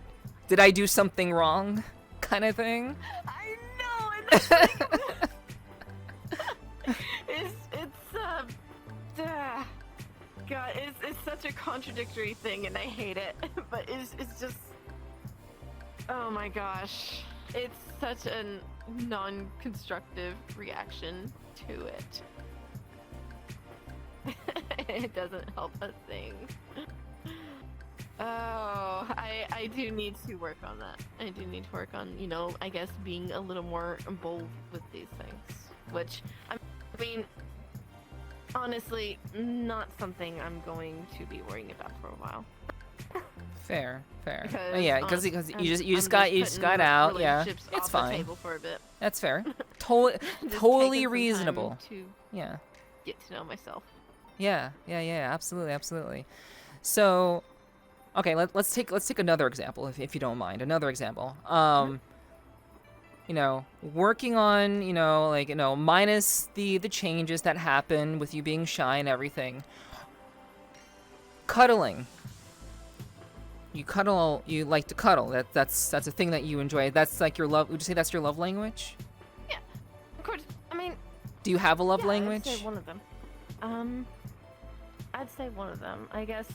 did I do something wrong, kind of thing. I know, and that's like, God, it's such a contradictory thing, and I hate it. But it's just, oh my gosh, it's such a non-constructive reaction to it. It doesn't help a thing. Oh, I do need to work on that. I do need to work on, you know, I guess being a little more bold with these things. Which, I mean, honestly, not something I'm going to be worrying about for a while. Fair. Because, yeah, because you just got out. Yeah, it's fine. The table for a bit. That's fair. Totally reasonable. Yeah. Get to know myself. Yeah. Absolutely. So, okay, let's take another example, if you don't mind. Another example. You know, working on, you know, like, you know, minus the changes that happen with you being shy and everything. Cuddling. You like to cuddle. That's a thing that you enjoy. That's like your love. Would you say that's your love language? Yeah, of course. I mean, do you have a love language? I'd say one of them. I'd say one of them. I guess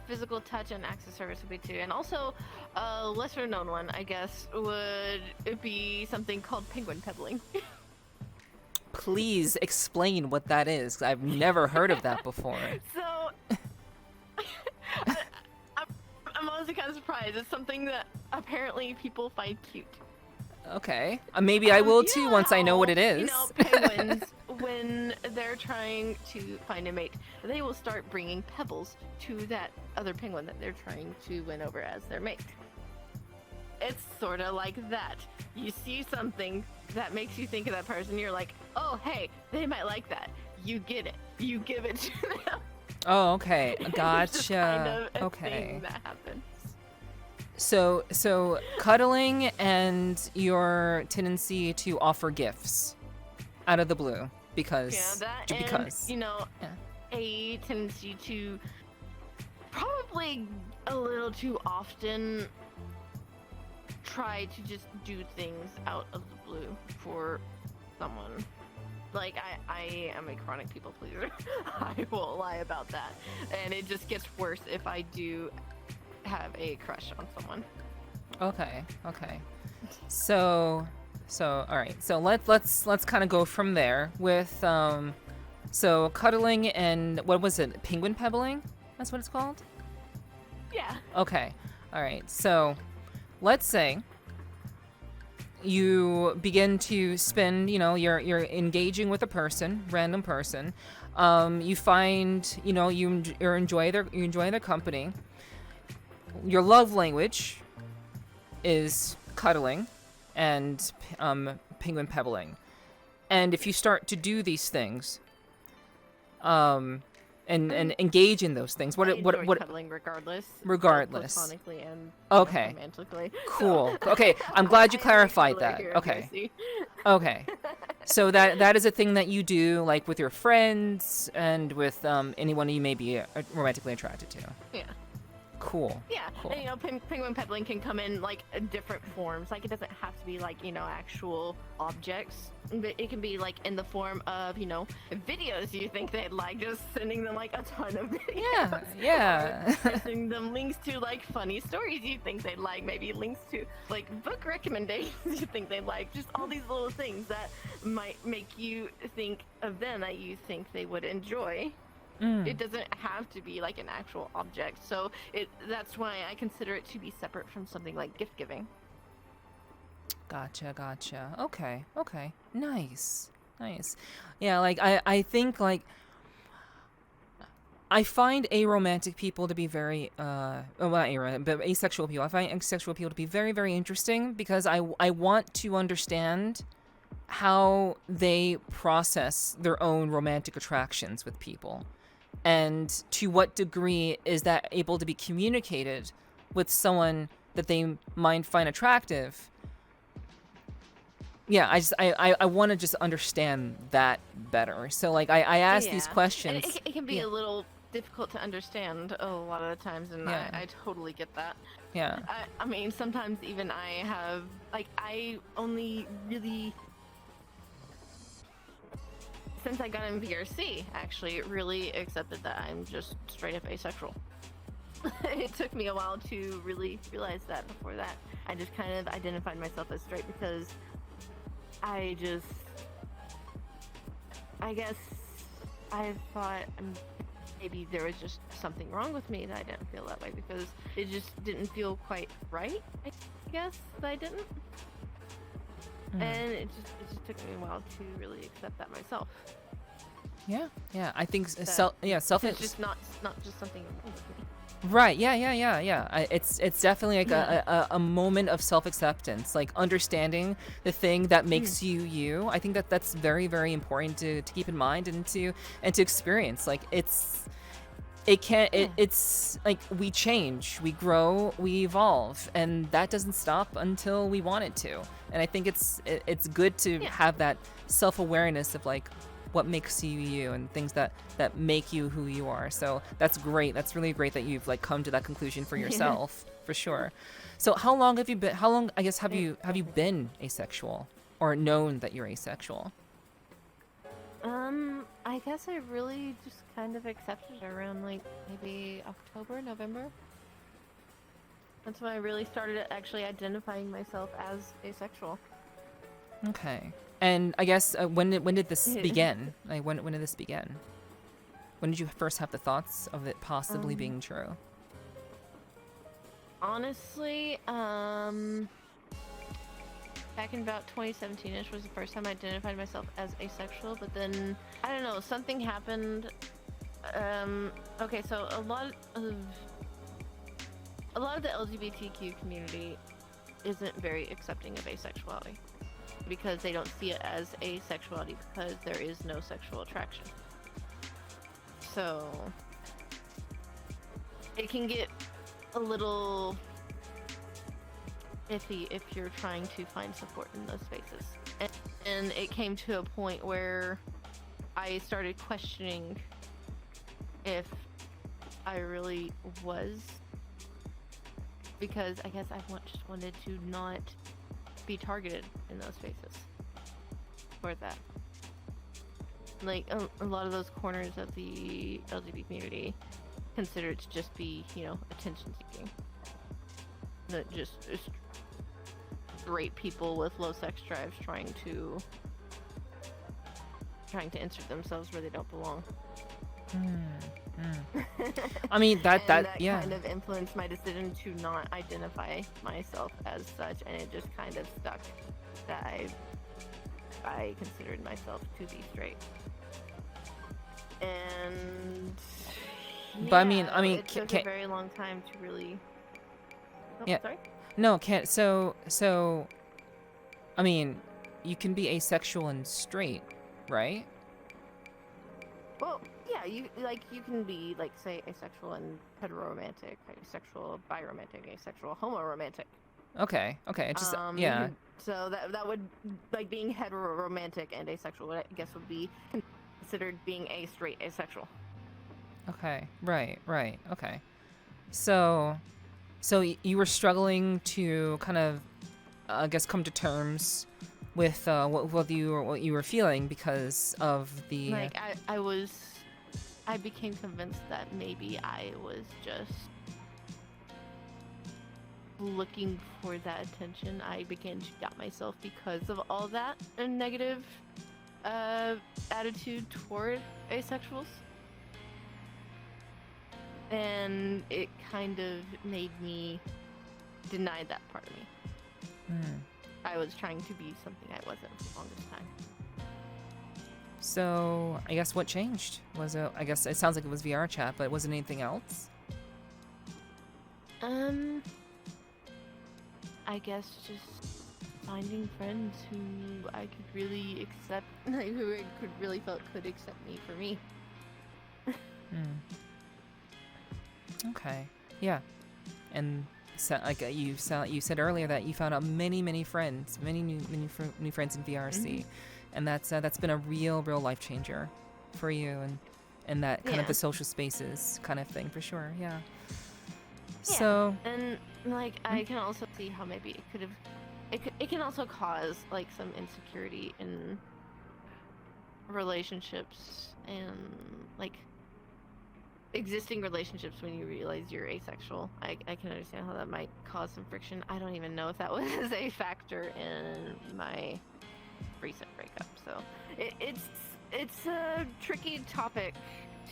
physical touch and acts of service would be two. And also, a lesser known one, I guess, would be something called penguin pebbling. Please explain what that is. I've never heard of that before. So, I'm honestly kind of surprised. It's something that apparently people find cute. Okay. Maybe I will too once I know what it is. You know, penguins, when they're trying to find a mate, they will start bringing pebbles to that other penguin that they're trying to win over as their mate. It's sort of like that. You see something that makes you think of that person, you're like, oh, hey, they might like that. You get it. You give it to them. Oh, okay. Gotcha. It's just kind of a Okay. thing that happens. So cuddling and your tendency to offer gifts out of the blue because Yeah, that because and, you know, yeah. a tendency to probably a little too often try to just do things out of the blue for someone. Like, I am a chronic people pleaser. I won't lie about that. And it just gets worse if I do have a crush on someone. Okay. So all right. So let's kind of go from there with so cuddling and what was it? Penguin pebbling? That's what it's called? Yeah. Okay. All right. So let's say you begin to spend, you're engaging with a person, random person. You find, you enjoy their company. Your love language is cuddling and penguin pebbling. And if you start to do these things, and engage in those things, I enjoy cuddling regardless. Regardless. Both platonically and Okay. romantically. Cool. Okay, I'm glad you I clarified like that. cuddling Okay. here, Okay. So that is a thing that you do, like with your friends and with anyone you may be romantically attracted to. Yeah. Cool. Yeah, Cool. and penguin pebbling can come in like different forms. Like it doesn't have to be like actual objects, but it can be like in the form of videos you think they'd like, just sending them like a ton of videos. Yeah. Or sending them links to like funny stories you think they'd like, maybe links to like book recommendations you think they'd like. Just all these little things that might make you think of them that you think they would enjoy. It doesn't have to be like an actual object, so that's why I consider it to be separate from something like gift giving. Gotcha. Okay. Nice. Yeah, like I think like I find aromantic people to be very well, not aromantic, but asexual people. I find asexual people to be very, very interesting because I want to understand how they process their own romantic attractions with people. And to what degree is that able to be communicated with someone that they might find attractive? Yeah, I want to just understand that better. So like I ask these questions. And it can be a little difficult to understand a lot of the times, and I totally get that. Yeah. I mean, sometimes even I have I only really, since I got in VRC, actually really accepted that I'm just straight up asexual. It took me a while to really realize that. Before that, I just kind of identified myself as straight because I guess I thought maybe there was just something wrong with me that I didn't feel that way, because it just didn't feel quite right, I guess, that I didn't. And it just took me a while to really accept that myself. Yeah, I think It's just not just something wrong with me. Right. Yeah. It's definitely like a moment of self-acceptance, like understanding the thing that makes you you. I think that's very, very important to keep in mind and to experience. Like it's like we change, we grow, we evolve, and that doesn't stop until we want it to. And I think it's good to have that self-awareness of like what makes you you and things that make you who you are. So that's great. That's really great that you've like come to that conclusion for yourself, for sure. So how long have you been asexual or known that you're asexual? I guess I really just kind of accepted it around like maybe October, November. That's when I really started actually identifying myself as asexual. Okay. And I guess when did this begin? Like when did this begin? When did you first have the thoughts of it possibly being true? Honestly, back in about 2017-ish was the first time I identified myself as asexual, but then, I don't know, something happened. Okay, so a lot of the LGBTQ community isn't very accepting of asexuality because they don't see it as asexuality because there is no sexual attraction. So it can get a little iffy if you're trying to find support in those spaces. And it came to a point where I started questioning if I really was, because I guess I just wanted to not be targeted in those spaces for that. Like a lot of those corners of the LGBT community consider it to just be, you know, attention seeking. That just straight people with low sex drives trying to insert themselves where they don't belong. I mean that yeah. Kind of influenced my decision to not identify myself as such, and it just kind of stuck that I considered myself to be straight. And but I mean it took a very long time to really. Oh, yeah. Sorry? No, can't. So, I mean, you can be asexual and straight, right? Well, yeah, you can be like say asexual and heteroromantic, asexual biromantic, asexual homoromantic. Okay. It just yeah. So that would, like, being heteroromantic and asexual, I guess, would be considered being a straight asexual. Okay. Right. Okay. So you were struggling to kind of, I guess, come to terms with what you were feeling because of the. Like I became convinced that maybe I was just looking for that attention. I began to doubt myself because of all that and negative attitude toward asexuals. And it kind of made me deny that part of me. I was trying to be something I wasn't for the longest time. So I guess what changed? I guess it sounds like it was VRChat, but was it anything else? I guess just finding friends who I could really accept, who I could really felt could accept me for me. Okay. Yeah. And so, like you said earlier that you found out many friends, many new friends in VRC, and that's been a real life changer for you and that kind of the social spaces kind of thing for sure. Yeah. So. And like I can also see how maybe it can also cause like some insecurity in relationships and like existing relationships when you realize you're asexual. I can understand how that might cause some friction. I don't even know if that was a factor in my recent breakup. So it's a tricky topic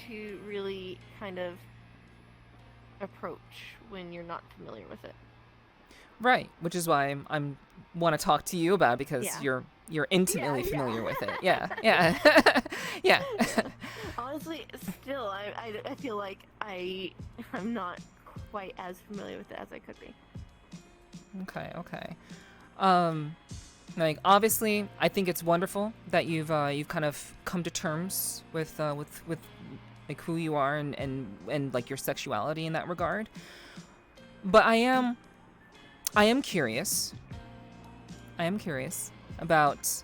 to really kind of approach when you're not familiar with it. Right, which is why I'm want to talk to you about it because you're intimately familiar with it. Yeah. Yeah. Honestly, still, I feel like I'm not quite as familiar with it as I could be. Okay. Like obviously, I think it's wonderful that you've kind of come to terms with like who you are and like your sexuality in that regard. But I am curious. About,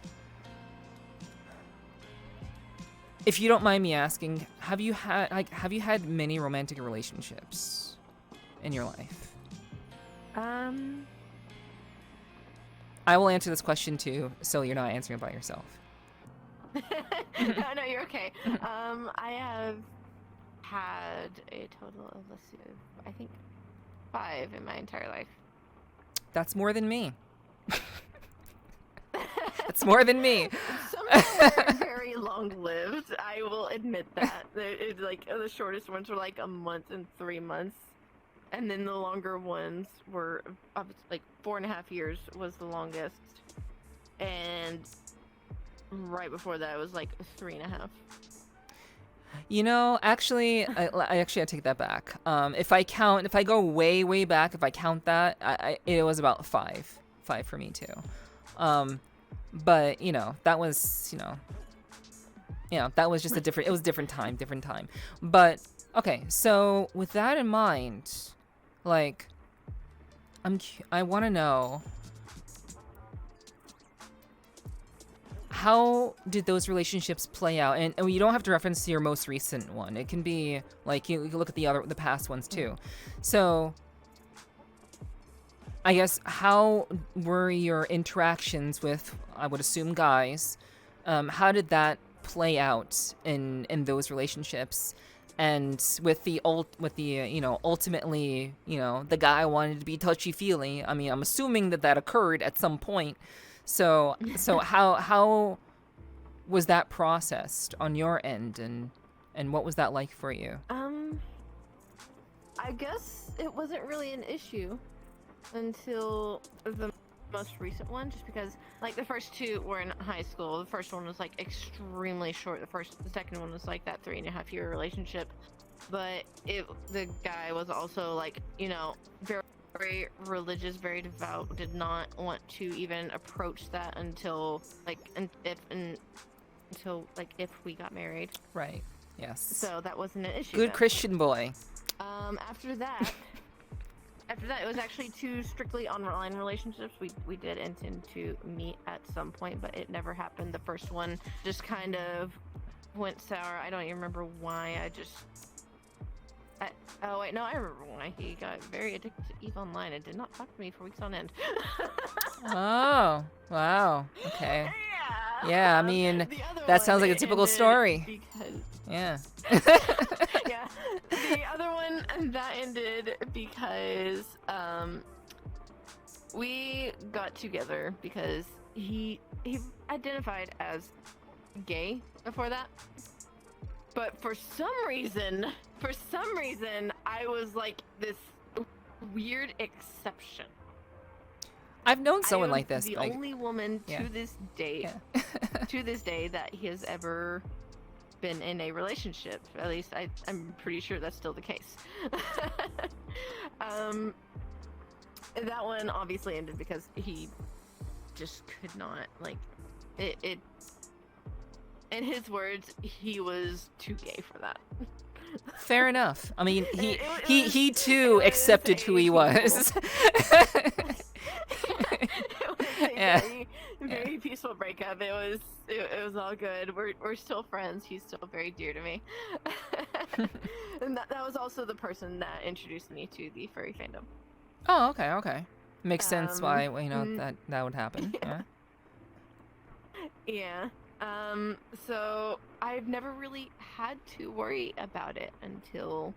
if you don't mind me asking, have you had many romantic relationships in your life? I will answer this question too, so you're not answering it by yourself. No, you're okay. I have had a total of, let's see, I think 5 in my entire life. That's more than me. It's more than me. Some are very long-lived. I will admit that. It's like the shortest ones were like a month and 3 months, and then the longer ones were like 4.5 years was the longest, and right before that it was like 3.5. You know, actually, I take that back. If I go way back, if I count that, it was about 5 for me too. But you know, that was that was just it was a different time. But okay, so with that in mind, like, I want to know, how did those relationships play out? And you don't have to reference your most recent one. It can be like you can look at the past ones too. So I guess, how were your interactions with, I would assume, guys? How did that play out in those relationships? And with the ultimately, the guy wanted to be touchy-feely. I mean, I'm assuming that occurred at some point. So how was that processed on your end, and what was that like for you? I guess it wasn't really an issue until the most recent one, just because like the first 2 were in high school. The first one was like extremely short. The second one was like that 3.5 year relationship, but the guy was also like, very, very religious, very devout, did not want to even approach that until if we got married. Right. Yes. So that wasn't an issue. Good then. Christian boy. After that, it was actually 2 strictly online relationships. We did intend to meet at some point, but it never happened. The first one just kind of went sour. I don't even remember why. Oh wait, no, I remember why. He got very addicted to EVE Online and did not talk to me for weeks on end. Oh, wow. Okay. Yeah. Yeah, I mean, that sounds like a typical story. Yeah. Yeah. The other one that ended because we got together because he identified as gay before that. But for some reason, I was like this weird exception. I've known someone like this. The only woman to this day, that he has ever been in a relationship. At least I'm pretty sure that's still the case. That one obviously ended because he just could not, like, it in his words, he was too gay for that. Fair enough. I mean, he too accepted who he was. Very peaceful breakup. It was all good. We're still friends. He's still very dear to me. And that was also the person that introduced me to the furry fandom. Oh, okay. Makes sense why that would happen. Yeah. Yeah. So I've never really had to worry about it until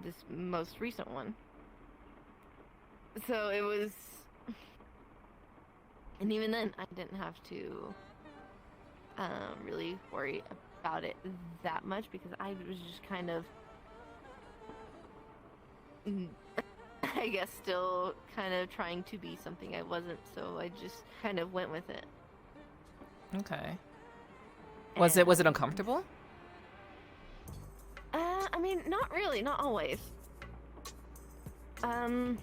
this most recent one. So it was, and even then I didn't have to really worry about it that much because I was just kind of, I guess, still kind of trying to be something I wasn't, so I just kind of went with it. Okay. Was it uncomfortable? I mean, not really, not always. I mean,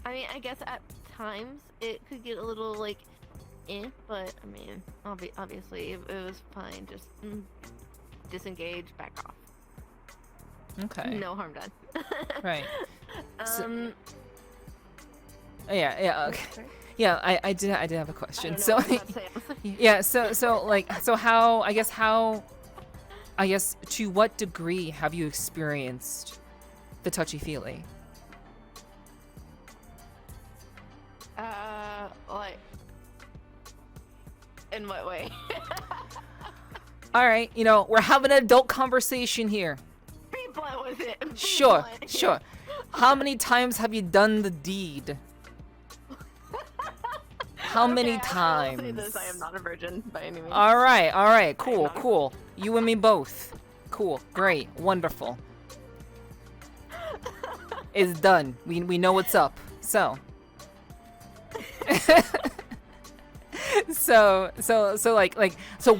I guess at times it could get a little like, but I mean, obviously it was fine. Just disengage, back off. Okay. No harm done. Right. Yeah. Okay. Yeah, I did have a question. So how I guess to what degree have you experienced the touchy-feely? Like, in what way? All right, you know, we're having an adult conversation here. Be blunt with it. Be Sure, blunt. sure. How many times have you done the deed? How many times? I will say this, I am not a virgin by any means. All right, cool. You and me both. Cool, great, wonderful. It's done. We know what's up. So. so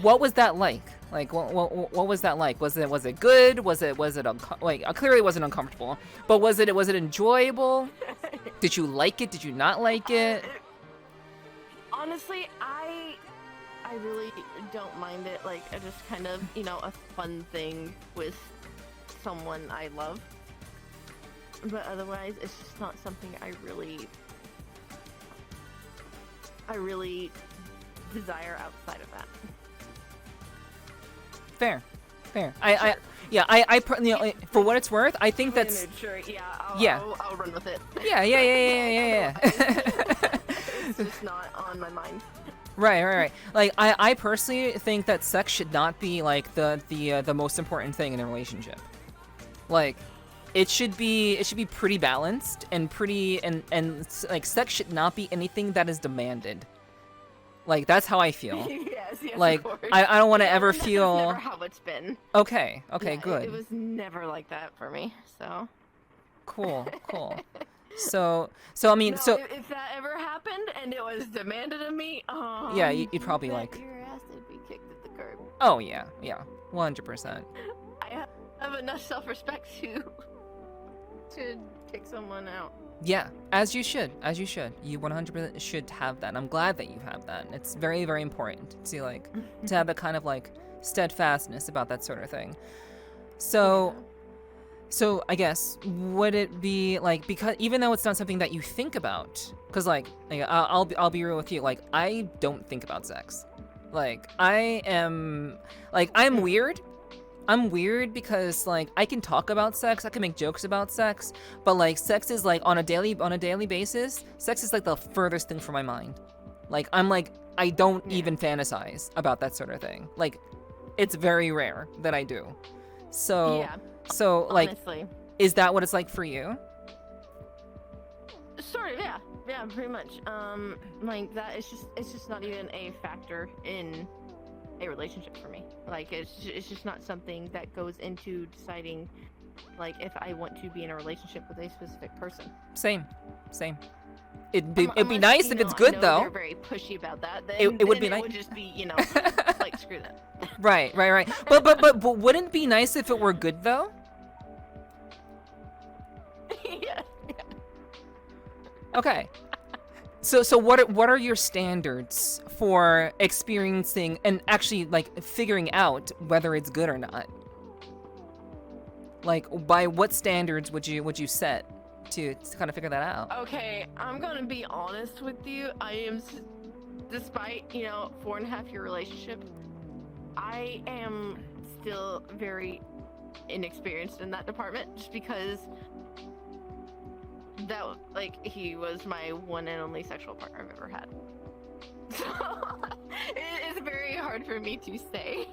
what was that like? Like what was that like? Was it good? Was it clearly it wasn't uncomfortable, but was it enjoyable? Did you like it? Did you not like it? Honestly, I really don't mind it. Like, I just kind of, you know, a fun thing with someone I love. But otherwise, it's just not something I really desire outside of that. Fair. I you know, for what it's worth, I think that's Sure, I'll run with it. Yeah. It's just not on my mind. Right. Like I personally think that sex should not be like the most important thing in a relationship. Like it should be pretty balanced and like sex should not be anything that is demanded. Like that's how I feel. yes, like of course. I don't want to ever That's feel. never how it's been. Okay, Yeah, good. It was never like that for me. So. Cool. So I mean, No, so if that ever happened and it was demanded of me, yeah, you'd probably bet like. your ass would be kicked at the curb. Oh yeah, 100%. I have enough self-respect to kick someone out. Yeah, as you should. You 100% should have that. And I'm glad that you have that. It's very, very important to have that kind of like steadfastness about that sort of thing. So I guess would it be like, because even though it's not something that you think about, because like I'll be real with you, like I don't think about sex. Like I'm weird. I'm weird because like I can talk about sex, I can make jokes about sex, but like sex is like on a daily basis, sex is like the furthest thing from my mind. Like I'm like I don't even fantasize about that sort of thing. Like it's very rare that I do. So like honestly, is that what it's like for you? Sort of, yeah, pretty much. Like that it's just not even a factor in a relationship for me. Like it's just not something that goes into deciding like if I want to be in a relationship with a specific person. Same. It'd be nice if it's good though. They're very pushy about that. Then, it would be nice. It would just be, like screw that. Right. But wouldn't it be nice if it were good though? yeah. Okay. So what are your standards for experiencing and actually like figuring out whether it's good or not? Like by what standards would you set to kind of figure that out? Okay, I'm gonna be honest with you. I am, despite 4.5-year relationship, I am still very inexperienced in that department, just because that he was my one and only sexual partner I've ever had. So it is very hard for me to say.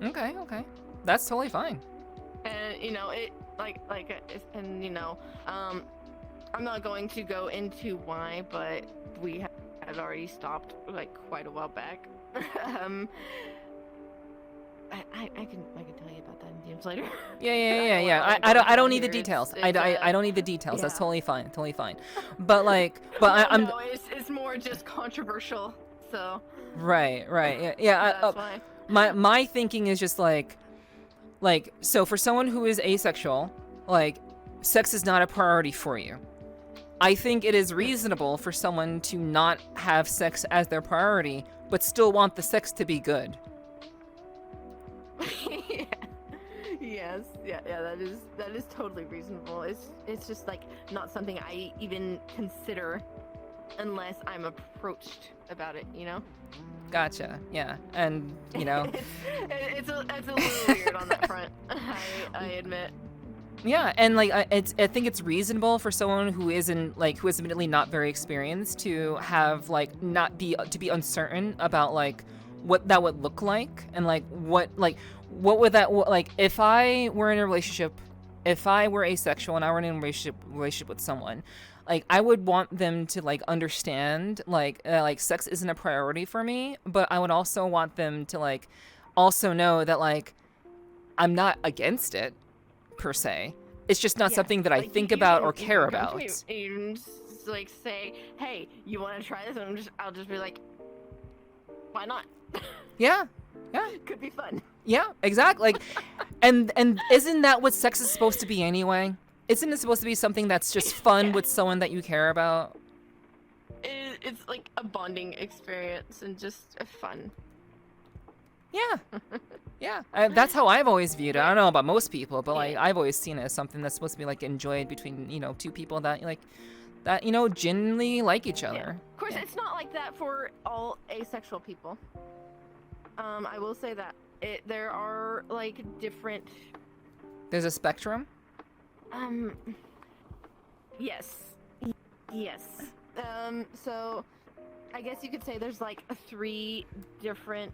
Okay. That's totally fine. And I'm not going to go into why, but we had already stopped quite a while back. I can tell you about that in DMs later. Yeah. I don't need the details. I don't need the details. Yeah. That's totally fine. But I'm. No, it's more just controversial. So. Right. Yeah. That's why. My thinking is just so for someone who is asexual, sex is not a priority for you. I think it is reasonable for someone to not have sex as their priority, but still want the sex to be good. Yeah. Yes. Yeah. That is totally reasonable. It's just not something I even consider unless I'm approached about it. Gotcha. Yeah, and it's a little weird on that front. I admit. Yeah, and I think it's reasonable for someone who is admittedly not very experienced to have to be uncertain about what that would look like, and like what would that like if I were in a relationship, if I were asexual and I were in a relationship with someone, like I would want them to like understand like sex isn't a priority for me, but I would also want them to like also know that like I'm not against it per se. It's just not something that I like, think you about can- or you care can come to about. me and just, like say, hey, you want to try this? And I'll just be like, why not? Yeah. Could be fun. Yeah, exactly. Like, and isn't that what sex is supposed to be anyway? Isn't it supposed to be something that's just fun with someone that you care about? It's like a bonding experience and just fun. Yeah. Yeah. That's how I've always viewed it. I don't know about most people, but like I've always seen it as something that's supposed to be like enjoyed between, two people that like that, genuinely like each other. Yeah. Of course, it's not like that for all asexual people. I will say that there are like different. There's a spectrum. Yes. Yes. So I guess you could say there's like 3 different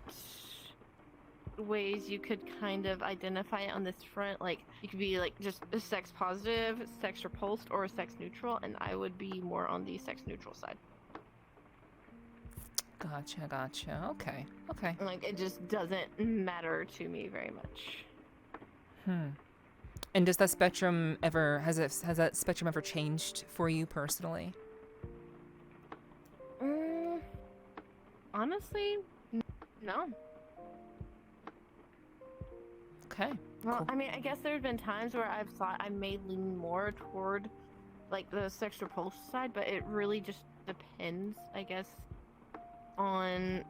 ways you could kind of identify it on this front. Like you could be like just a sex positive, sex repulsed, or sex neutral, and I would be more on the sex neutral side. Gotcha. Okay. Like it just doesn't matter to me very much. And does that spectrum ever has that spectrum ever changed for you personally? Honestly, no. Okay. Well, Cool. I mean, I guess there have been times where I've thought I may lean more toward like the sex repulsed side, but it really just depends, I guess, on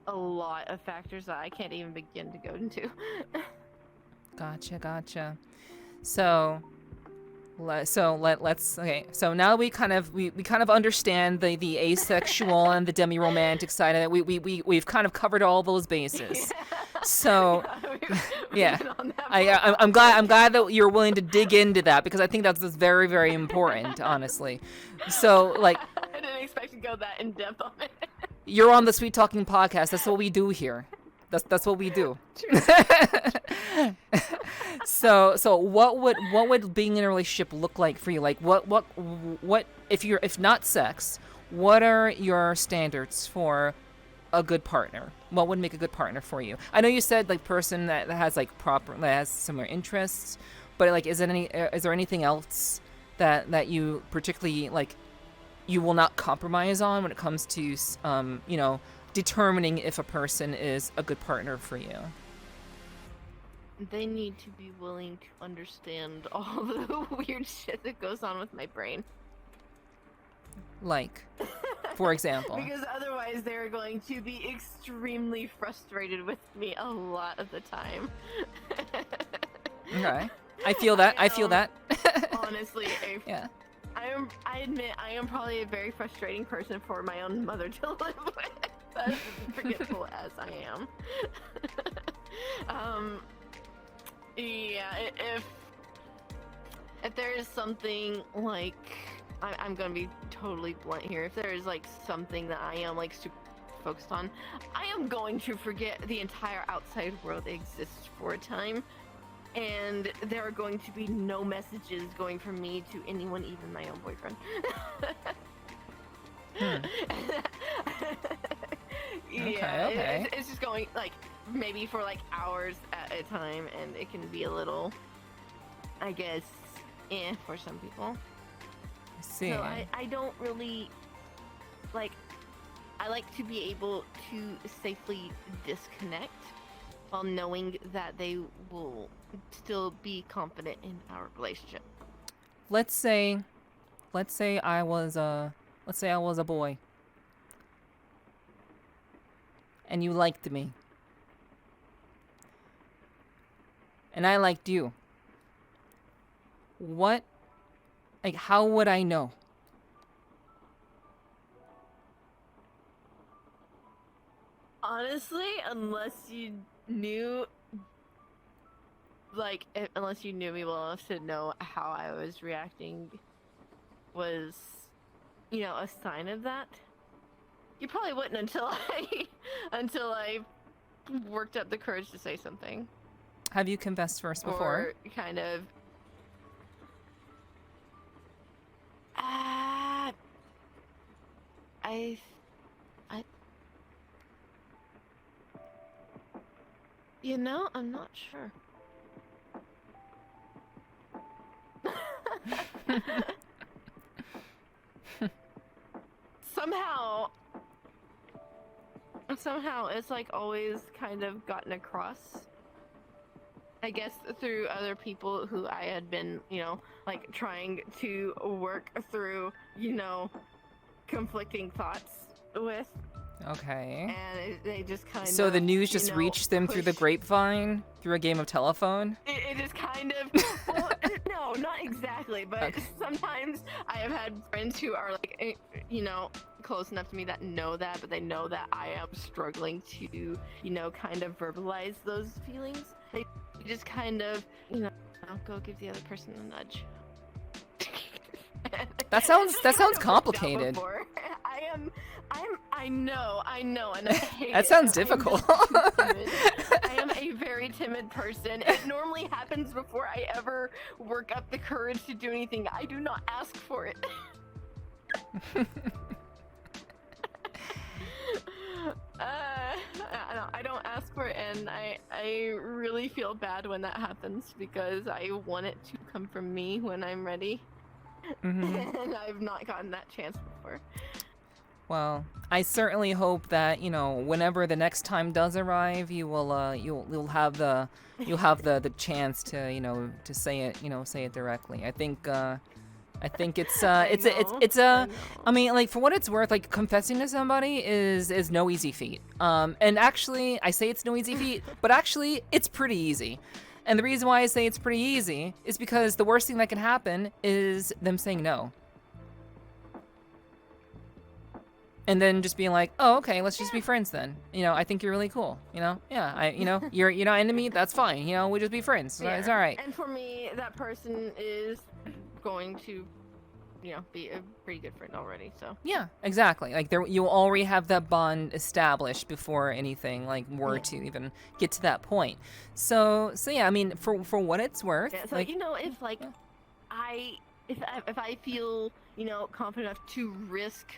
a lot of factors that I can't even begin to go into. Gotcha. So let's okay. So now we kind of understand the asexual and the demi-romantic side of it. We've kind of covered all those bases. So yeah, I'm glad that you're willing to dig into that, because I think that's very, very important, honestly. So like, I didn't expect to go that in depth on it. you're on the Sweet Talking podcast. That's what we do here. That's what we do. So what would being in a relationship look like for you? Like what if not sex, what are your standards for a good partner? What would make a good partner for you? I know you said like person that has like that has similar interests, but like is there anything else that you particularly like you will not compromise on when it comes to determining if a person is a good partner for you? They need to be willing to understand all the weird shit that goes on with my brain. Like, for example. Because otherwise they're going to be extremely frustrated with me a lot of the time. Okay. I feel that. Honestly, yeah. I admit I am probably a very frustrating person for my own mother to live with. As forgetful as I am. Yeah, if there is something like, I'm gonna be totally blunt here. If there is like something that I am like super focused on, I am going to forget the entire outside world exists for a time, and there are going to be no messages going from me to anyone, even my own boyfriend. Okay. It's just going like maybe for like hours at a time, and it can be a little, I guess, for some people. I see. So I don't really like. I like to be able to safely disconnect while knowing that they will still be confident in our relationship. Let's say I was a boy. And you liked me. And I liked you. How would I know? Honestly, unless you knew me well enough to know how I was reacting was, a sign of that. You probably wouldn't until I worked up the courage to say something. Have you confessed first before? Or kind of. You know, I'm not sure. Somehow it's like always kind of gotten across, I guess, through other people who I had been, you know, like trying to work through, you know, conflicting thoughts with. Okay. And they just kind of. So the news just reached them through the grapevine, through a game of telephone? It just kind of. Well, no, not exactly, but okay. Sometimes I have had friends who are like, you know, close enough to me that know that, but they know that I am struggling to, you know, kind of verbalize those feelings. They just kind of, you know, go give the other person a nudge. That sounds complicated. I know, and I hate that sounds difficult. I am a very timid person. It normally happens before I ever work up the courage to do anything. I do not ask for it. I don't ask for it, and I really feel bad when that happens because I want it to come from me when I'm ready. Mm-hmm. And I've not gotten that chance before. Well, I certainly hope that, you know, whenever the next time does arrive, you will you'll have the chance to, you know, to say it directly. I think it's I mean, like, for what it's worth, like, confessing to somebody is no easy feat. And actually, I say it's no easy feat, but actually it's pretty easy. And the reason why I say it's pretty easy is because the worst thing that can happen is them saying no. And then just being like, oh, okay, let's just be friends then. You know, I think you're really cool. You know, yeah, you're not into me. That's fine. You know, we'll just be friends. Yeah. It's all right. And for me, that person is going to, you know, be a pretty good friend already. So yeah, exactly. Like you'll already have that bond established before anything like were to even get to that point. So yeah, I mean, for what it's worth. Yeah, so like, you know, if like if I feel, you know, confident enough to risk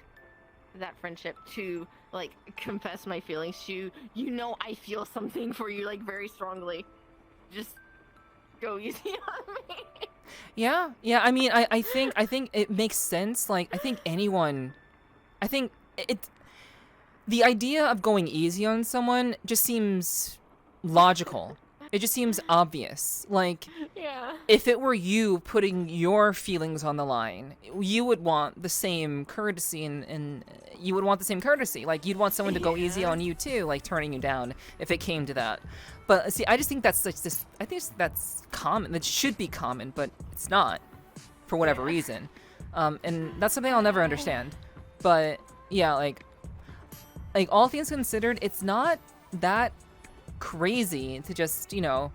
that friendship, to like confess my feelings to you, know, I feel something for you like very strongly, just go easy on me. Yeah, I mean, I think it makes sense. Like, I think the idea of going easy on someone just seems logical. It just seems obvious. Like, yeah. If it were you putting your feelings on the line, you would want the same courtesy and you would want the same courtesy. Like, you'd want someone to go easy on you too, like turning you down if it came to that. But see, I just think that's like this. I think that's common. That should be common, but it's not, for whatever reason. And that's something I'll never understand. But yeah, like all things considered, it's not that crazy to just, you know,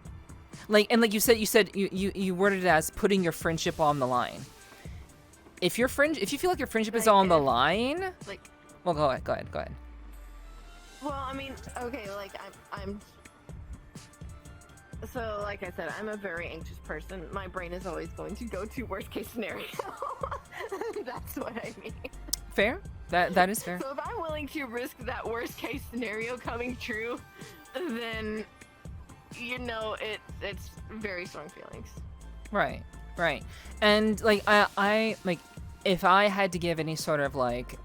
like you said you worded it as putting your friendship on the line. If you feel like your friendship is on the line, like, well, go ahead. Well, I mean, okay, like I'm so, like I said, I'm a very anxious person. My brain is always going to go to worst case scenario. That's what I mean. Fair. That is fair. So if I'm willing to risk that worst case scenario coming true, then, you know, it's very strong feelings. Right. And like I like, if I had to give any sort of like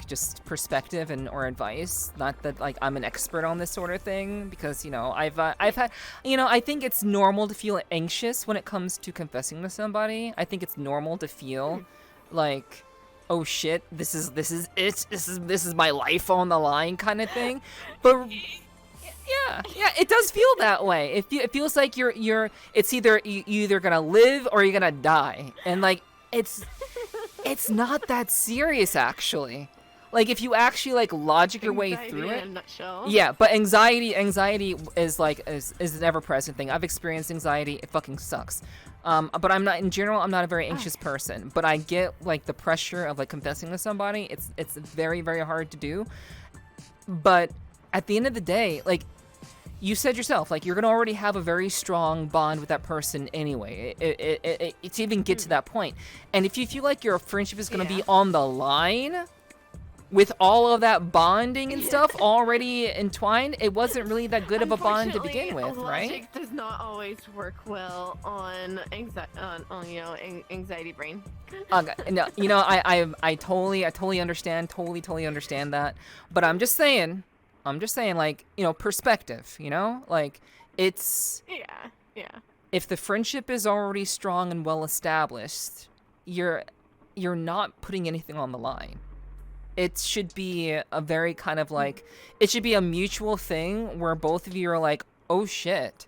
just perspective or advice, not that like I'm an expert on this sort of thing, because, you know, I've had, you know, I think it's normal to feel anxious when it comes to confessing to somebody. I think it's normal to feel like, oh shit, this is it. This is my life on the line kind of thing. But yeah, it does feel that way. It feels like it's either you either gonna live or you're gonna die, and like it's not that serious actually. Like, if you actually like logic your way through it. Yeah, but anxiety is like is an ever present thing. I've experienced anxiety. It fucking sucks. But I'm not, in general, I'm not a very anxious person, but I get like the pressure of like confessing to somebody. It's very, very hard to do. But at the end of the day, like you said yourself, like you're going to already have a very strong bond with that person anyway. It's even get to that point. And if you feel like your friendship is going to be on the line with all of that bonding and stuff already entwined, it wasn't really that good of a bond to begin with, right? Logic does not always work well on anxiety brain. No, you know, I totally understand, totally understand that. But I'm just saying, like, you know, perspective, you know, like it's if the friendship is already strong and well established, you're not putting anything on the line. It should be a very kind of like, it should be a mutual thing where both of you are like, oh shit,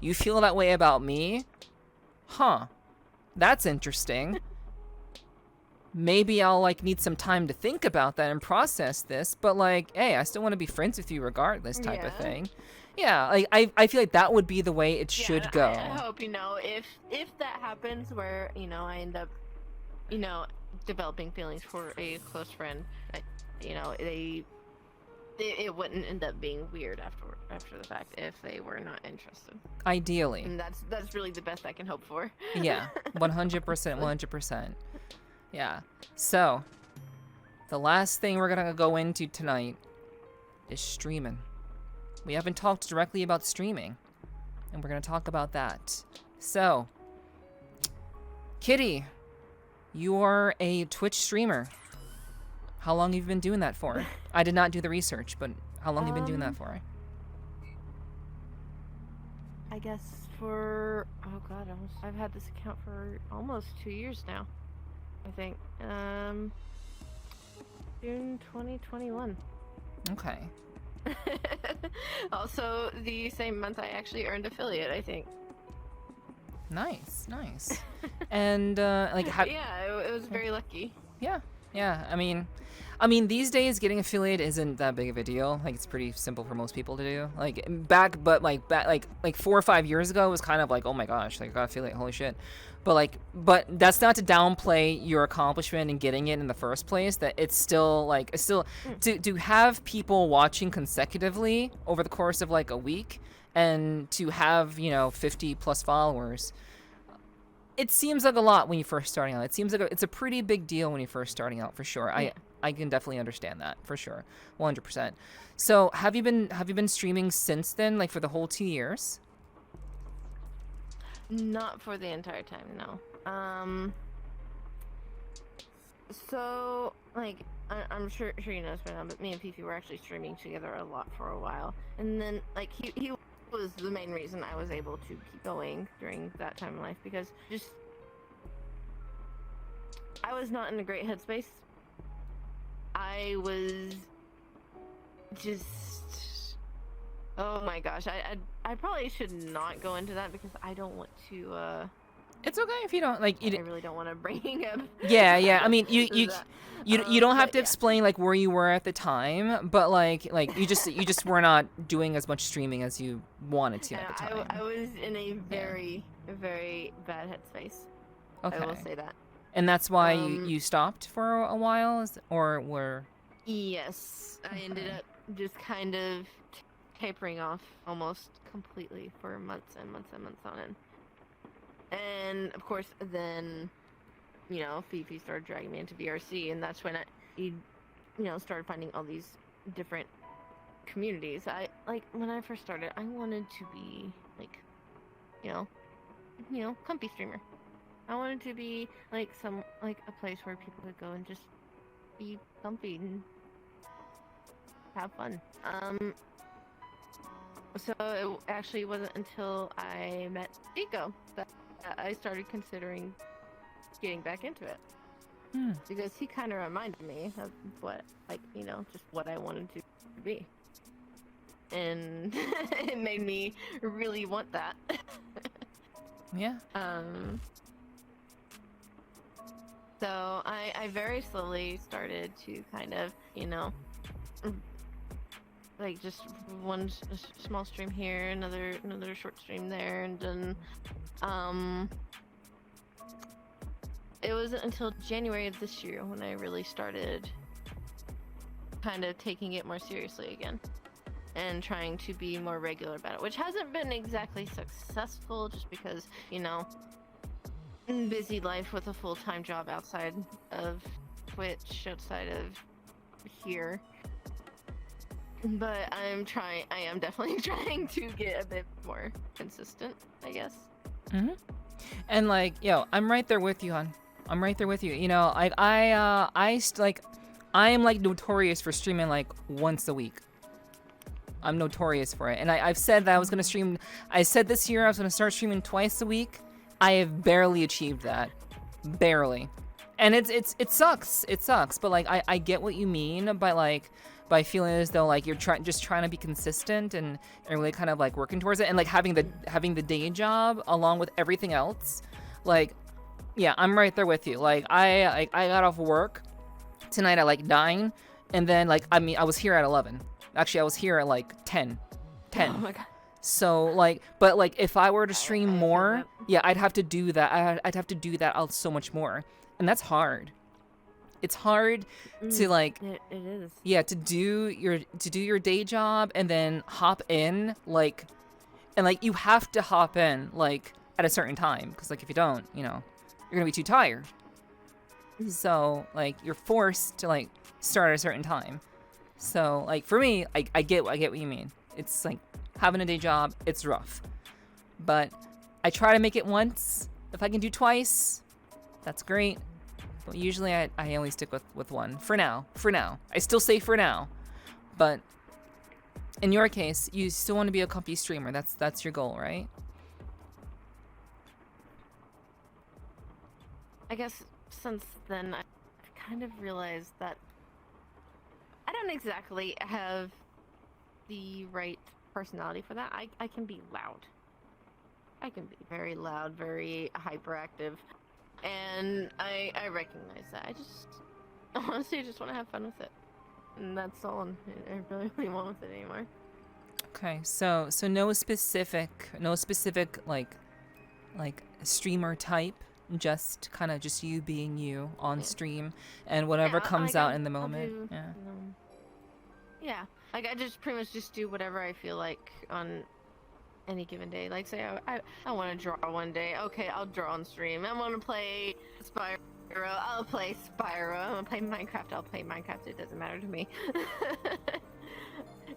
you feel that way about me? Huh, that's interesting. Maybe I'll like need some time to think about that and process this, but like, hey, I still want to be friends with you regardless type of thing. Yeah, like I feel like that would be the way it should go. I hope, you know, if that happens where, you know, I end up, you know, developing feelings for a close friend, you know, it wouldn't end up being weird after the fact if they were not interested. Ideally. And that's really the best I can hope for. Yeah, 100%. Yeah. So, the last thing we're gonna go into tonight is streaming. We haven't talked directly about streaming, and we're gonna talk about that. So, Kitty, you are a Twitch streamer. How long have you been doing that for? I did not do the research, but how long have you been doing that for? I guess for, oh god, I've had this account for almost 2 years now, I think. June 2021. Okay. Also, the same month I actually earned affiliate, I think. Nice. And like, how? Yeah, it was very lucky. Yeah. I mean, these days getting affiliate isn't that big of a deal. Like, it's pretty simple for most people to do. Like back 4 or 5 years ago, it was kind of like, oh my gosh, like I got affiliate, holy shit. But that's not to downplay your accomplishment in getting it in the first place. That it's still to have people watching consecutively over the course of like a week, and to have, you know, 50 plus followers. It seems like a lot when you're first starting out. It seems like it's a pretty big deal when you're first starting out, for sure. Yeah. I can definitely understand that, for sure, 100%. So have you been streaming since then, like for the whole 2 years? Not for the entire time, no. So like I'm sure you know this by now, but me and Fifi were actually streaming together a lot for a while, and then like he was the main reason I was able to keep going during that time in life, because just I was not in a great headspace. I was just, oh my gosh, I probably should not go into that because I don't want to It's okay if you don't, like, I really don't want to bring up. Yeah. I mean, you don't have to explain like where you were at the time, but like you just were not doing as much streaming as you wanted to at the time. I was in a very bad headspace. Okay. I will say that. And that's why you stopped for a while, or were? Yes, I ended up just kind of tapering off almost completely for months and months and months on end. And of course, then, you know, Fifi started dragging me into VRC, and that's when you know, started finding all these different communities. When I first started, I wanted to be like, you know, comfy streamer. I wanted to be like a place where people could go and just be comfy and have fun. So it actually wasn't until I met Nico that I started considering getting back into it. Because he kind of reminded me of what, like, you know, just what I wanted to be. And it made me really want that. Yeah. So I very slowly started to kind of, you know, like just one small stream here, another short stream there, and then it wasn't until January of this year when I really started kind of taking it more seriously again and trying to be more regular about it, which hasn't been exactly successful just because, you know, busy life with a full-time job outside of Twitch, outside of here. But I am definitely trying to get a bit more consistent, I guess. Mm-hmm. And like, I'm right there with you, hon. I'm right there with you. You know, like I am like notorious for streaming like once a week. I'm notorious for it. And I've said that I was gonna stream. I said this year I was gonna start streaming twice a week. I have barely achieved that, barely. And it sucks. It sucks. But like I get what you mean by feeling as though like you're trying to be consistent and really kind of like working towards it, and like having the day job along with everything else. Like, yeah, I'm right there with you. Like I got off work tonight at like 9, and then like I was here at 11. Actually, I was here at like 10. Oh my god. So like, but like if I were to stream more, yeah, I'd have to do that. I'd have to do that out so much more, and that's hard. It's hard to like, it is. Yeah, to do your day job and then hop in like, and like you have to hop in like at a certain time, because like if you don't, you know, you're gonna be too tired. So like you're forced to like start at a certain time. So like for me, I get what you mean. It's like having a day job, it's rough, but I try to make it once. If I can do twice, that's great. But usually I only stick with one for now. I still say for now, but in your case, you still want to be a comfy streamer. That's your goal, right? I guess since then I kind of realized that I don't exactly have the right personality for that. I can be loud. I can be very loud, very hyperactive. And I recognize that. I just honestly just want to have fun with it, and that's all I really want with it anymore. Okay, so no specific like streamer type, just kind of just you being you on stream, and whatever comes out in the moment. Yeah, like I just pretty much just do whatever I feel like on any given day. Like say I want to draw one day, okay, I'll draw on stream. I want to play Spyro, I'll play Spyro. I want to play Minecraft, I'll play Minecraft. It doesn't matter to me.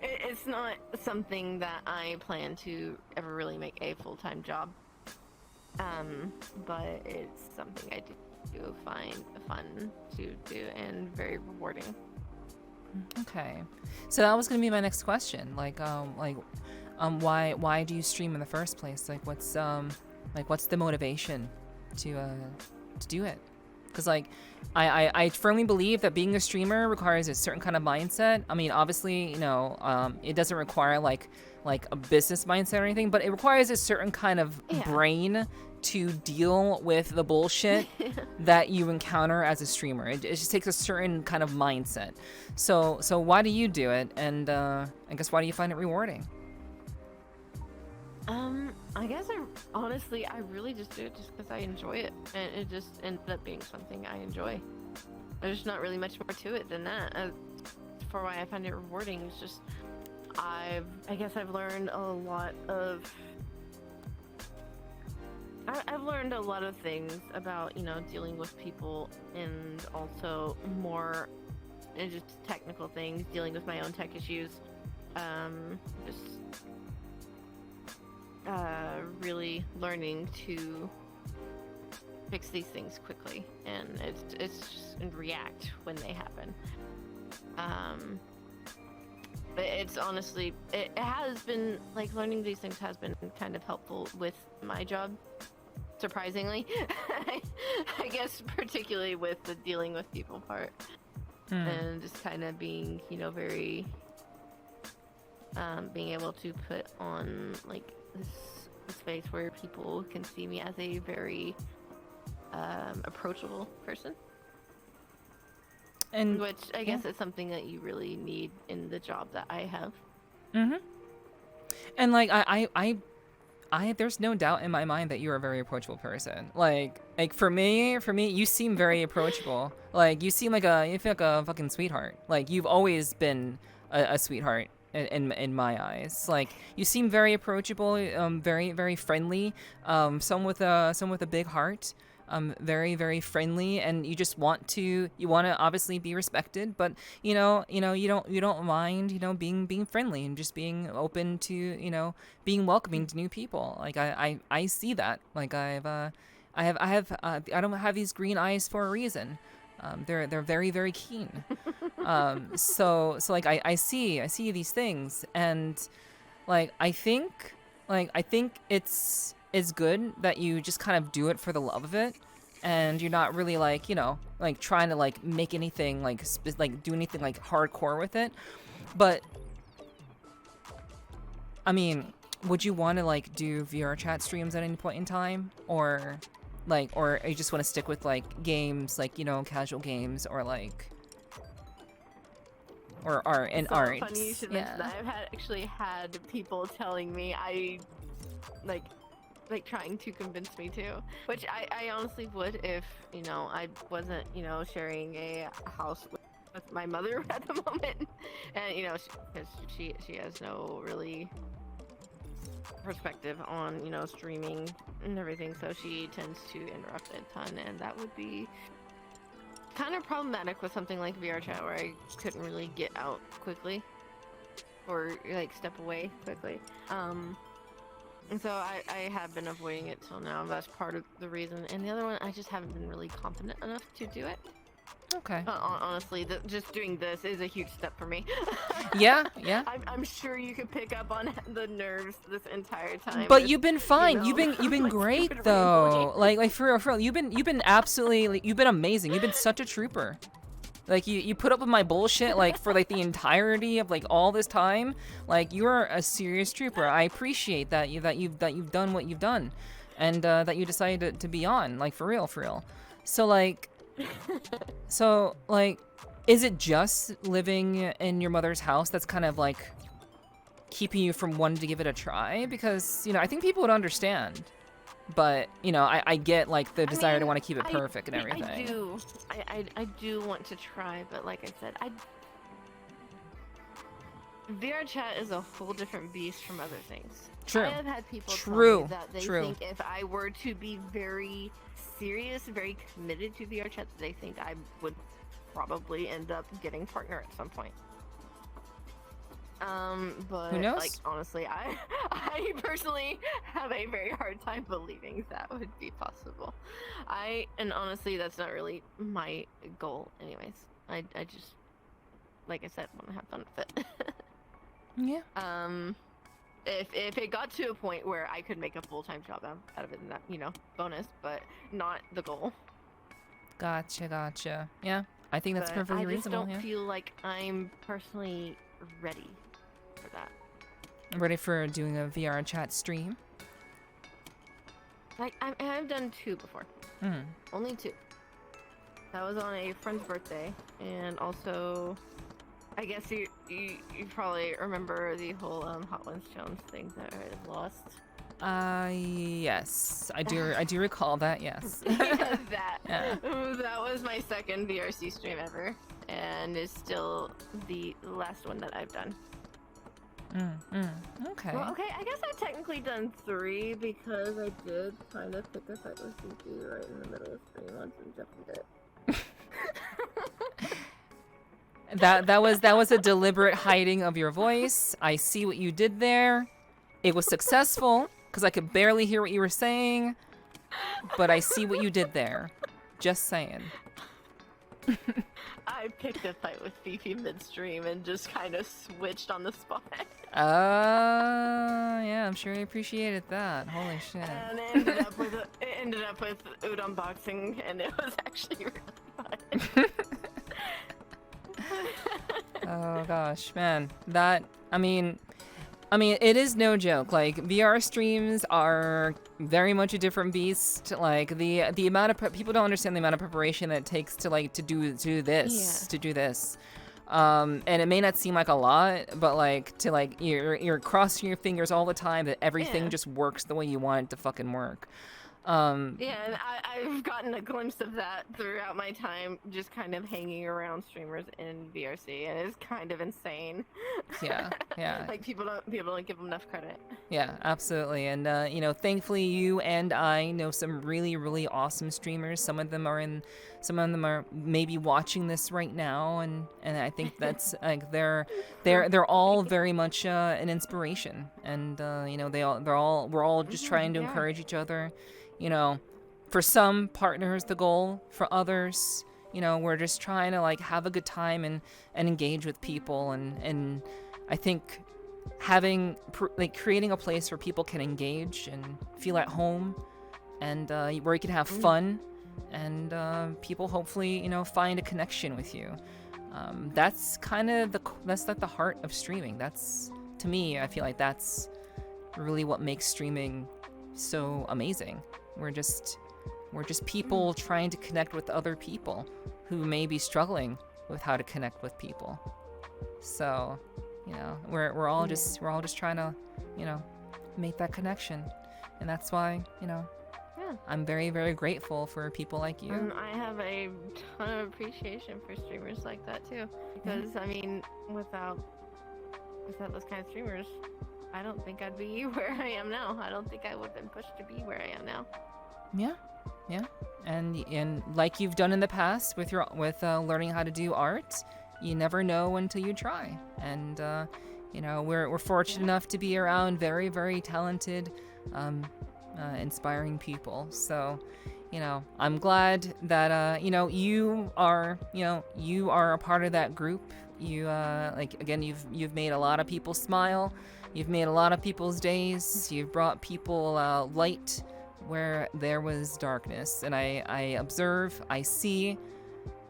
It's not something that I plan to ever really make a full-time job, but it's something I do find fun to do and very rewarding. Okay, so that was gonna be my next question. Why do you stream in the first place? Like, what's the motivation to do it? Because like, I firmly believe that being a streamer requires a certain kind of mindset. I mean, obviously, you know, it doesn't require like a business mindset or anything, but it requires a certain kind of brain to deal with the bullshit that you encounter as a streamer. It just takes a certain kind of mindset. So why do you do it? And I guess why do you find it rewarding? I guess I really just do it just because I enjoy it, and it just ended up being something I enjoy. There's not really much more to it than that. For why I find it rewarding, it's just I guess I've learned a lot of things about, you know, dealing with people, and also more just technical things, dealing with my own tech issues, really learning to fix these things quickly, and it's just and react when they happen. But it's honestly, it has been like learning these things has been kind of helpful with my job, surprisingly. I guess particularly with the dealing with people part, and just kind of being, you know, very being able to put on like this space where people can see me as a very approachable person, and which I guess is something that you really need in the job that I have. And like there's no doubt in my mind that you're a very approachable person. Like for me, you seem very approachable. Like you feel like a fucking sweetheart. Like you've always been a sweetheart in my eyes. Like you seem very approachable, very very friendly. Someone with a big heart. Very very friendly, and you want to obviously be respected, but you don't mind being friendly and just being open to being welcoming to new people. Like I see that. Like I don't have these green eyes for a reason. They're very very keen. So like I see these things, and like I think it's good that you just kind of do it for the love of it, and you're not really like trying to like make anything like do anything like hardcore with it. But I mean, would you want to like do VRChat streams at any point in time, or you just want to stick with like games, like casual games, or like or art and art? Funny you should mention that. I've actually had people telling me like trying to convince me to, which I honestly would if I wasn't sharing a house with my mother at the moment, and because she has no really perspective on streaming and everything, so she tends to interrupt a ton, and that would be kind of problematic with something like VRChat, where I couldn't really get out quickly or like step away quickly. And so I have been avoiding it till now. That's part of the reason. And the other one, I just haven't been really confident enough to do it. Okay. Honestly, just doing this is a huge step for me. Yeah. I'm sure you could pick up on the nerves this entire time. But you've been fine. You've been like, great though. Like for real. You've been absolutely. You've been amazing. You've been such a trooper. Like you put up with my bullshit like for like the entirety of like all this time. Like you're a serious trooper. I appreciate that you've done what you've done, and that you decided to be on, like for real. So like, is it just living in your mother's house that's kind of like keeping you from wanting to give it a try? Because I think people would understand. But I get like the desire to want to keep it perfect and everything. I do want to try, but like I said, VRChat is a whole different beast from other things. True. I have had people tell me that they think if I were to be very serious, very committed to VRChat, they think I would probably end up getting partner at some point. But who knows? Like honestly, I personally have a very hard time believing that would be possible. And honestly, that's not really my goal anyways. I just, like I said, want to have fun with it. Yeah. If it got to a point where I could make a full-time job out of it, then that, bonus, but not the goal. Gotcha. Yeah, I think that's perfectly reasonable. I just don't feel like I'm personally ready for that. Ready for doing a VRChat stream? Like I've done 2 before. Only 2. That was on a friend's birthday, and also, I guess you probably remember the whole Hot Ones Jones thing that I lost. Yes, I do recall that. Yes. That was my second VRC stream ever, and is still the last one that I've done. Okay. Well, okay, I guess I've technically done 3 because I did kind of pick a fight with Ziggy right in the middle of stream once and jumped it. That was a deliberate hiding of your voice. I see what you did there. It was successful because I could barely hear what you were saying, but I see what you did there. Just saying. I picked a fight with Fifi midstream and just kind of switched on the spot. Yeah, I'm sure he appreciated that. Holy shit. And it ended up with udon boxing, and it was actually really fun. Oh gosh, man. I mean, it is no joke. Like, VR streams are very much a different beast. Like, the amount of people don't understand the amount of preparation that it takes to do this. And it may not seem like a lot, but like to like you're crossing your fingers all the time that everything just works the way you want it to fucking work. Yeah, and I've gotten a glimpse of that throughout my time just kind of hanging around streamers in VRC, and it's kind of insane. Yeah. Like people don't give them enough credit. Yeah, absolutely. And you know, thankfully you and I know some really, really awesome streamers. Some of them are maybe watching this right now, and I think that's like they're all very much an inspiration. And you know, we're all just trying to encourage each other. You know, for some partners the goal, for others, you know, we're just trying to like have a good time and engage with people, and I think creating a place where people can engage and feel at home, and where you can have fun, and people hopefully, you know, find a connection with you. That's kind of that's like the heart of streaming. That's, to me, I feel like that's really what makes streaming so amazing. We're just people trying to connect with other people who may be struggling with how to connect with people. So, you know, we're all just trying to, you know, make that connection, and that's why, you know, I'm very, very grateful for people like you. I have a ton of appreciation for streamers like that too, because I mean, without those kind of streamers, I don't think I'd be where I am now. I don't think I would have been pushed to be where I am now. Yeah, and like you've done in the past with learning how to do art, you never know until you try. And you know, we're fortunate enough to be around very, very talented, inspiring people. So, you know, I'm glad that you know, you are a part of that group. You like, again, you've made a lot of people smile. You've made a lot of people's days. You've brought people light where there was darkness, and I observe, I see,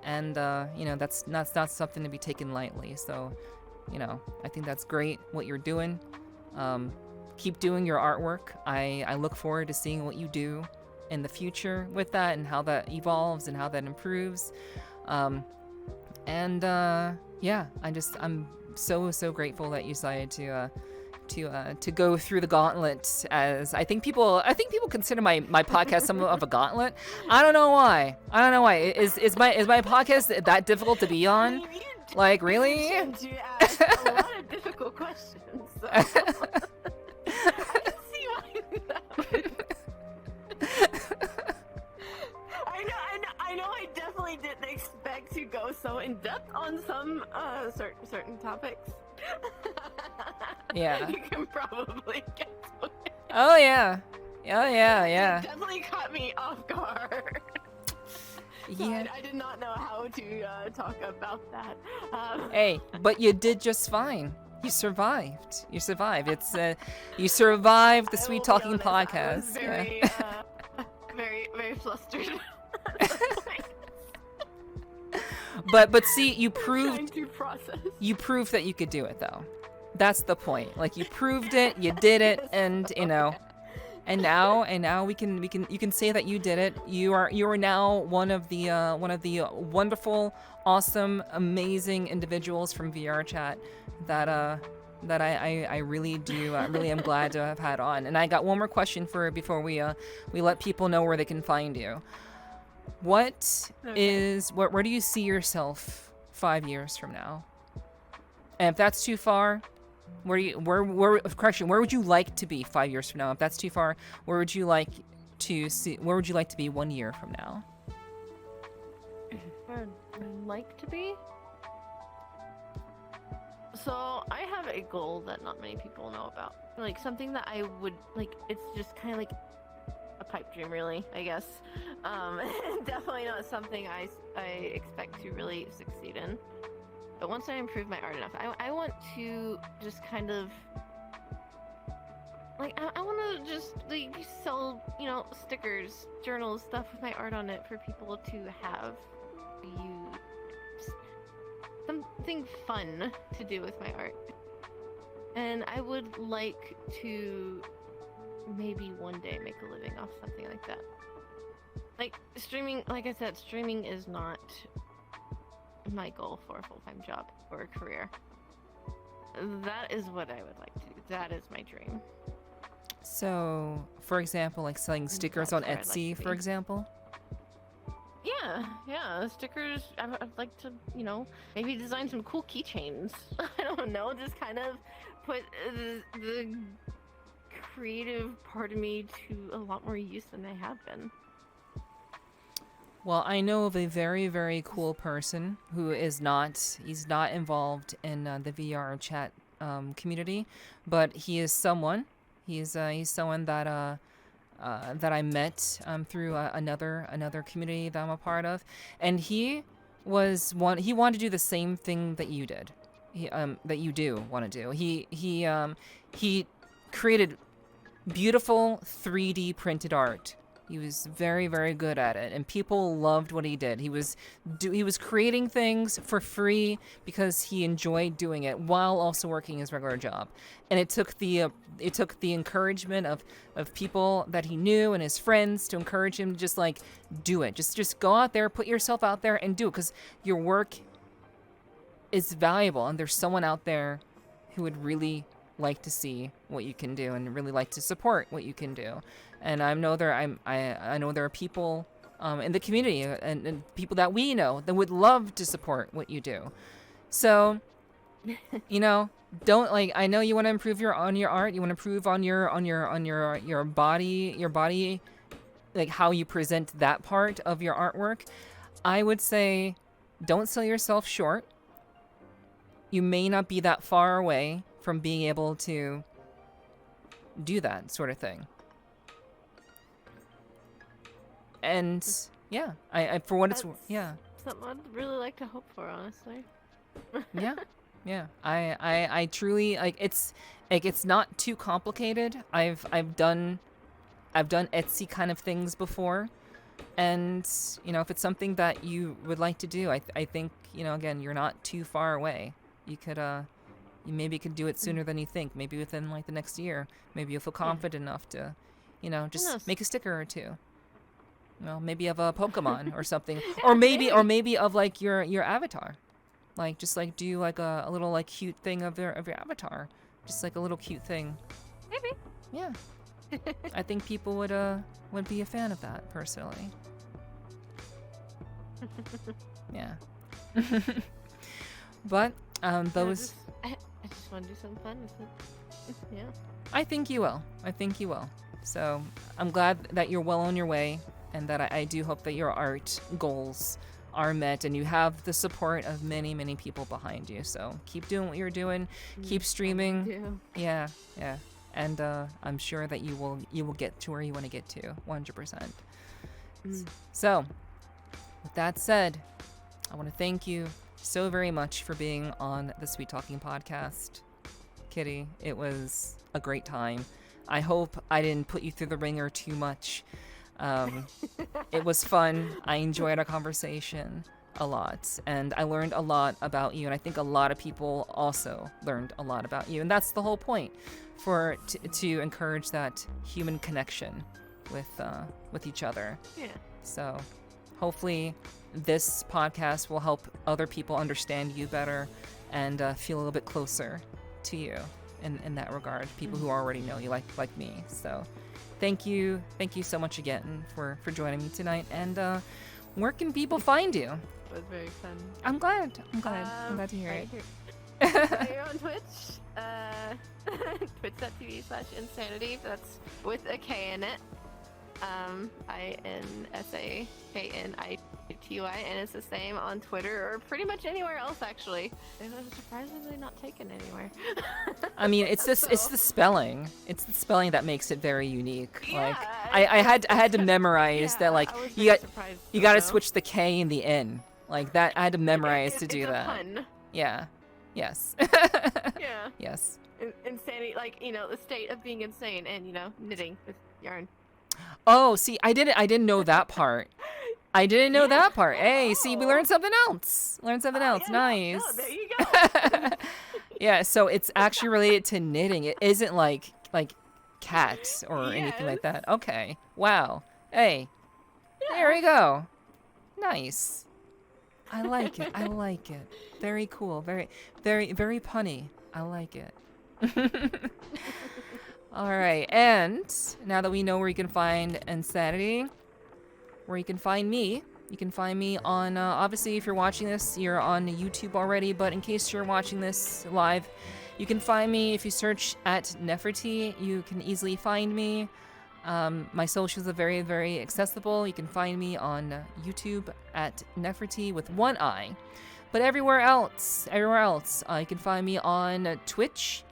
and you know, that's not something to be taken lightly. So, you know, I think that's great what you're doing. Keep doing your artwork. I look forward to seeing what you do in the future with that, and how that evolves and how that improves. And yeah, I'm so grateful that you decided to go through the gauntlet. As I think people consider my podcast somewhat of a gauntlet. I don't know why. Is my podcast that difficult to be on? Like, really? You asked a lot of difficult questions. So. I can see why that would. I know. I definitely didn't expect to go so in depth on some certain topics. Yeah. You can probably guess what it is. Oh yeah. It definitely caught me off guard. So Yeah. I did not know how to talk about that. Hey, but you did just fine. You survived. It's you survived the Sweet Talking podcast. I was very, very flustered. But see, you Trying proved to process. that you could do it though. That's the point. Like, you proved it, you did it, and you know, and now you can say that you did it. You are now one of the wonderful, awesome, amazing individuals from VRChat that I really am glad to have had on. And I got one more question before we let people know where they can find you. Where do you see yourself 5 years from now? And if that's too far, where would you like to be 5 years from now? If that's too far, where would you like to be 1 year from now? Where I'd like to be? So I have a goal that not many people know about. Like, something that I would like, it's just kind of like a pipe dream, really, I guess. Definitely not something I expect to really succeed in. But once I improve my art enough, I want to just kind of like, I want to just like sell, you know, stickers, journals, stuff with my art on it for people to have something fun to do with my art. And I would like to maybe one day make a living off something like that. Like, streaming, like I said, streaming is not my goal for a full-time job or a career. That is what I would like to do. That is my dream. So, for example, like selling stickers on Etsy, for example? Yeah, stickers. I'd like to, maybe design some cool keychains. I don't know, just kind of put the creative part of me to a lot more use than I have been. Well, I know of a very, very cool person who he's not involved in the VRChat community, but he's someone that that I met through another community that I'm a part of, and he wanted to do the same thing that you did, that you do want to do. He created beautiful 3D printed art. He was very, very good at it, and people loved what he did. He was creating things for free because he enjoyed doing it while also working his regular job. And it took the encouragement of people that he knew and his friends to encourage him to just like do it. Just go out there, put yourself out there, and do it, because your work is valuable, and there's someone out there who would really like to see what you can do and really like to support what you can do. And I know there are people in the community and people that we know that would love to support what you do. So, don't I know you want to improve your art, you want to improve on your body, like how you present that part of your artwork. I would say don't sell yourself short. You may not be that far away from being able to do that sort of thing. And yeah, I for what it's something I'd really like to hope for, honestly. yeah. I truly it's not too complicated. I've done Etsy kind of things before, and if it's something that you would like to do, I think again, you're not too far away. You could you maybe could do it sooner than you think. Maybe within like the next year. Maybe you'll feel confident enough to just make a sticker or two. Maybe of a Pokemon or something, or maybe of like your avatar, like just like do like a little like cute thing of your avatar, just like a little cute thing. Maybe. Yeah. I think people would be a fan of that personally. Yeah. But those. I just want to do something fun with it. Yeah. I think you will. So I'm glad that you're well on your way. And that I do hope that your art goals are met and you have the support of many, many people behind you. So keep doing what you're doing. Keep streaming. Yeah. And I'm sure that you will get to where you want to get to, 100%. So with that said, I want to thank you so very much for being on the Sweet Talking podcast. Kitty, it was a great time. I hope I didn't put you through the ringer too much. It was fun. I enjoyed our conversation a lot, and I learned a lot about you, and I think a lot of people also learned a lot about you, and that's the whole point, to encourage that human connection with each other. Yeah. So hopefully this podcast will help other people understand you better and feel a little bit closer to you in that regard, people who already know you like me. So Thank you so much again for joining me tonight. And where can people find you? It was very fun. I'm glad to hear it. You're on Twitch, twitch.tv/insanity. That's with a K in it. INSAKNITY, and it's the same on Twitter or pretty much anywhere else, actually. It was surprisingly not taken anywhere. I mean, it's the spelling. It's the spelling that makes it very unique. Yeah, like I had to memorize that. Like you got to switch the K and the N. Like that, I had to memorize to do that. Pun. Yeah. Yes. Yeah. Yes. Insanity, like the state of being insane, and knitting with yarn. Oh, see, I didn't know that part. I didn't know that part. Hey, see, we learned something else. Nice. No, there you go. Yeah, so it's actually related to knitting. It isn't like cat or anything like that. Okay. Wow. Hey. There we go. Nice. I like it. I like it. Very cool. Very, very, very punny. I like it. All right. And now that we know where you can find Insanity, where you can find me, you can find me on, obviously, if you're watching this, you're on YouTube already, but in case you're watching this live, you can find me if you search at Nepherti. You can easily find me. My socials are very, very accessible. You can find me on YouTube at Nepherti with one eye. But everywhere else, you can find me on Twitch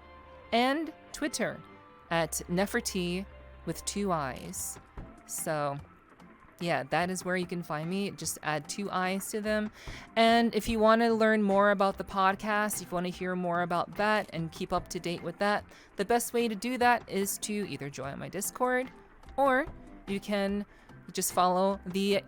and Twitter at Nepherti with two eyes. So, yeah, that is where you can find me. Just add two eyes to them. And if you want to learn more about the podcast, if you want to hear more about that and keep up to date with that, the best way to do that is to either join my Discord or you can just follow the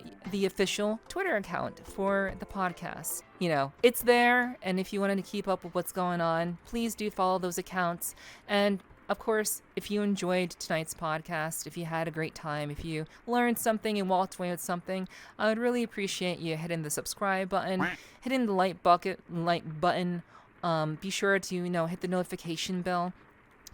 official Twitter account for the podcast. You know, it's there, and if you wanted to keep up with what's going on, please do follow those accounts. And of course, if you enjoyed tonight's podcast, if you had a great time, if you learned something and walked away with something, I would really appreciate you hitting the subscribe button, hitting the like button. Be sure to, hit the notification bell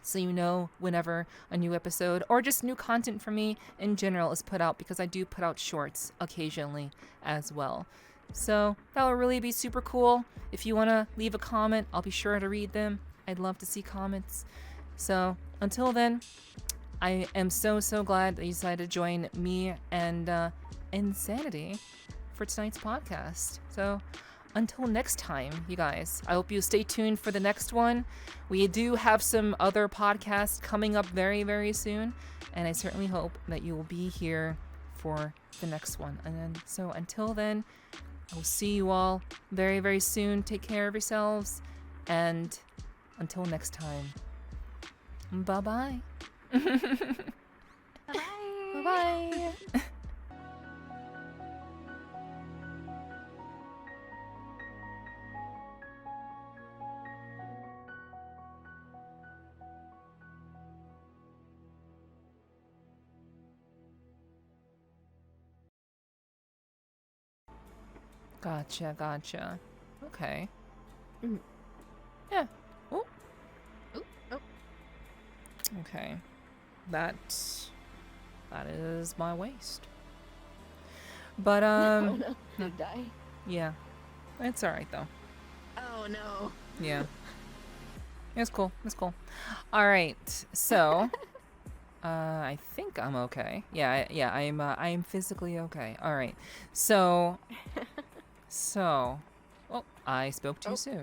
so you know whenever a new episode or just new content from me in general is put out, because I do put out shorts occasionally as well. So that would really be super cool. If you want to leave a comment, I'll be sure to read them. I'd love to see comments. So until then, I am so glad that you decided to join me and Insanity for tonight's podcast. So until next time, you guys, I hope you stay tuned for the next one. We do have some other podcasts coming up very, very soon, and I certainly hope that you will be here for the next one. And then, so until then, I will see you all very, very soon. Take care of yourselves, and until next time, bye-bye. Bye-bye. Bye-bye. Gotcha. Okay. Yeah. Oh. Okay. That is my waist. But Oh no, you die. yeah. It's alright though. Oh no. Yeah. It's cool. Alright, so I think I'm okay. Yeah, I'm physically okay. Alright. So oh, I spoke too soon.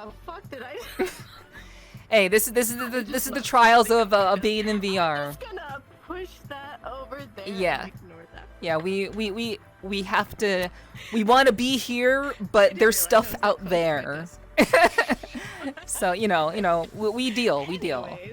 the fuck did I? Hey, this is the trials of being in VR. I'm just gonna push that over there. Yeah. And ignore that. Yeah, we have to. We want to be here, but there's stuff out there. So we deal. Anyways.